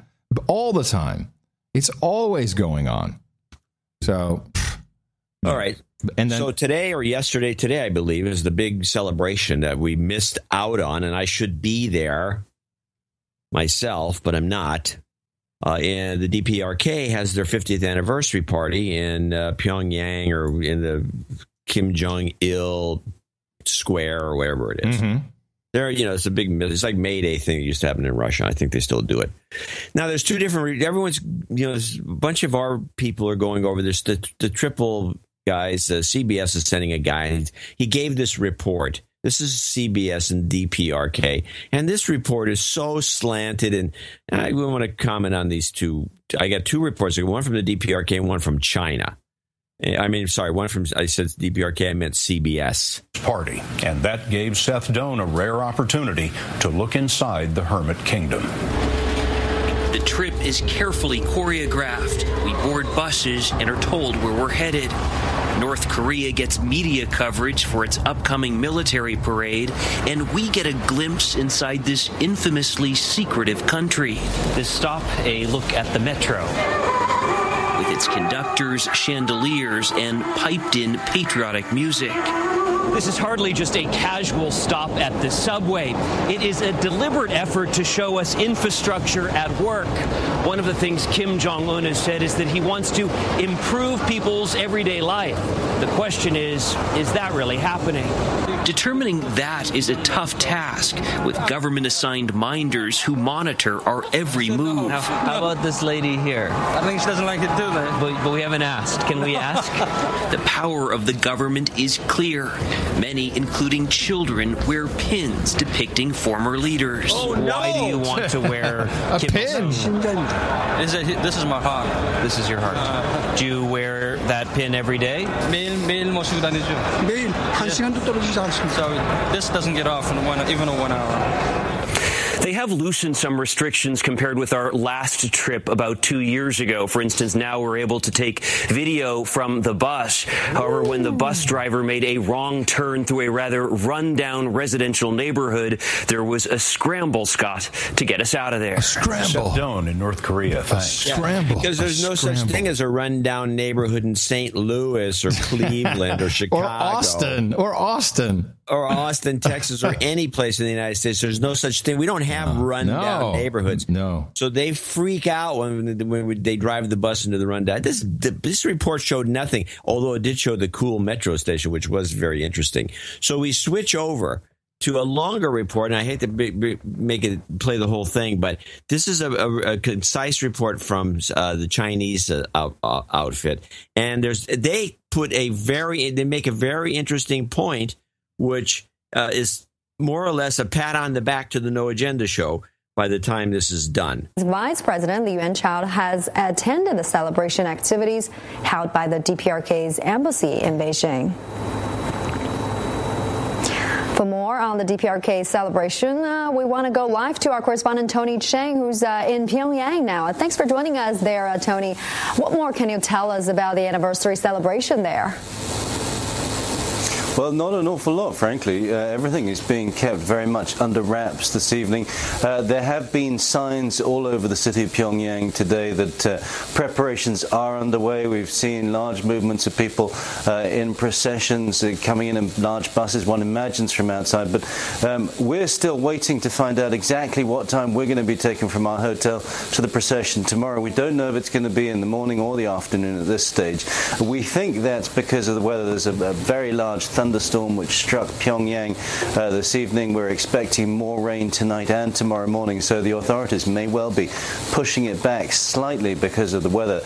All the time. It's always going on. So, all right. And then, so today or yesterday, I believe, is the big celebration that we missed out on, and I should be there myself, but I'm not. And the DPRK has their 50th anniversary party in Pyongyang, or in the Kim Jong-il Square, or wherever it is. Mm-hmm. There, it's it's like May Day thing that used to happen in Russia. I think they still do it. Now, there's 2 different, everyone's, there's a bunch of our people are going over this. The triple guys, CBS is sending a guy, and he gave this report. This is CBS and DPRK. And this report is so slanted, and I want to comment on these 2. I got 2 reports, one from the DPRK and one from China. One from, I said DPRK, I meant CBS. Party, and that gave Seth Doane a rare opportunity to look inside the Hermit Kingdom. The trip is carefully choreographed. We board buses and are told where we're headed. North Korea gets media coverage for its upcoming military parade, and we get a glimpse inside this infamously secretive country. This stop, a look at the metro. With its conductors, chandeliers, and piped-in patriotic music. This is hardly just a casual stop at the subway. It is a deliberate effort to show us infrastructure at work. One of the things Kim Jong-un has said is that he wants to improve people's everyday life. The question is that really happening? Determining that is a tough task, with government-assigned minders who monitor our every move. How about this lady here? I think she doesn't like it too, but we haven't asked. Can we ask? The power of the government is clear. Many, including children, wear pins depicting former leaders. Oh, no. Why do you want to wear a pin? This is my heart. This is your heart. Do you wear that pin every day? 매일 모시고 다니죠. 매일 1시간도 떨어지지 않습니다. So this doesn't get off in even a 1 hour. They have loosened some restrictions compared with our last trip about 2 years ago. For instance, now we're able to take video from the bus. However, when the bus driver made a wrong turn through a rather run-down residential neighborhood, there was a scramble, Scott, to get us out of there. A scramble. Seth Doane in North Korea. Thanks. A scramble. Because there's no such thing as a run-down neighborhood in St. Louis or Cleveland or Chicago. Or Austin. or Austin, Texas, or any place in the United States. There's no such thing. We don't have rundown neighborhoods. No. So they freak out when they drive the bus into the rundown. This report showed nothing, although it did show the cool metro station, which was very interesting. So we switch over to a longer report, and I hate to make it play the whole thing, but this is a concise report from the Chinese outfit, and they make a very interesting point, which is more or less a pat on the back to the No Agenda show by the time this is done. Vice President Liu Yuanchao has attended the celebration activities held by the DPRK's embassy in Beijing. For more on the DPRK celebration, we want to go live to our correspondent Tony Cheng, who's in Pyongyang now. Thanks for joining us there, Tony. What more can you tell us about the anniversary celebration there? Well, not an awful lot, frankly. Everything is being kept very much under wraps this evening. There have been signs all over the city of Pyongyang today that preparations are underway. We've seen large movements of people in processions coming in large buses, one imagines from outside. But we're still waiting to find out exactly what time we're going to be taken from our hotel to the procession tomorrow. We don't know if it's going to be in the morning or the afternoon at this stage. We think that's because of the weather. There's a very large thunderstorm which struck Pyongyang this evening. We're expecting more rain tonight and tomorrow morning, so the authorities may well be pushing it back slightly because of the weather.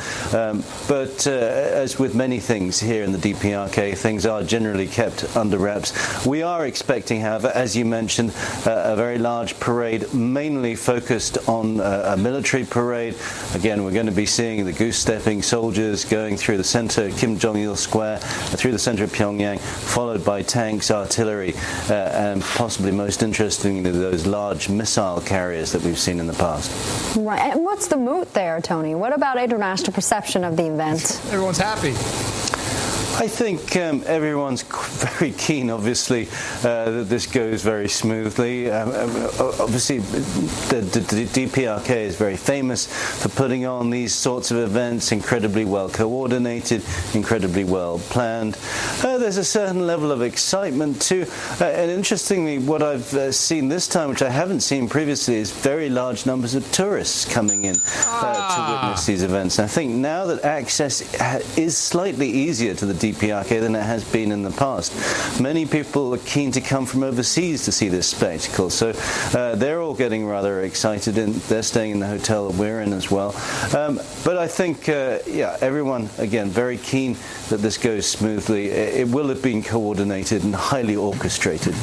But as with many things here in the DPRK, things are generally kept under wraps. We are expecting, however, as you mentioned, a very large parade, mainly focused on a military parade. Again, we're going to be seeing the goose-stepping soldiers going through the center, Kim Jong-il Square, through the center of Pyongyang, followed by tanks, artillery, and possibly most interestingly, those large missile carriers that we've seen in the past. Right. And what's the mood there, Tony? What about international perception of the event? Everyone's happy. I think everyone's very keen, obviously, that this goes very smoothly. Obviously, the DPRK is very famous for putting on these sorts of events, incredibly well coordinated, incredibly well planned. There's a certain level of excitement too. And interestingly, what I've seen this time, which I haven't seen previously, is very large numbers of tourists coming in to witness these events. And I think now that access is slightly easier to the DPRK than it has been in the past, many people are keen to come from overseas to see this spectacle. So they're all getting rather excited, and they're staying in the hotel that we're in as well. But I think, everyone, again, very keen that this goes smoothly. It will have been coordinated and highly orchestrated.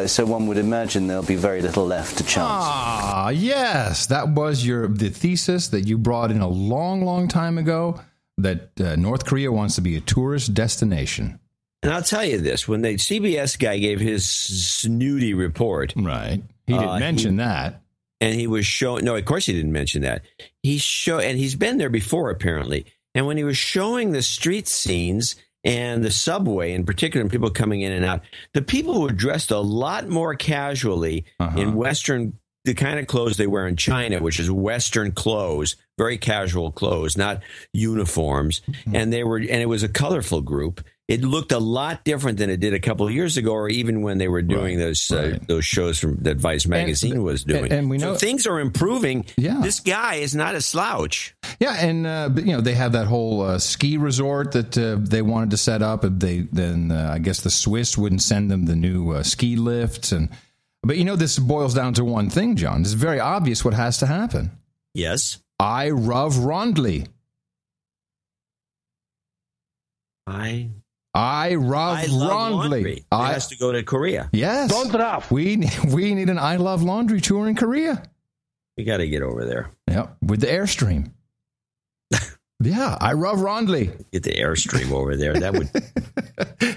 So one would imagine there'll be very little left to chance. Yes. That was the thesis that you brought in a long, long time ago, that North Korea wants to be a tourist destination. And I'll tell you this, when the CBS guy gave his snooty report. Right. He didn't mention that. And he was showing, no, of course he didn't mention that. And he's been there before, apparently. And when he was showing the street scenes and the subway, in particular, and people coming in and out, the people were dressed a lot more casually in Western, the kind of clothes they wear in China, which is Western clothes, very casual clothes, not uniforms. And it was a colorful group. It looked a lot different than it did a couple of years ago, or even when they were doing those shows that Vice magazine was doing. And we know things are improving. Yeah. This guy is not a slouch. Yeah, and they have that whole ski resort that they wanted to set up. And I guess the Swiss wouldn't send them the new ski lifts. But this boils down to one thing, John. It's very obvious what has to happen. Yes. I love Rondley. I love Rondley. It has to go to Korea. Yes. We need an I Love Laundry tour in Korea. We got to get over there. Yeah, with the Airstream. Yeah, I love Rondley. Get the Airstream over there. That would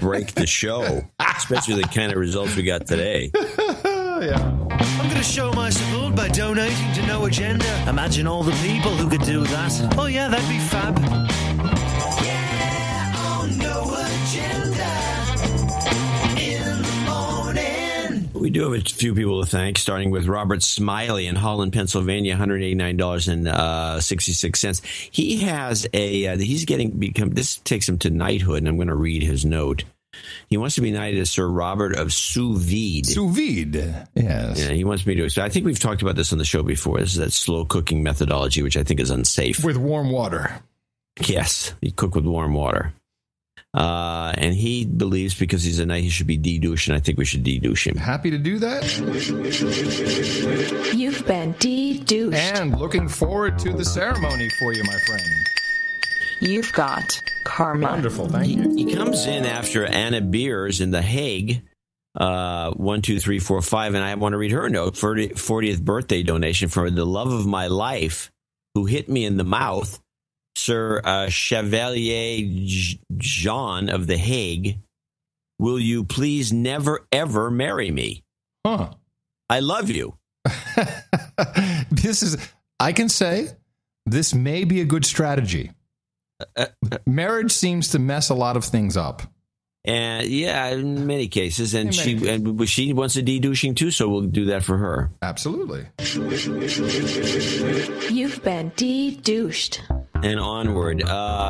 break the show, especially the kind of results we got today. I'm going to show my support by donating to No Agenda. Imagine all the people who could do that. Oh, yeah, that'd be fab. Yeah, on No Agenda in the morning. We do have a few people to thank, starting with Robert Smiley in Holland, Pennsylvania, $189.66. He has this takes him to knighthood, and I'm going to read his note. He wants to be knighted as Sir Robert of Sous Vide. Sous vide, yes. Yeah, he wants me to. So I think we've talked about this on the show before. This is that slow cooking methodology, which I think is unsafe. With warm water. Yes, you cook with warm water. And he believes because he's a knight, he should be de-douched, and I think we should de-douche him. Happy to do that. You've been de-douched. And looking forward to the ceremony for you, my friend. You've got karma. Wonderful, thank you. He comes in after Anna Beers in The Hague, 1, 2, 3, 4, 5, and I want to read her note, 40th birthday donation for the love of my life, who hit me in the mouth, Sir Chevalier Jean of The Hague. Will you please never, ever marry me? Huh. I love you. I can say, this may be a good strategy. Marriage seems to mess a lot of things up. And yeah, in many cases. And she wants a de-douching too, so we'll do that for her. Absolutely. You've been de-douched. And onward.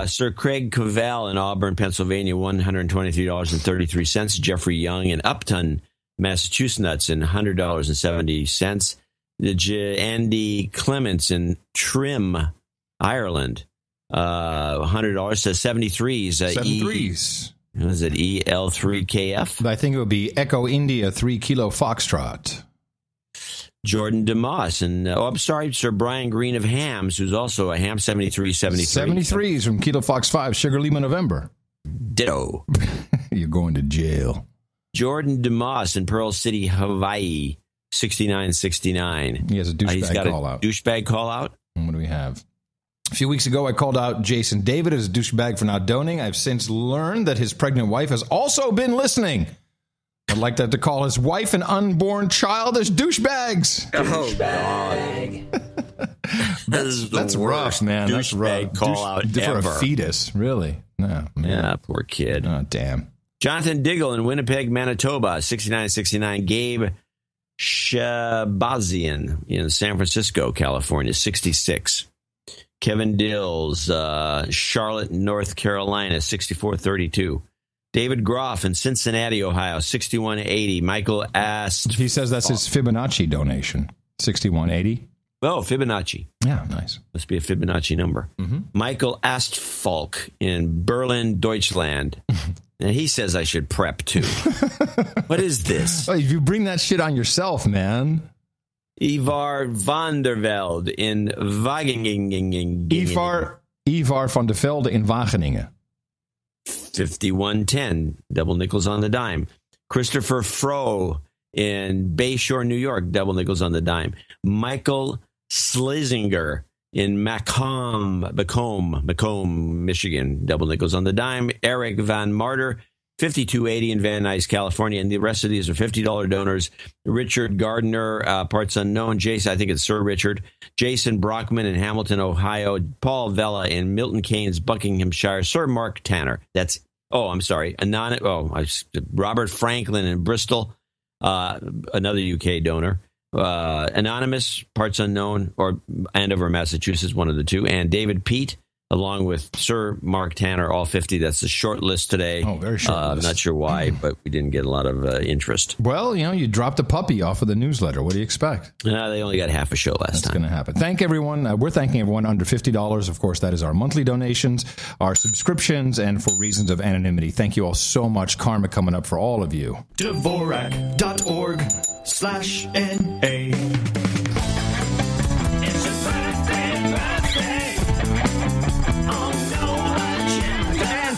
Sir Craig Cavell in Auburn, Pennsylvania, $123.33. Jeffrey Young in Upton, Massachusetts, and $100.70. Andy Clements in Trim, Ireland, $100. Says 73s. 73s. Was it EL3KF? I think it would be Echo India 3 Kilo Foxtrot. Jordan DeMoss and I'm sorry, Sir Brian Green of Hams, who's also a Ham 73. 73s from Kilo Fox 5, Sugar Lima November. Ditto. You're going to jail. Jordan DeMoss in Pearl City, Hawaii, 6969. He has a douchebag call out. Douchebag call out. And what do we have? A few weeks ago, I called out Jason David as a douchebag for not donating. I've since learned that his pregnant wife has also been listening. I'd like to call his wife and unborn child as douchebags. Oh, God. That's rough, man. That's rough. Call out for ever. A fetus, really. No, man. Yeah, poor kid. Oh, damn. Jonathan Diggle in Winnipeg, Manitoba, 6969. Gabe Shabazian in San Francisco, California, 66. Kevin Dills, Charlotte, North Carolina, 6432. David Groff in Cincinnati, Ohio, 6180. Michael Ast. He says that's his Fibonacci donation, 6180. Oh, Fibonacci. Yeah, nice. Must be a Fibonacci number. Mm-hmm. Michael Astfalk in Berlin, Deutschland. And he says I should prep too. What is this? Oh, you bring that shit on yourself, man. Ivar van der Velde in Wageningen. Ivar van der Velde in Wageningen. 5110, double nickels on the dime. Christopher Froh in Bayshore, New York, double nickels on the dime. Michael Slisinger in Macomb, Michigan, double nickels on the dime. Eric Van Marter, 5280 in Van Nuys, California, and the rest of these are $50 donors. Richard Gardner, parts unknown. Jason, I think it's Sir Richard. Jason Brockman in Hamilton, Ohio. Paul Vella in Milton Keynes, Buckinghamshire. Sir Mark Tanner. Robert Franklin in Bristol, another UK donor. Anonymous, parts unknown, or Andover, Massachusetts, one of the two. And David Pete, along with Sir Mark Tanner, all 50. That's the short list today. Oh, very short list. I'm not sure why, but we didn't get a lot of interest. Well, you dropped a puppy off of the newsletter. What do you expect? They only got half a show last time. That's going to happen. Thank everyone. We're thanking everyone under $50. Of course, that is our monthly donations, our subscriptions, and for reasons of anonymity. Thank you all so much. Karma coming up for all of you. Dvorak.org/NA.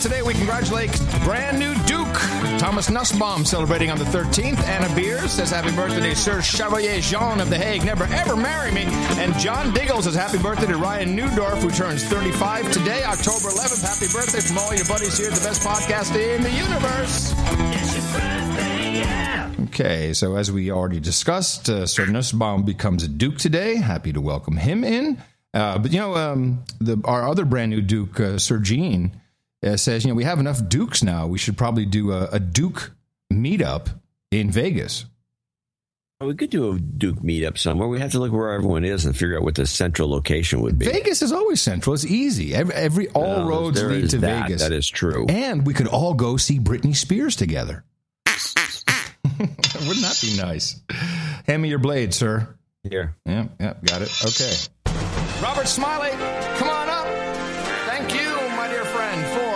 Today we congratulate brand new Duke Thomas Nussbaum, celebrating on the 13th. Anna Beers says happy birthday to Sir Chevalier Jean of The Hague, never ever marry me. And John Diggle says happy birthday to Ryan Newdorf, who turns 35 today, October 11th. Happy birthday from all your buddies here at the best podcast in the universe. It's your birthday, yeah. Okay, so as we already discussed, Sir Nussbaum becomes a Duke today. Happy to welcome him in. But our other brand new Duke, Sir Gene, says, we have enough Dukes now. We should probably do a Duke meetup in Vegas. We could do a Duke meetup somewhere. We have to look where everyone is and figure out what the central location would be. Vegas is always central. It's easy. All roads lead to Vegas. That is true. And we could all go see Britney Spears together. Wouldn't that be nice? Hand me your blade, sir. Here. Yeah, got it. Okay. Robert Smiley, come on up. Thank you, my dear friend, for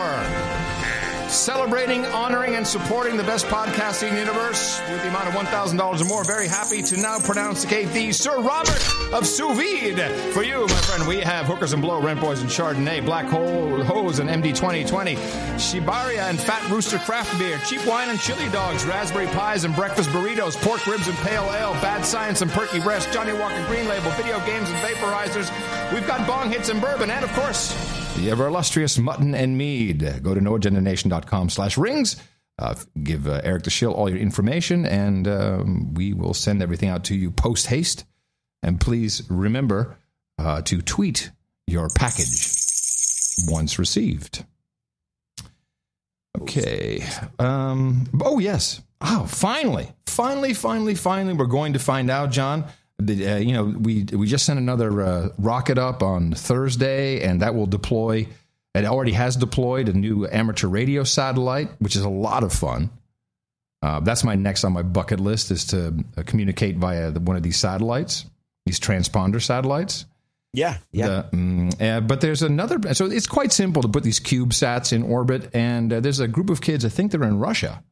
celebrating, honoring, and supporting the best podcasting universe with the amount of $1,000 or more. Very happy to now pronouncate the Sir Robert of Sous Vide. For you, my friend, we have Hookers and Blow, Rent Boys and Chardonnay, Black Hose and MD 2020, Shibaria and Fat Rooster Craft Beer, Cheap Wine and Chili Dogs, Raspberry Pies and Breakfast Burritos, Pork Ribs and Pale Ale, Bad Science and Perky Breast, Johnny Walker Green Label, Video Games and Vaporizers. We've got Bong Hits and Bourbon, and of course, the ever illustrious Mutton and Mead. Go to noagendanation.com/rings. Give Eric the Shill all your information, and we will send everything out to you post haste. And please remember to tweet your package once received. Okay. Oh, yes. Oh, finally, we're going to find out, John. We just sent another rocket up on Thursday, and that will deploy. It already has deployed a new amateur radio satellite, which is a lot of fun. That's my next on my bucket list, is to communicate via one of these satellites, these transponder satellites. Yeah. But there's another. So it's quite simple to put these CubeSats in orbit, and there's a group of kids, I think they're in Russia.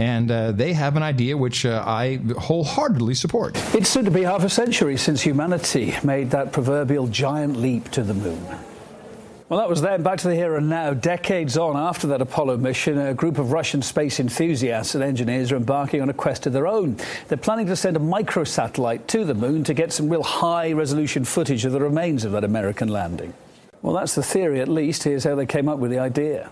And they have an idea which I wholeheartedly support. It's soon to be half a century since humanity made that proverbial giant leap to the moon. Well, that was then. Back to the here and now. Decades on after that Apollo mission, a group of Russian space enthusiasts and engineers are embarking on a quest of their own. They're planning to send a microsatellite to the moon to get some real high-resolution footage of the remains of that American landing. Well, that's the theory, at least. Here's how they came up with the idea.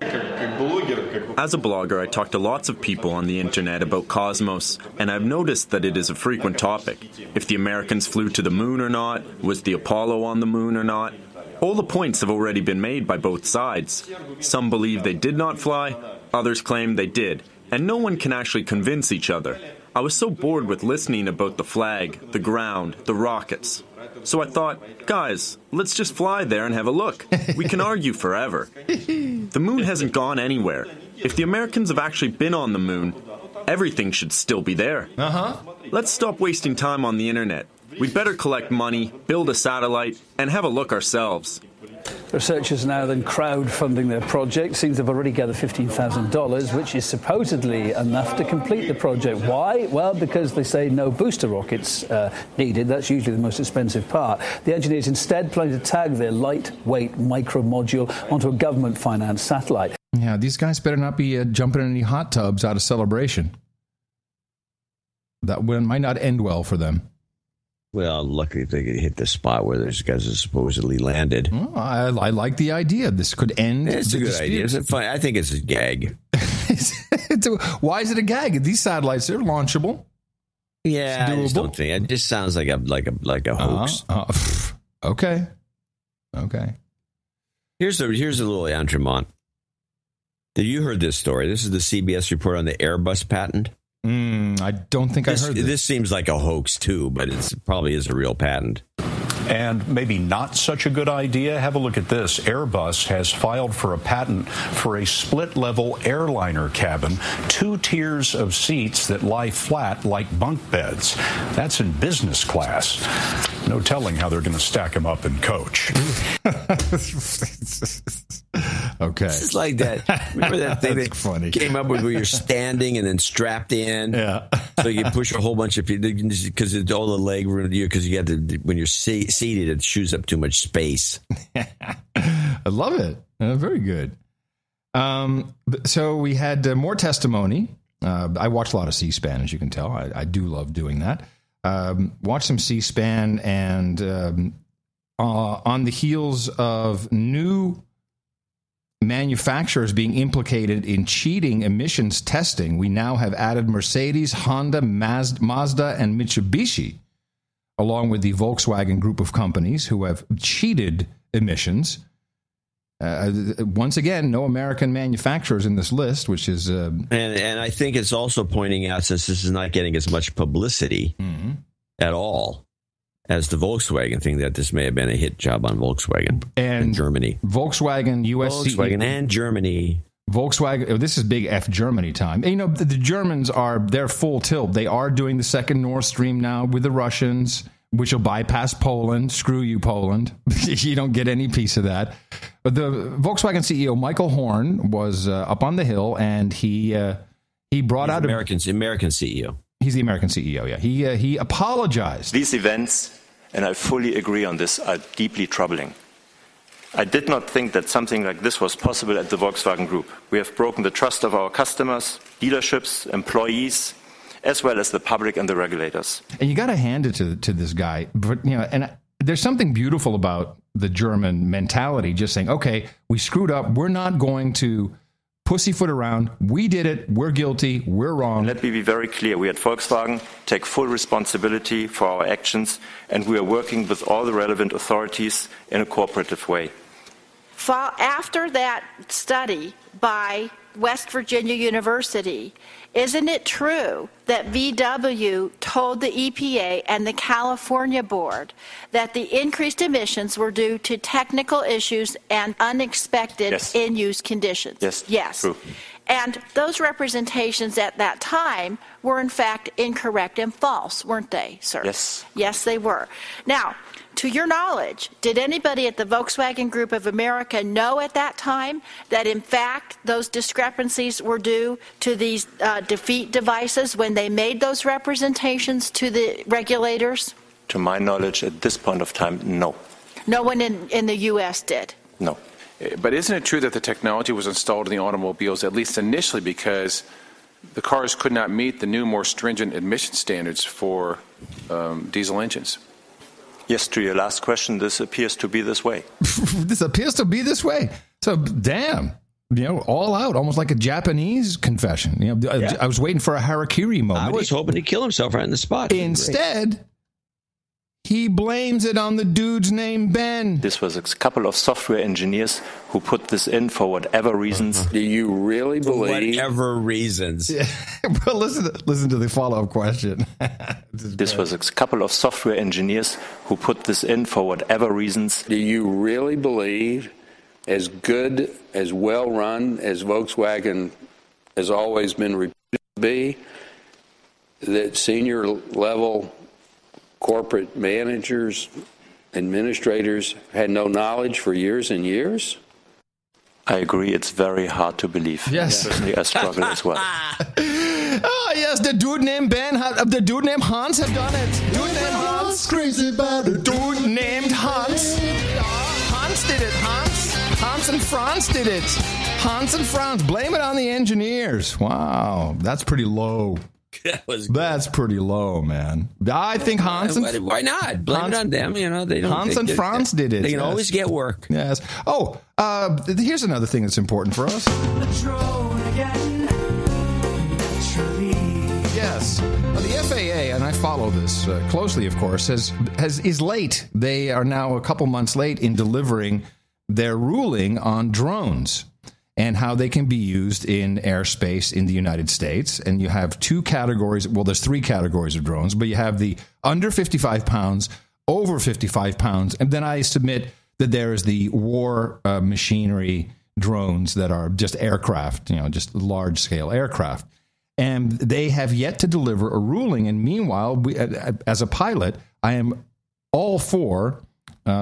As a blogger, I talk to lots of people on the internet about cosmos, and I've noticed that it is a frequent topic. If the Americans flew to the moon or not, was the Apollo on the moon or not? All the points have already been made by both sides. Some believe they did not fly, others claim they did, and no one can actually convince each other. I was so bored with listening about the flag, the ground, the rockets. So I thought, guys, let's just fly there and have a look. We can argue forever. The moon hasn't gone anywhere. If the Americans have actually been on the moon, everything should still be there. Let's stop wasting time on the internet. We'd better collect money, build a satellite, and have a look ourselves. Researchers now then crowdfunding their project. Seems they've already gathered $15,000, which is supposedly enough to complete the project. Why? Well, because they say no booster rockets needed. That's usually the most expensive part. The engineers instead plan to tag their lightweight micro module onto a government-financed satellite. Yeah, these guys better not be jumping in any hot tubs out of celebration. That might not end well for them. Well, luckily they could hit the spot where those guys are supposedly landed. Oh, I like the idea. This could end. It's a good idea. Is it fun? I think it's a gag. Why is it a gag? These satellites, they're launchable. Yeah, I just don't think it just sounds like a hoax. Okay. Here's a little entremont. Have you heard this story? This is the CBS report on the Airbus patent. I don't think I heard this. This seems like a hoax, too, but it probably is a real patent. And maybe not such a good idea. Have a look at this. Airbus has filed for a patent for a split-level airliner cabin, 2 tiers of seats that lie flat like bunk beds. That's in business class. No telling how they're going to stack them up in coach. Okay. This is like that. Remember that thing that funny. Came up with where you're standing and then strapped in? Yeah. So you push a whole bunch of people because it's all the leg room, because you got to, when you're seated, it chews up too much space. I love it. Very good. So we had more testimony. I watch a lot of C-SPAN, as you can tell. I do love doing that. Watch some C-SPAN, and on the heels of new manufacturers being implicated in cheating emissions testing, we now have added Mercedes, Honda, Mazda, and Mitsubishi, along with the Volkswagen group of companies who have cheated emissions. Once again, no American manufacturers in this list, which is... And I think it's also pointing out, since this is not getting as much publicity at all as the Volkswagen thing, that this may have been a hit job on Volkswagen and Germany. Volkswagen, US Volkswagen and Germany. Volkswagen, this is big F Germany time. And, you know, the Germans they're full tilt. They are doing the second Nord Stream now with the Russians, which will bypass Poland. Screw you, Poland. You don't get any piece of that. But the Volkswagen CEO, Michael Horn, was up on the Hill, and he brought out... American CEO. He's the American CEO, yeah. He apologized. These events, and I fully agree on this, are deeply troubling. I did not think that something like this was possible at the Volkswagen Group. We have broken the trust of our customers, dealerships, employees, as well as the public and the regulators. And you got to hand it to this guy. But, you know, and there's something beautiful about the German mentality, just saying, okay, we screwed up. We're not going to pussyfoot around. We did it. We're guilty. We're wrong. Let me be very clear. We at Volkswagen take full responsibility for our actions, and we are working with all the relevant authorities in a cooperative way. After that study by West Virginia University, isn't it true that VW told the EPA and the California board that the increased emissions were due to technical issues and unexpected in-use conditions? Yes. True. And those representations at that time were in fact incorrect and false, weren't they, sir? Yes. Yes, they were. Now, to your knowledge, did anybody at the Volkswagen Group of America know at that time that, in fact, those discrepancies were due to these defeat devices when they made those representations to the regulators? To my knowledge, at this point of time, no. No one in the U.S. did? No. But isn't it true that the technology was installed in the automobiles, at least initially, because the cars could not meet the new, more stringent emission standards for diesel engines? Yes, to your last question, this appears to be this way. This appears to be this way. So, damn, you know, all out, almost like a Japanese confession. You know, I was waiting for a harakiri moment. I was hoping to kill himself right on the spot. Instead, he blames it on the dude's name, Ben. This was a couple of software engineers who put this in for whatever reasons. Do you really believe? Whatever reasons. Yeah. Well, listen to the follow-up question. This was a couple of software engineers who put this in for whatever reasons. Do you really believe, as good, as well-run as Volkswagen has always been reputed to be, that senior-level corporate managers, administrators had no knowledge for years and years? I agree. It's very hard to believe. Yes. Certainly I struggle as well. Oh, yes, the dude named Ben, the dude named Hans have done it. Dude named Hans. Crazy about it. Dude named Hans. Hans did it, Hans and Franz did it. Hans and Franz. Blame it on the engineers. Wow, that's pretty low. That's pretty low, man. I think Hans and... Why not? Blame it on them. You know, they don't... Hans and Franz did it. They can always get work. Yes. Oh, here's another thing that's important for us. Yes. The FAA, and I follow this closely, of course, is late. They are now a couple months late in delivering their ruling on drones and how they can be used in airspace in the United States. And you have two categories. Well, there's three categories of drones, but you have the under 55 pounds, over 55 pounds, and then I submit that there is the war machinery drones that are just aircraft, you know, just large-scale aircraft. And they have yet to deliver a ruling. And meanwhile, as a pilot, I am all for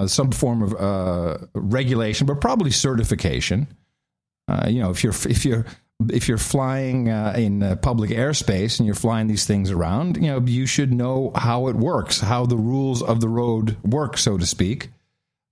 some form of regulation, but probably certification. You know, if you're flying in public airspace and you're flying these things around, you know, you should know how it works, how the rules of the road work, so to speak.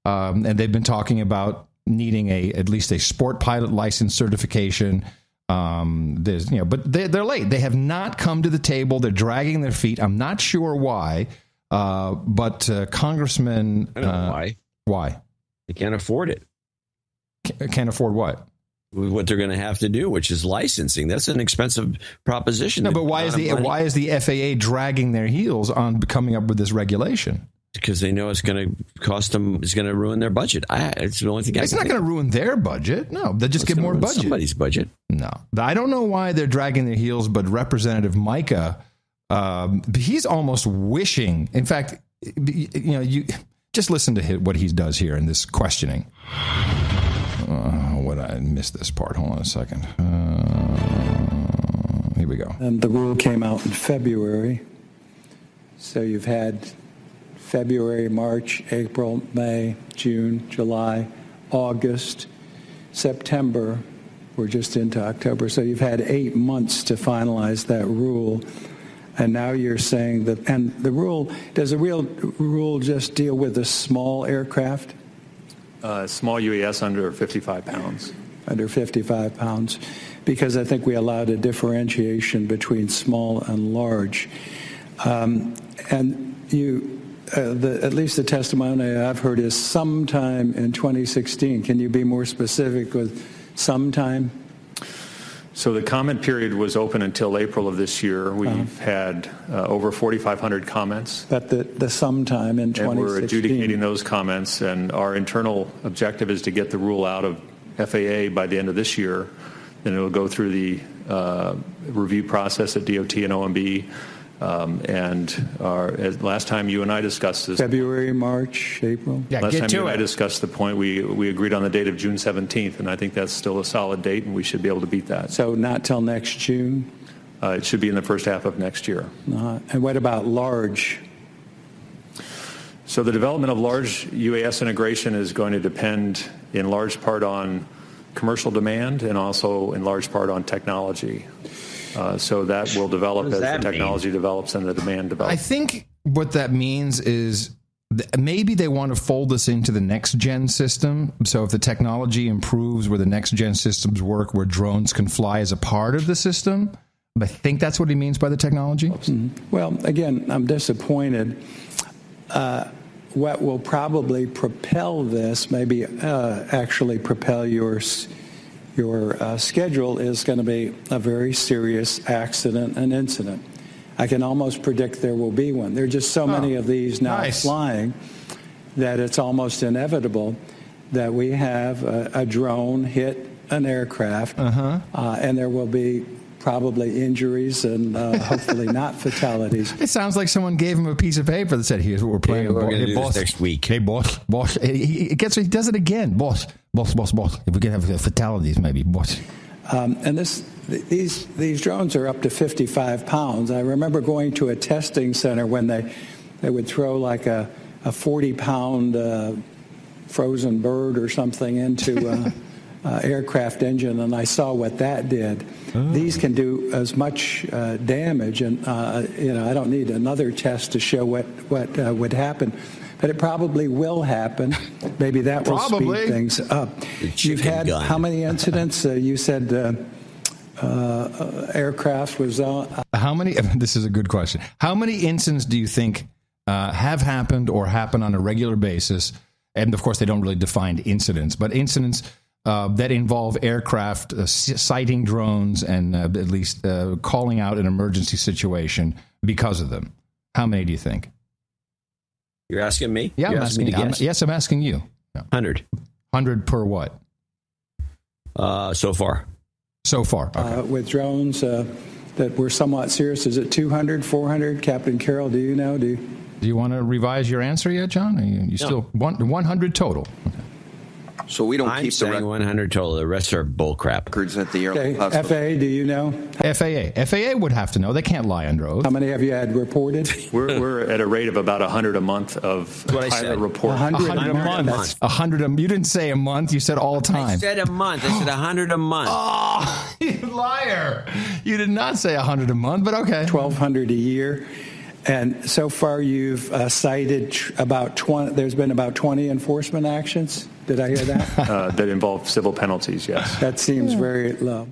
And they've been talking about needing at least a sport pilot license certification. There's, you know, but they're late. They have not come to the table. They're dragging their feet. I'm not sure why, but Congressman, I don't know why. Why? They can't afford it. Can't afford what? What they're going to have to do, which is licensing. That's an expensive proposition. No, but why is the FAA dragging their heels on coming up with this regulation? because they know it's going to cost them. It's going to ruin their budget. It's the only thing. It's not going to ruin their budget. No, they'll just get more budget. Somebody's budget. No, I don't know why they're dragging their heels, but Representative Micah, he's almost wishing. In fact, you just listen to what he does here in this questioning. I missed this part. Hold on a second. Here we go. And the rule came out in February. So you've had February, March, April, May, June, July, August, September. We're just into October. So you've had 8 months to finalize that rule. And now you're saying that, and the rule, does the real rule just deal with the small aircraft? Small UAS under 55 pounds. Under 55 pounds. Because I think we allowed a differentiation between small and large. And you, at least the testimony I've heard is sometime in 2016. Can you be more specific with sometime? So the comment period was open until April of this year. We've had over 4,500 comments. But the sometime in 2016. And we're adjudicating those comments, and our internal objective is to get the rule out of FAA by the end of this year. Then it will go through the review process at DOT and OMB. Last time you and I discussed this. February, March, April? Yeah, last time you and I discussed the point, we agreed on the date of June 17th, and I think that's still a solid date, and we should be able to beat that. So not till next June? It should be in the first half of next year. And what about large? So the development of large UAS integration is going to depend in large part on commercial demand and also in large part on technology. So that will develop as the technology develops and the demand develops. I think what that means is maybe they want to fold this into the next-gen system. So if the technology improves where the next-gen systems work, where drones can fly as a part of the system, I think that's what he means by the technology. Mm-hmm. Well, again, I'm disappointed. What will probably propel this, maybe actually propel your schedule, is going to be a very serious accident and incident. I can almost predict there will be one. There are just so many of these now flying that it's almost inevitable that we have a drone hit an aircraft, and there will be probably injuries and hopefully not fatalities. It sounds like someone gave him a piece of paper that said, "Here's what we're planning." We're going to do this next week. Hey, boss. He does it again. Boss. If we can have fatalities, maybe, boss. And these drones are up to 55 pounds. I remember going to a testing center when they would throw like a 40-pound frozen bird or something into aircraft engine, and I saw what that did. These can do as much damage, and I don't need another test to show what would happen, but it probably will happen. Maybe that will speed things up. You've had how many incidents? You said aircraft was on. How many? This is a good question. How many incidents do you think have happened or happen on a regular basis? And of course, they don't really define incidents, but incidents that involve aircraft sighting drones and at least calling out an emergency situation because of them. How many do you think? You're asking me? Yeah, I'm asking you. Yes, I'm asking you. 100. 100 per what? So far. So far. Okay. With drones that were somewhat serious, is it 200, 400? Captain Carroll, do you know? Do you want to revise your answer yet, John? Are you still 100 total? Okay. So we don't keep the 100 total. The rest are bullcrap. Records at the airline. FAA, do you know? FAA would have to know. They can't lie under oath. How many have you had reported? We're at a rate of about 100 a month of pilot reports. 100 a month. 100 a month. You didn't say a month. You said all the time. I said a month. I said 100 a month. Oh, you liar. You did not say 100 a month, but okay. 1,200 a year. And so far you've cited about 20, there's been about 20 enforcement actions. Did I hear that? That involve civil penalties, yes. That seems very low.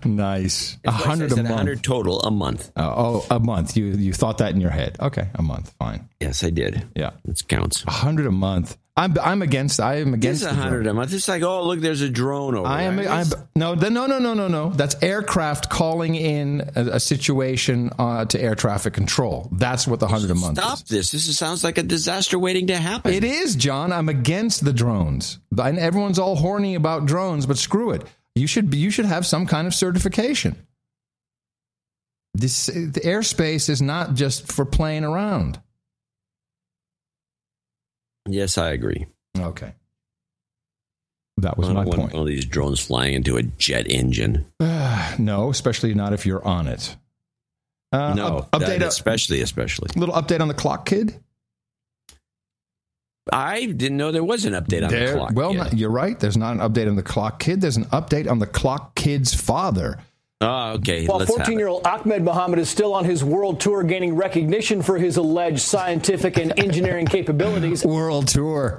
Nice. 100 a month. 100 total a month. A month. You thought that in your head. Okay, a month. Fine. Yes, I did. Yeah. It counts. 100 a month. I'm against. I am against. It's 100 a month. It's like, oh, look, there's a drone over there. No. That's aircraft calling in a situation to air traffic control. That's what the 100 a month. Stop this! This sounds like a disaster waiting to happen. It is, John. I'm against the drones. And everyone's all horny about drones, but screw it. You should have some kind of certification. The airspace is not just for playing around. Yes, I agree. Okay. That was my point. One of these drones flying into a jet engine. No, especially not if you're on it. Especially. Little update on the Clock Kid. I didn't know there was an update on the Clock Kid. You're right. There's not an update on the Clock Kid. There's an update on the Clock Kid's father. Oh, okay. While 14-year-old Ahmed Mohammed is still on his world tour, gaining recognition for his alleged scientific and engineering capabilities. World tour.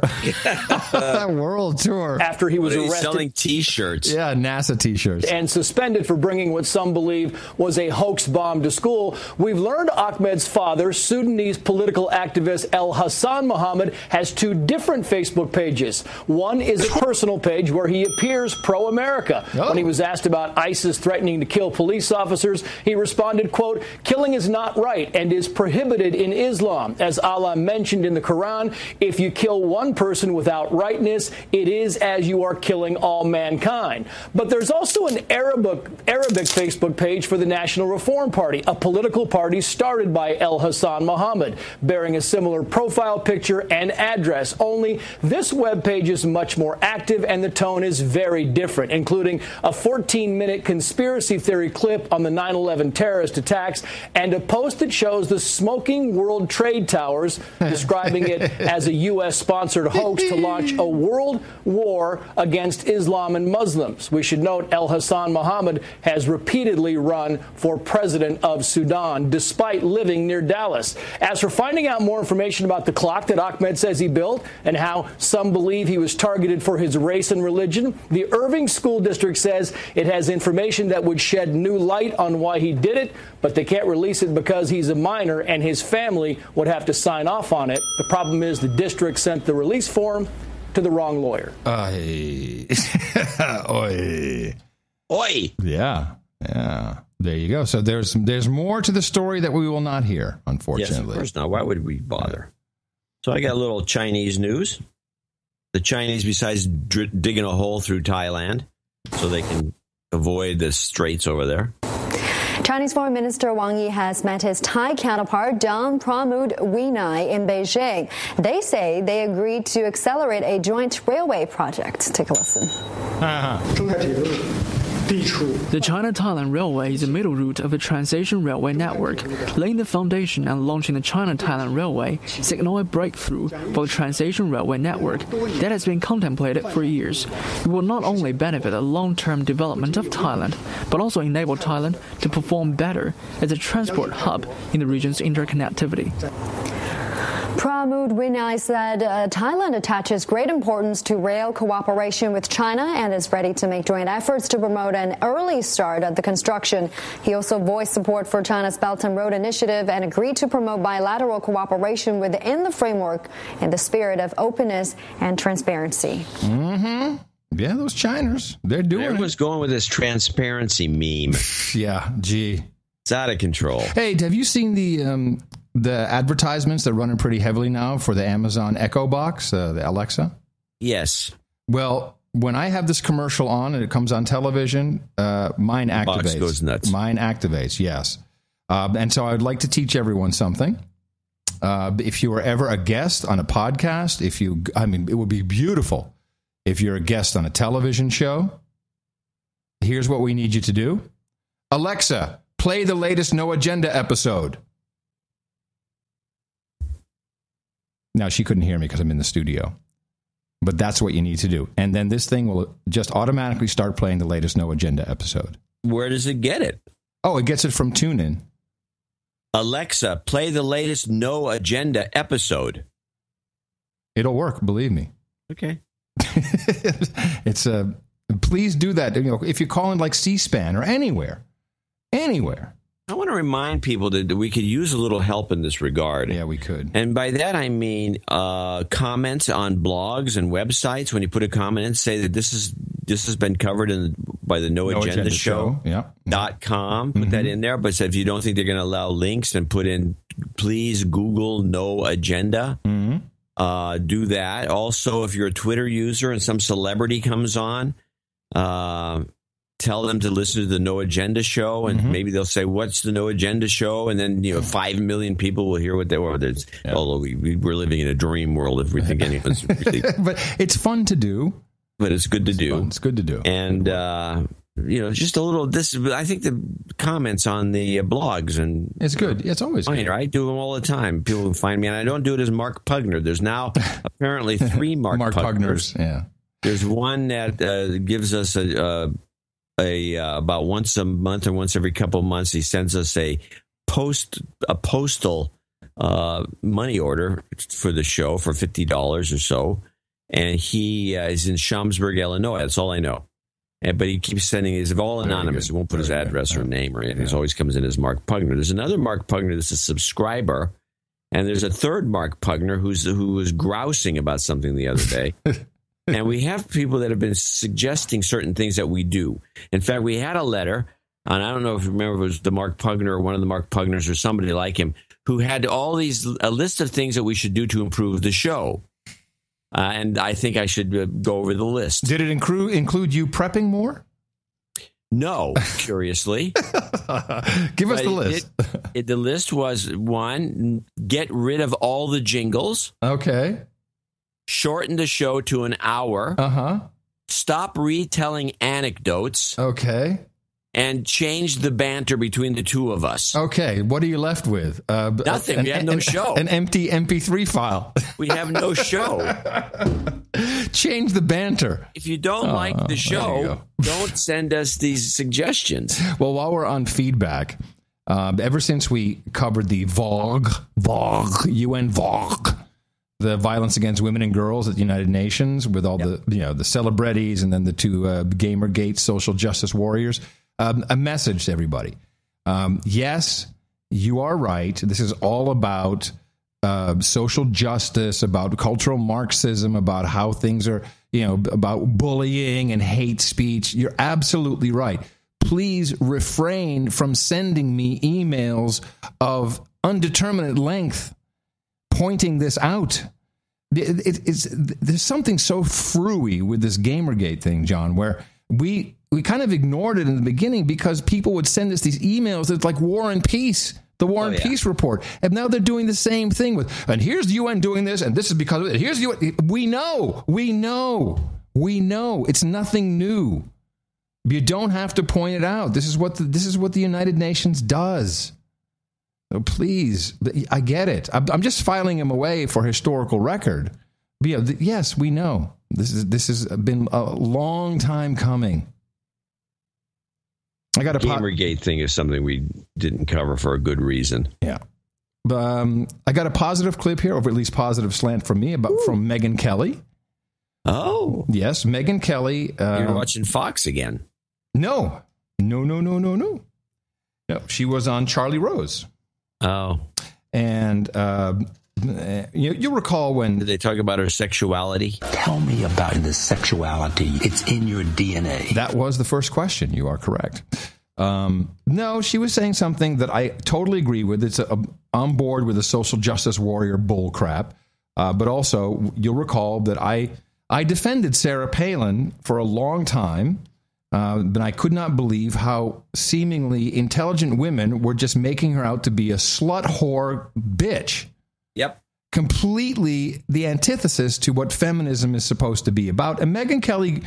World tour. After he was arrested. Selling T-shirts. Yeah, NASA T-shirts. And suspended for bringing what some believe was a hoax bomb to school. We've learned Ahmed's father, Sudanese political activist El Hassan Mohammed, has two different Facebook pages. One is a personal page where he appears pro-America. Oh. When he was asked about ISIS threatening to kill police officers, he responded, quote, "Killing is not right and is prohibited in Islam. As Allah mentioned in the Quran, if you kill one person without rightness, it is as you are killing all mankind." But there's also an Arabic Facebook page for the National Reform Party, a political party started by El Hassan Mohammed, bearing a similar profile picture and address. Only this webpage is much more active and the tone is very different, including a 14-minute conspiracy theory clip on the 9/11 terrorist attacks and a post that shows the smoking World Trade Towers, describing it as a U.S.-sponsored hoax to launch a world war against Islam and Muslims. We should note El Hassan Mohammed has repeatedly run for president of Sudan, despite living near Dallas. As for finding out more information about the clock that Ahmed says he built and how some believe he was targeted for his race and religion, the Irving School District says it has information that would shed new light on why he did it, but they can't release it because he's a minor and his family would have to sign off on it. The problem is the district sent the release form to the wrong lawyer. Oi. Yeah. There you go. So there's more to the story that we will not hear, unfortunately. Yes, of course not. Why would we bother? So I got a little Chinese news. The Chinese, besides digging a hole through Thailand so they can avoid the straits over there. Chinese Foreign Minister Wang Yi has met his Thai counterpart Don Pramudwinai in Beijing. They say they agreed to accelerate a joint railway project. Take a listen. The China-Thailand Railway is the middle route of the Trans-Asian Railway network. Laying the foundation and launching the China-Thailand Railway signal a breakthrough for the Trans-Asian Railway network that has been contemplated for years. It will not only benefit the long-term development of Thailand, but also enable Thailand to perform better as a transport hub in the region's interconnectivity. Pramudwinai said Thailand attaches great importance to rail cooperation with China and is ready to make joint efforts to promote an early start of the construction. He also voiced support for China's Belt and Road Initiative and agreed to promote bilateral cooperation within the framework in the spirit of openness and transparency. Mm-hmm. Yeah, those Chiners, they're doing it. Everyone's going with this transparency meme. Yeah, gee. It's out of control. Hey, have you seen the advertisements that are running pretty heavily now for the Amazon Echo Box, the Alexa? Yes. Well, when I have this commercial on and it comes on television, mine activates. Box goes nuts. Mine activates, yes. And so I would like to teach everyone something. If you were ever a guest on a podcast, it would be beautiful if you're a guest on a television show. Here's what we need you to do. Alexa, play the latest No Agenda episode. Now, she couldn't hear me because I'm in the studio. But that's what you need to do. And then this thing will just automatically start playing the latest No Agenda episode. Where does it get it? Oh, it gets it from TuneIn. Alexa, play the latest No Agenda episode. It'll work, believe me. Okay. Please do that. If you call in like C-SPAN or anywhere, I want to remind people that we could use a little help in this regard. Yeah, we could. And by that, I mean comments on blogs and websites. When you put a comment in, say that this has been covered by the No Agenda Show. Yeah. .com. Put that in there. But so if you don't think they're going to allow links, then put in, please Google No Agenda. Do that. Also, if you're a Twitter user and some celebrity comes on, tell them to listen to the No Agenda Show, and maybe they'll say, "What's the No Agenda Show?" And then 5 million people will hear what they were. Although we're living in a dream world if we think anyone's really. But it's fun to do. But it's good to do. It's good to do. And just a little. I think the comments on the blogs and it's good. It's always good. I do them all the time. People can find me, and I don't do it as Mark Pugner. There's now apparently 3 Mark Pugners. Yeah. There's one that gives us about once a month or once every couple of months, he sends us a postal money order for the show for $50 or so, and he is in Schaumburg, Illinois. That's all I know. But he keeps sending these, all anonymous. He won't put his address or name or anything. He always comes in as Mark Pugner. There's another Mark Pugner that's a subscriber, and there's a third Mark Pugner who was grousing about something the other day. And we have people that have been suggesting certain things that we do. In fact, we had a letter, and I don't know if you remember, it was the Mark Pugner or one of the Mark Pugners or somebody like him, who had a list of things that we should do to improve the show. And I think I should go over the list. Did it include you prepping more? No, curiously. Give us the list. The list was, 1, get rid of all the jingles. Okay. Shorten the show to an hour. Stop retelling anecdotes. Okay. And change the banter between the two of us. Okay. What are you left with? Nothing. We have no show. An empty MP3 file. We have no show. Change the banter. If you don't like the show, don't send us these suggestions. Well, while we're on feedback, ever since we covered the UN VOG, the violence against women and girls at the United Nations, with all the celebrities and then the 2 Gamergate social justice warriors, a message to everybody. Yes, you are right. This is all about social justice, about cultural Marxism, about how things are, about bullying and hate speech. You're absolutely right. Please refrain from sending me emails of undeterminate length pointing this out. There's something so frooey with this Gamergate thing, John, where we kind of ignored it in the beginning because people would send us these emails that's like War and Peace, the War and Peace report. And now they're doing the same thing and here's the UN doing this, and this is because of it. Here's the UN. We know. It's nothing new. You don't have to point it out. This is what the United Nations does. So please, I get it. I'm just filing him away for historical record. But yes, we know. This has been a long time coming. I got a Gamergate thing is something we didn't cover for a good reason. Yeah. I got a positive clip here, or at least positive slant from me, from Megyn Kelly. Oh. Yes, Megyn Kelly. You're watching Fox again. No. No, she was on Charlie Rose. Oh. And you'll recall when... Did they talk about her sexuality? Tell me about the sexuality. It's in your DNA. That was the first question. You are correct. No, she was saying something that I totally agree with. It's on board with the social justice warrior bull crap. But also, you'll recall that I defended Sarah Palin for a long time. But I could not believe how seemingly intelligent women were just making her out to be a slut whore bitch. Yep. Completely the antithesis to what feminism is supposed to be about. And Megyn Kelly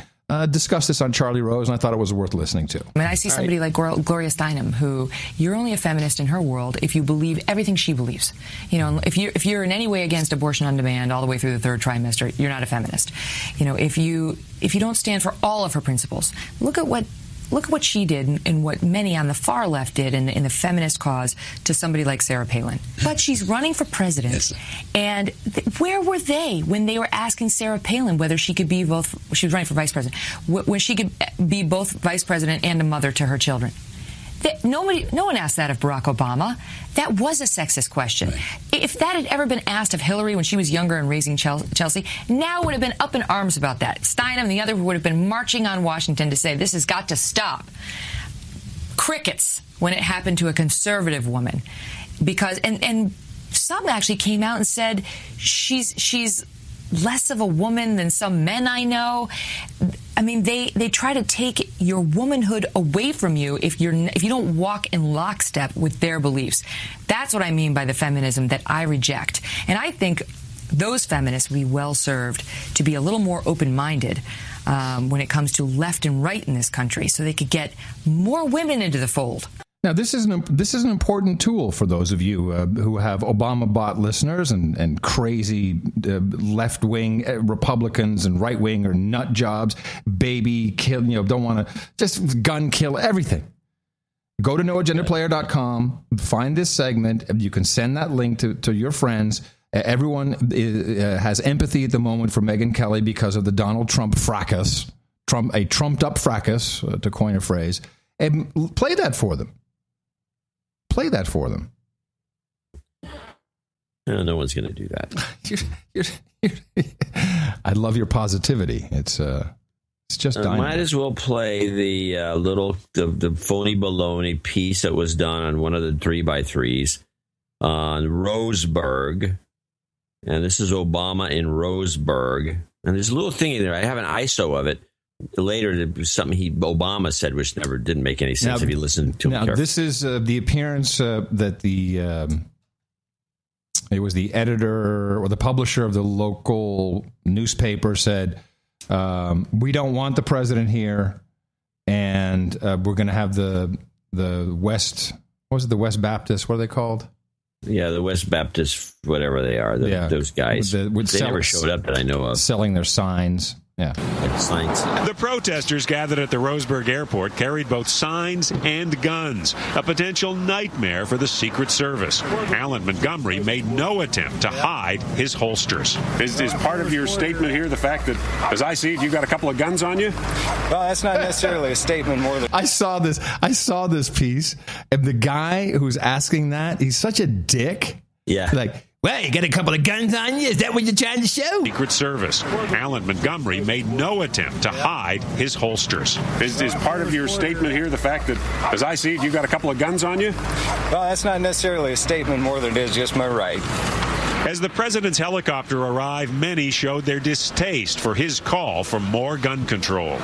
discussed this on Charlie Rose, and I thought it was worth listening to. I mean, I see somebody like Gloria Steinem, who you're only a feminist in her world if you believe everything she believes. If you're in any way against abortion on demand all the way through the 3rd trimester, you're not a feminist. If you don't stand for all of her principles, look at what she did and what many on the far left did in the feminist cause to somebody like Sarah Palin. But she's running for president. Yes. And where were they when they were asking Sarah Palin whether she could be both? She was running for vice president, where she could be both vice president and a mother to her children. No one asked that of Barack Obama. That was a sexist question. If that had ever been asked of Hillary when she was younger and raising Chelsea, now would have been up in arms about that. Steinem and the other would have been marching on Washington to say this has got to stop. Crickets when it happened to a conservative woman, because and some actually came out and said she's less of a woman than some men I know. I mean, they try to take your womanhood away from you if you don't walk in lockstep with their beliefs. That's what I mean by the feminism that I reject. And I think those feminists would be well served to be a little more open-minded when it comes to left and right in this country, so they could get more women into the fold. Now, this is an important tool for those of you who have Obama-bot listeners and crazy left-wing Republicans and right-wing or nut jobs, baby kill, don't want to just gun kill everything. Go to noagendaplayer.com, find this segment. You can send that link to your friends. Everyone has empathy at the moment for Megyn Kelly because of the Donald Trump fracas, a trumped-up fracas, to coin a phrase. And play that for them. Play that for them. No one's going to do that. I love your positivity. It's just dynamite. Might as well play the the phony baloney piece that was done on one of the 3x3s on Roseburg. And this is Obama in Roseburg. And there's a little thing in there. I have an ISO of it. Later, it was something Obama said, which didn't make any sense if you listen to him carefully. This is the appearance that it was the editor or the publisher of the local newspaper said, we don't want the president here, and we're going to have the West, what was it, the West Baptist, what are they called? Yeah, the West Baptist, whatever they are, those guys. They never showed up that I know of. Selling their signs. Yeah. The protesters gathered at the Roseburg airport carried both signs and guns, a potential nightmare for the Secret Service. Alan Montgomery made no attempt to hide his holsters. Is part of your statement here the fact that, as I see it, you've got a couple of guns on you? Well, that's not necessarily a statement more than... I saw this piece, and the guy who's asking that, he's such a dick. Yeah. Like, well, you got a couple of guns on you? Is that what you're trying to show? Secret Service. Alan Montgomery made no attempt to hide his holsters. Is part of your statement here the fact that, as I see it, you've got a couple of guns on you? Well, that's not necessarily a statement more than it is just my right. As the president's helicopter arrived, many showed their distaste for his call for more gun control.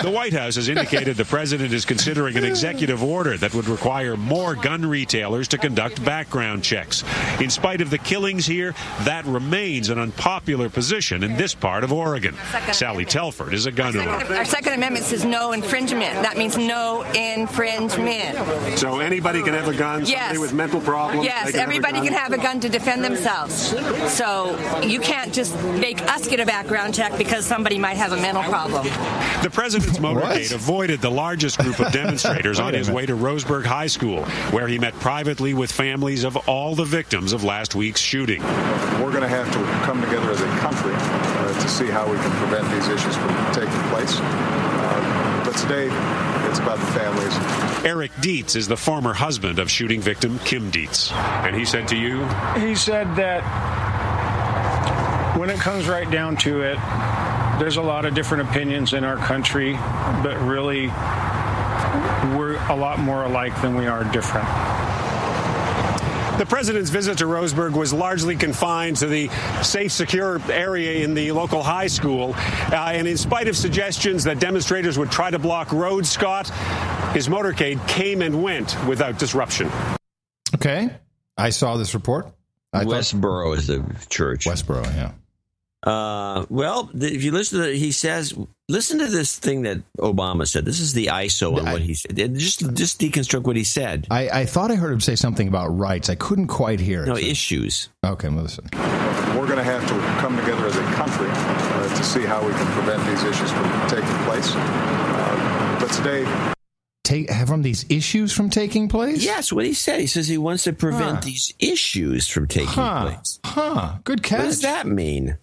The White House has indicated the president is considering an executive order that would require more gun retailers to conduct background checks. In spite of the killings here, that remains an unpopular position in this part of Oregon. Sally Telford is a gun owner. Our Second Amendment says no infringement. That means no infringement. So anybody can have a gun? Yes. Somebody with mental problems? Yes, everybody can have a gun to defend themselves. So you can't just make us get a background check because somebody might have a mental problem. The president's motorcade avoided the largest group of demonstrators on his way to Roseburg High School, where he met privately with families of all the victims of last week's shooting. We're going to have to come together as a country to see how we can prevent these issues from taking place. But today, it's about the families. Eric Dietz is the former husband of shooting victim Kim Dietz. And he said to you? He said that when it comes right down to it, there's a lot of different opinions in our country, but really, we're a lot more alike than we are different. The president's visit to Roseburg was largely confined to the safe, secure area in the local high school. And in spite of suggestions that demonstrators would try to block roads, Scott, his motorcade came and went without disruption. Okay. I saw this report. Westboro is the church. Westboro, yeah. Well, if you listen to he says, listen to this thing that Obama said. This is the ISO on what he said. Just deconstruct what he said. I thought I heard him say something about rights. I couldn't quite hear it. No, issues. Okay, well, listen. We're going to have to come together as a country to see how we can prevent these issues from taking place. But today... From these issues from taking place? Yes, what he said. He says he wants to prevent these issues from taking place. Good catch. What does that mean?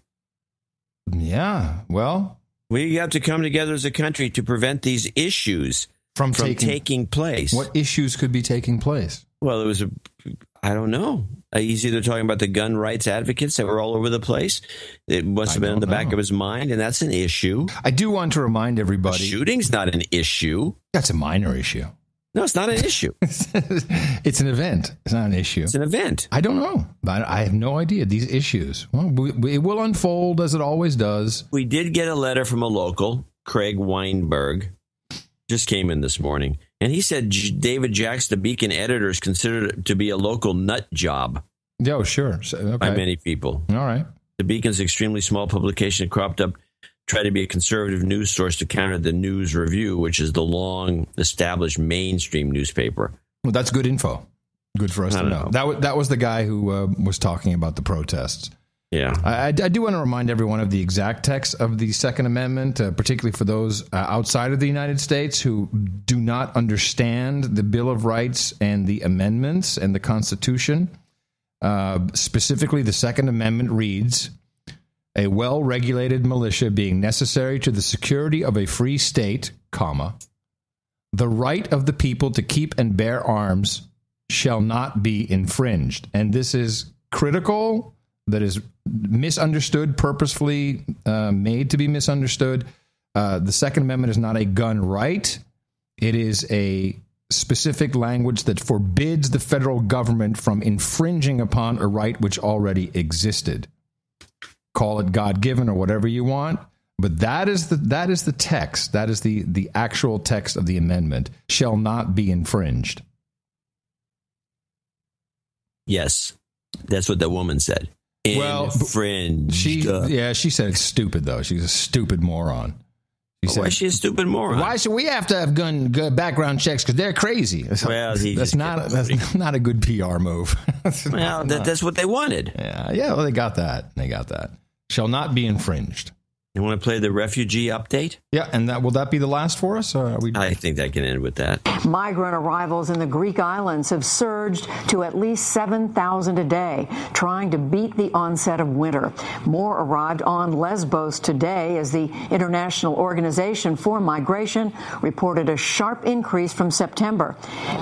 Yeah, well... We have to come together as a country to prevent these issues from taking place. What issues could be taking place? Well, it was I don't know. He's either talking about the gun rights advocates that were all over the place. It must have been in the back of his mind, and that's an issue. I do want to remind everybody. The shooting's not an issue. That's a minor issue. No, it's not an issue. It's an event. It's not an issue. It's an event. I don't know. But I have no idea. These issues. Well, it will unfold as it always does. We did get a letter from a local, Craig Weinberg. Just came in this morning. And he said David Jacks, the Beacon editor, is considered to be a local nut job. Oh, sure. Okay. By many people. All right. The Beacon's extremely small publication cropped up, tried to be a conservative news source to counter the News Review, which is the long-established mainstream newspaper. Well, that's good info. Good for us to know. That was the guy who was talking about the protests. Yeah. I do want to remind everyone of the exact text of the Second Amendment, particularly for those outside of the United States who do not understand the Bill of Rights and the amendments and the Constitution. Specifically, the Second Amendment reads, a well-regulated militia being necessary to the security of a free state, comma, the right of the people to keep and bear arms shall not be infringed. And this is critical. That is misunderstood, purposefully made to be misunderstood. The Second Amendment is not a gun right. It is a specific language that forbids the federal government from infringing upon a right which already existed. Call it God-given or whatever you want, but that is the text. That is the actual text of the amendment. Shall not be infringed. Yes, that's what the woman said. Infringed. She said it's stupid, though. She's a stupid moron. Why is she a stupid moron? Why should we have to have gun background checks? Because they're crazy. That's not a good PR move. That's what they wanted. Yeah. Well, they got that. Shall not be infringed. You want to play the refugee update? Yeah, and will that be the last for us? I think that can end with that. Migrant arrivals in the Greek islands have surged to at least 7,000 a day, trying to beat the onset of winter. More arrived on Lesbos today as the International Organization for Migration reported a sharp increase from September.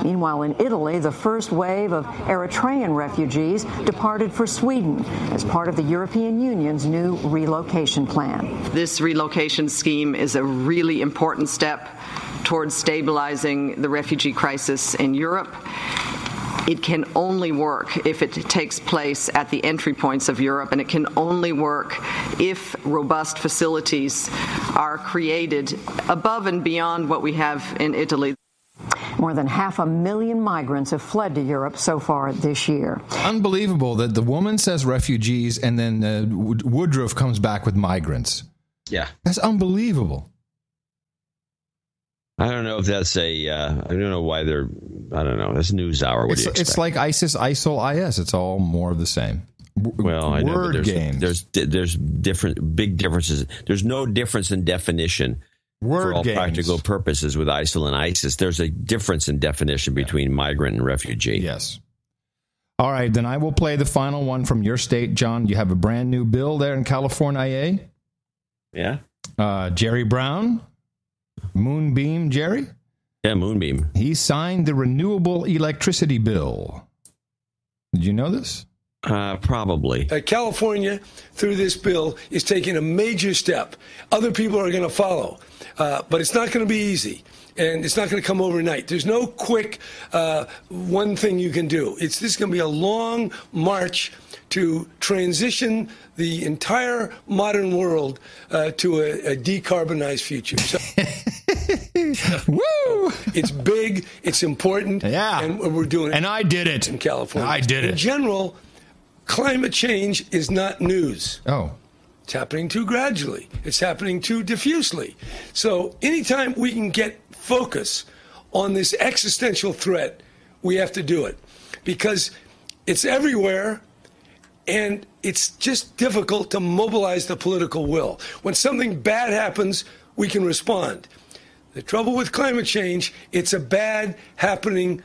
Meanwhile, in Italy, the first wave of Eritrean refugees departed for Sweden as part of the European Union's new relocation plan. This relocation scheme is a really important step towards stabilizing the refugee crisis in Europe. It can only work if it takes place at the entry points of Europe, and it can only work if robust facilities are created above and beyond what we have in Italy. More than 500,000 migrants have fled to Europe so far this year. Unbelievable that the woman says refugees and then Woodruff comes back with migrants. Yeah. That's unbelievable. I don't know if that's I don't know why I don't know. That's NewsHour. What do you expect? It's like ISIS, ISIL, IS. It's all more of the same. Well, I know, Word games. There's big differences. There's no difference in definition. For all practical purposes with ISIL and ISIS, there's a difference in definition between migrant and refugee. Yes. All right, then I will play the final one from your state, John. You have a brand new bill there in California. Yeah. Jerry Brown, Moonbeam Jerry. Yeah, Moonbeam. He signed the renewable electricity bill. Did you know this? Probably. California, through this bill, is taking a major step. Other people are going to follow. But it's not going to be easy, and it's not going to come overnight. There's no quick one thing you can do. This is going to be a long march to transition the entire modern world to a decarbonized future. So, woo! It's big, it's important, and we're doing it. And I did it. In California. I did it. In general, climate change is not news. Oh. It's happening too gradually. It's happening too diffusely. So anytime we can get focus on this existential threat, we have to do it. Because it's everywhere, and it's just difficult to mobilize the political will. When something bad happens, we can respond. The trouble with climate change, it's a bad happening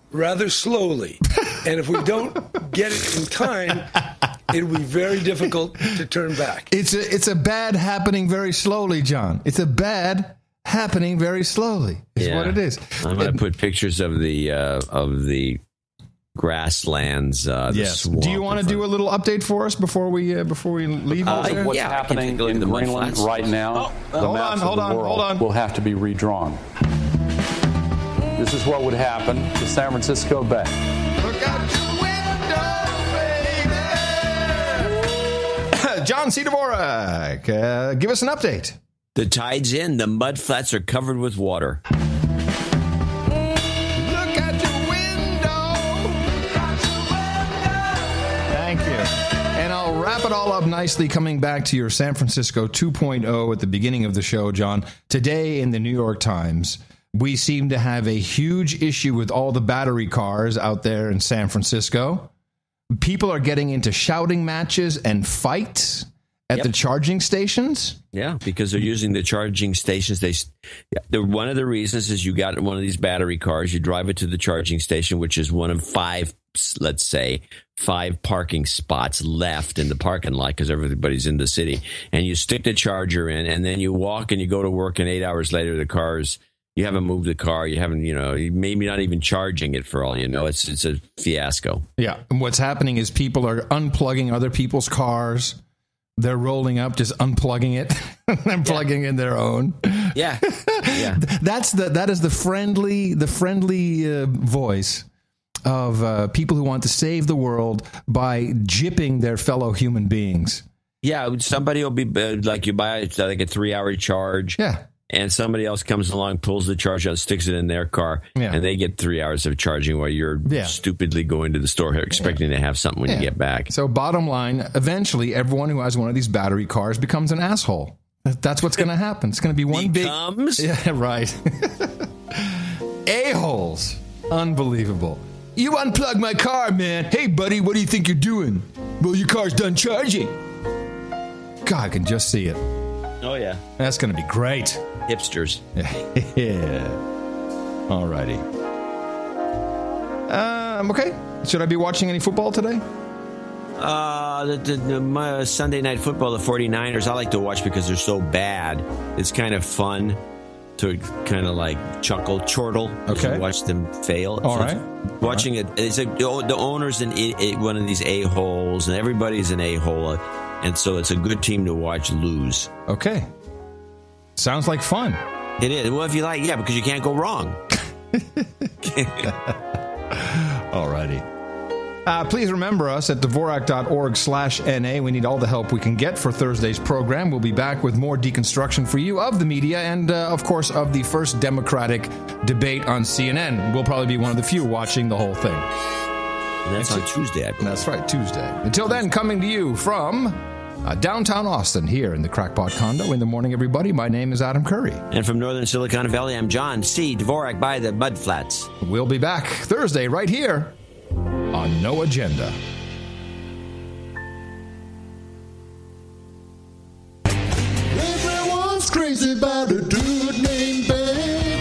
rather slowly. And if we don't get it in time, it'll be very difficult to turn back. It's a bad happening very slowly, John. It's a bad happening very slowly. Is what it is. I'm going to put pictures of the grasslands. Yes. Do you want to do a little update for us before we leave? What's happening in Greenland right now? Hold on. Will have to be redrawn. This is what would happen to San Francisco Bay. Look out your window, baby. John C. Dvorak, give us an update. The tide's in. The mud flats are covered with water. Wrap it all up nicely, coming back to your San Francisco 2.0 at the beginning of the show, John. Today in the New York Times, we seem to have a huge issue with all the battery cars out there in San Francisco. People are getting into shouting matches and fights at the charging stations. Yeah, because they're using the charging stations. One of the reasons is you got one of these battery cars, you drive it to the charging station, which is one of five parking spots left in the parking lot because everybody's in the city. And you stick the charger in, and then you walk and you go to work, and 8 hours later, you haven't moved the car. You haven't, maybe not even charging it for all you know. It's a fiasco. Yeah. And what's happening is people are unplugging other people's cars. They're rolling up, just unplugging it and plugging in their own. Yeah. That is the friendly voice of people who want to save the world by gypping their fellow human beings. Yeah, somebody will be like, you buy a 3-hour charge. Yeah. And somebody else comes along, pulls the charger out, sticks it in their car, and they get 3 hours of charging while you're stupidly going to the store expecting to have something when you get back. So bottom line, eventually everyone who has one of these battery cars becomes an asshole. That's what's going to happen. It's going to be one big... Yeah, right. A-holes. Unbelievable. You unplug my car, man. Hey, buddy, what do you think you're doing? Well, your car's done charging. God, I can just see it. Oh, yeah. That's going to be great. Hipsters. Yeah. All righty. Okay. Should I be watching any football today? The Sunday Night Football, the 49ers, I like to watch because they're so bad. It's kind of fun to kind of like chortle to watch them fail. All right. Watching it, it's like the owner's one of these a-holes, and everybody's an a-hole. And so it's a good team to watch lose. Okay. Sounds like fun. It is. Well, if you like, because you can't go wrong. All righty. Please remember us at Dvorak.org/NA. We need all the help we can get for Thursday's program. We'll be back with more deconstruction for you of the media and, of course, of the first Democratic debate on CNN. We'll probably be one of the few watching the whole thing. And that's on Tuesday, I believe. That's right, Tuesday. Until then, coming to you from downtown Austin here in the Crackpot Condo. In the morning, everybody. My name is Adam Curry. And from northern Silicon Valley, I'm John C. Dvorak by the Mud Flats. We'll be back Thursday right here on No Agenda. Everyone's crazy about a dude named Ben.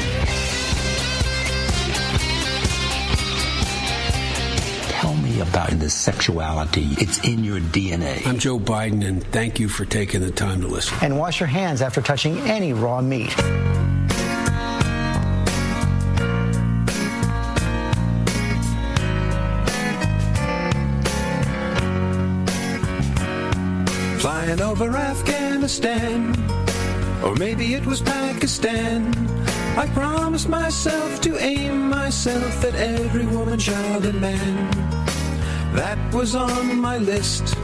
Tell me about the sexuality. It's in your DNA. I'm Joe Biden, and thank you for taking the time to listen. And wash your hands after touching any raw meat. Flying over Afghanistan, or maybe it was Pakistan. I promised myself to aim myself at every woman, child, and man. That was on my list.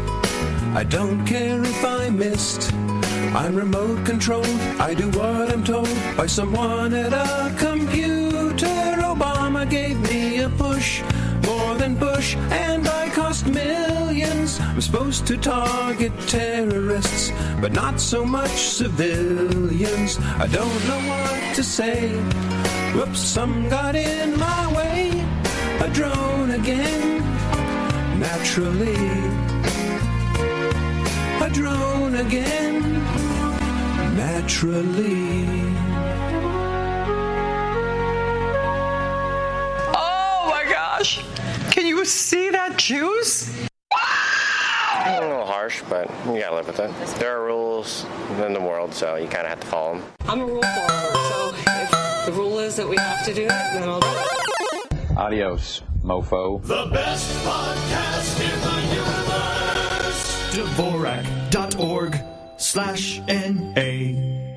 I don't care if I missed. I'm remote controlled. I do what I'm told by someone at a computer. Obama gave me a push, more than Bush, and I cost millions. I'm supposed to target terrorists, but not so much civilians. I don't know what to say. Whoops, some got in my way. A drone again, naturally. A drone again, naturally. Oh my gosh! Can you see that juice? A little harsh, but but you gotta live with it. There are rules in the world, so you kind of have to follow them. I'm a rule follower, so if the rule is that we have to do it, then I'll do it. Adios, mofo. The best podcast in the universe. Dvorak.org/NA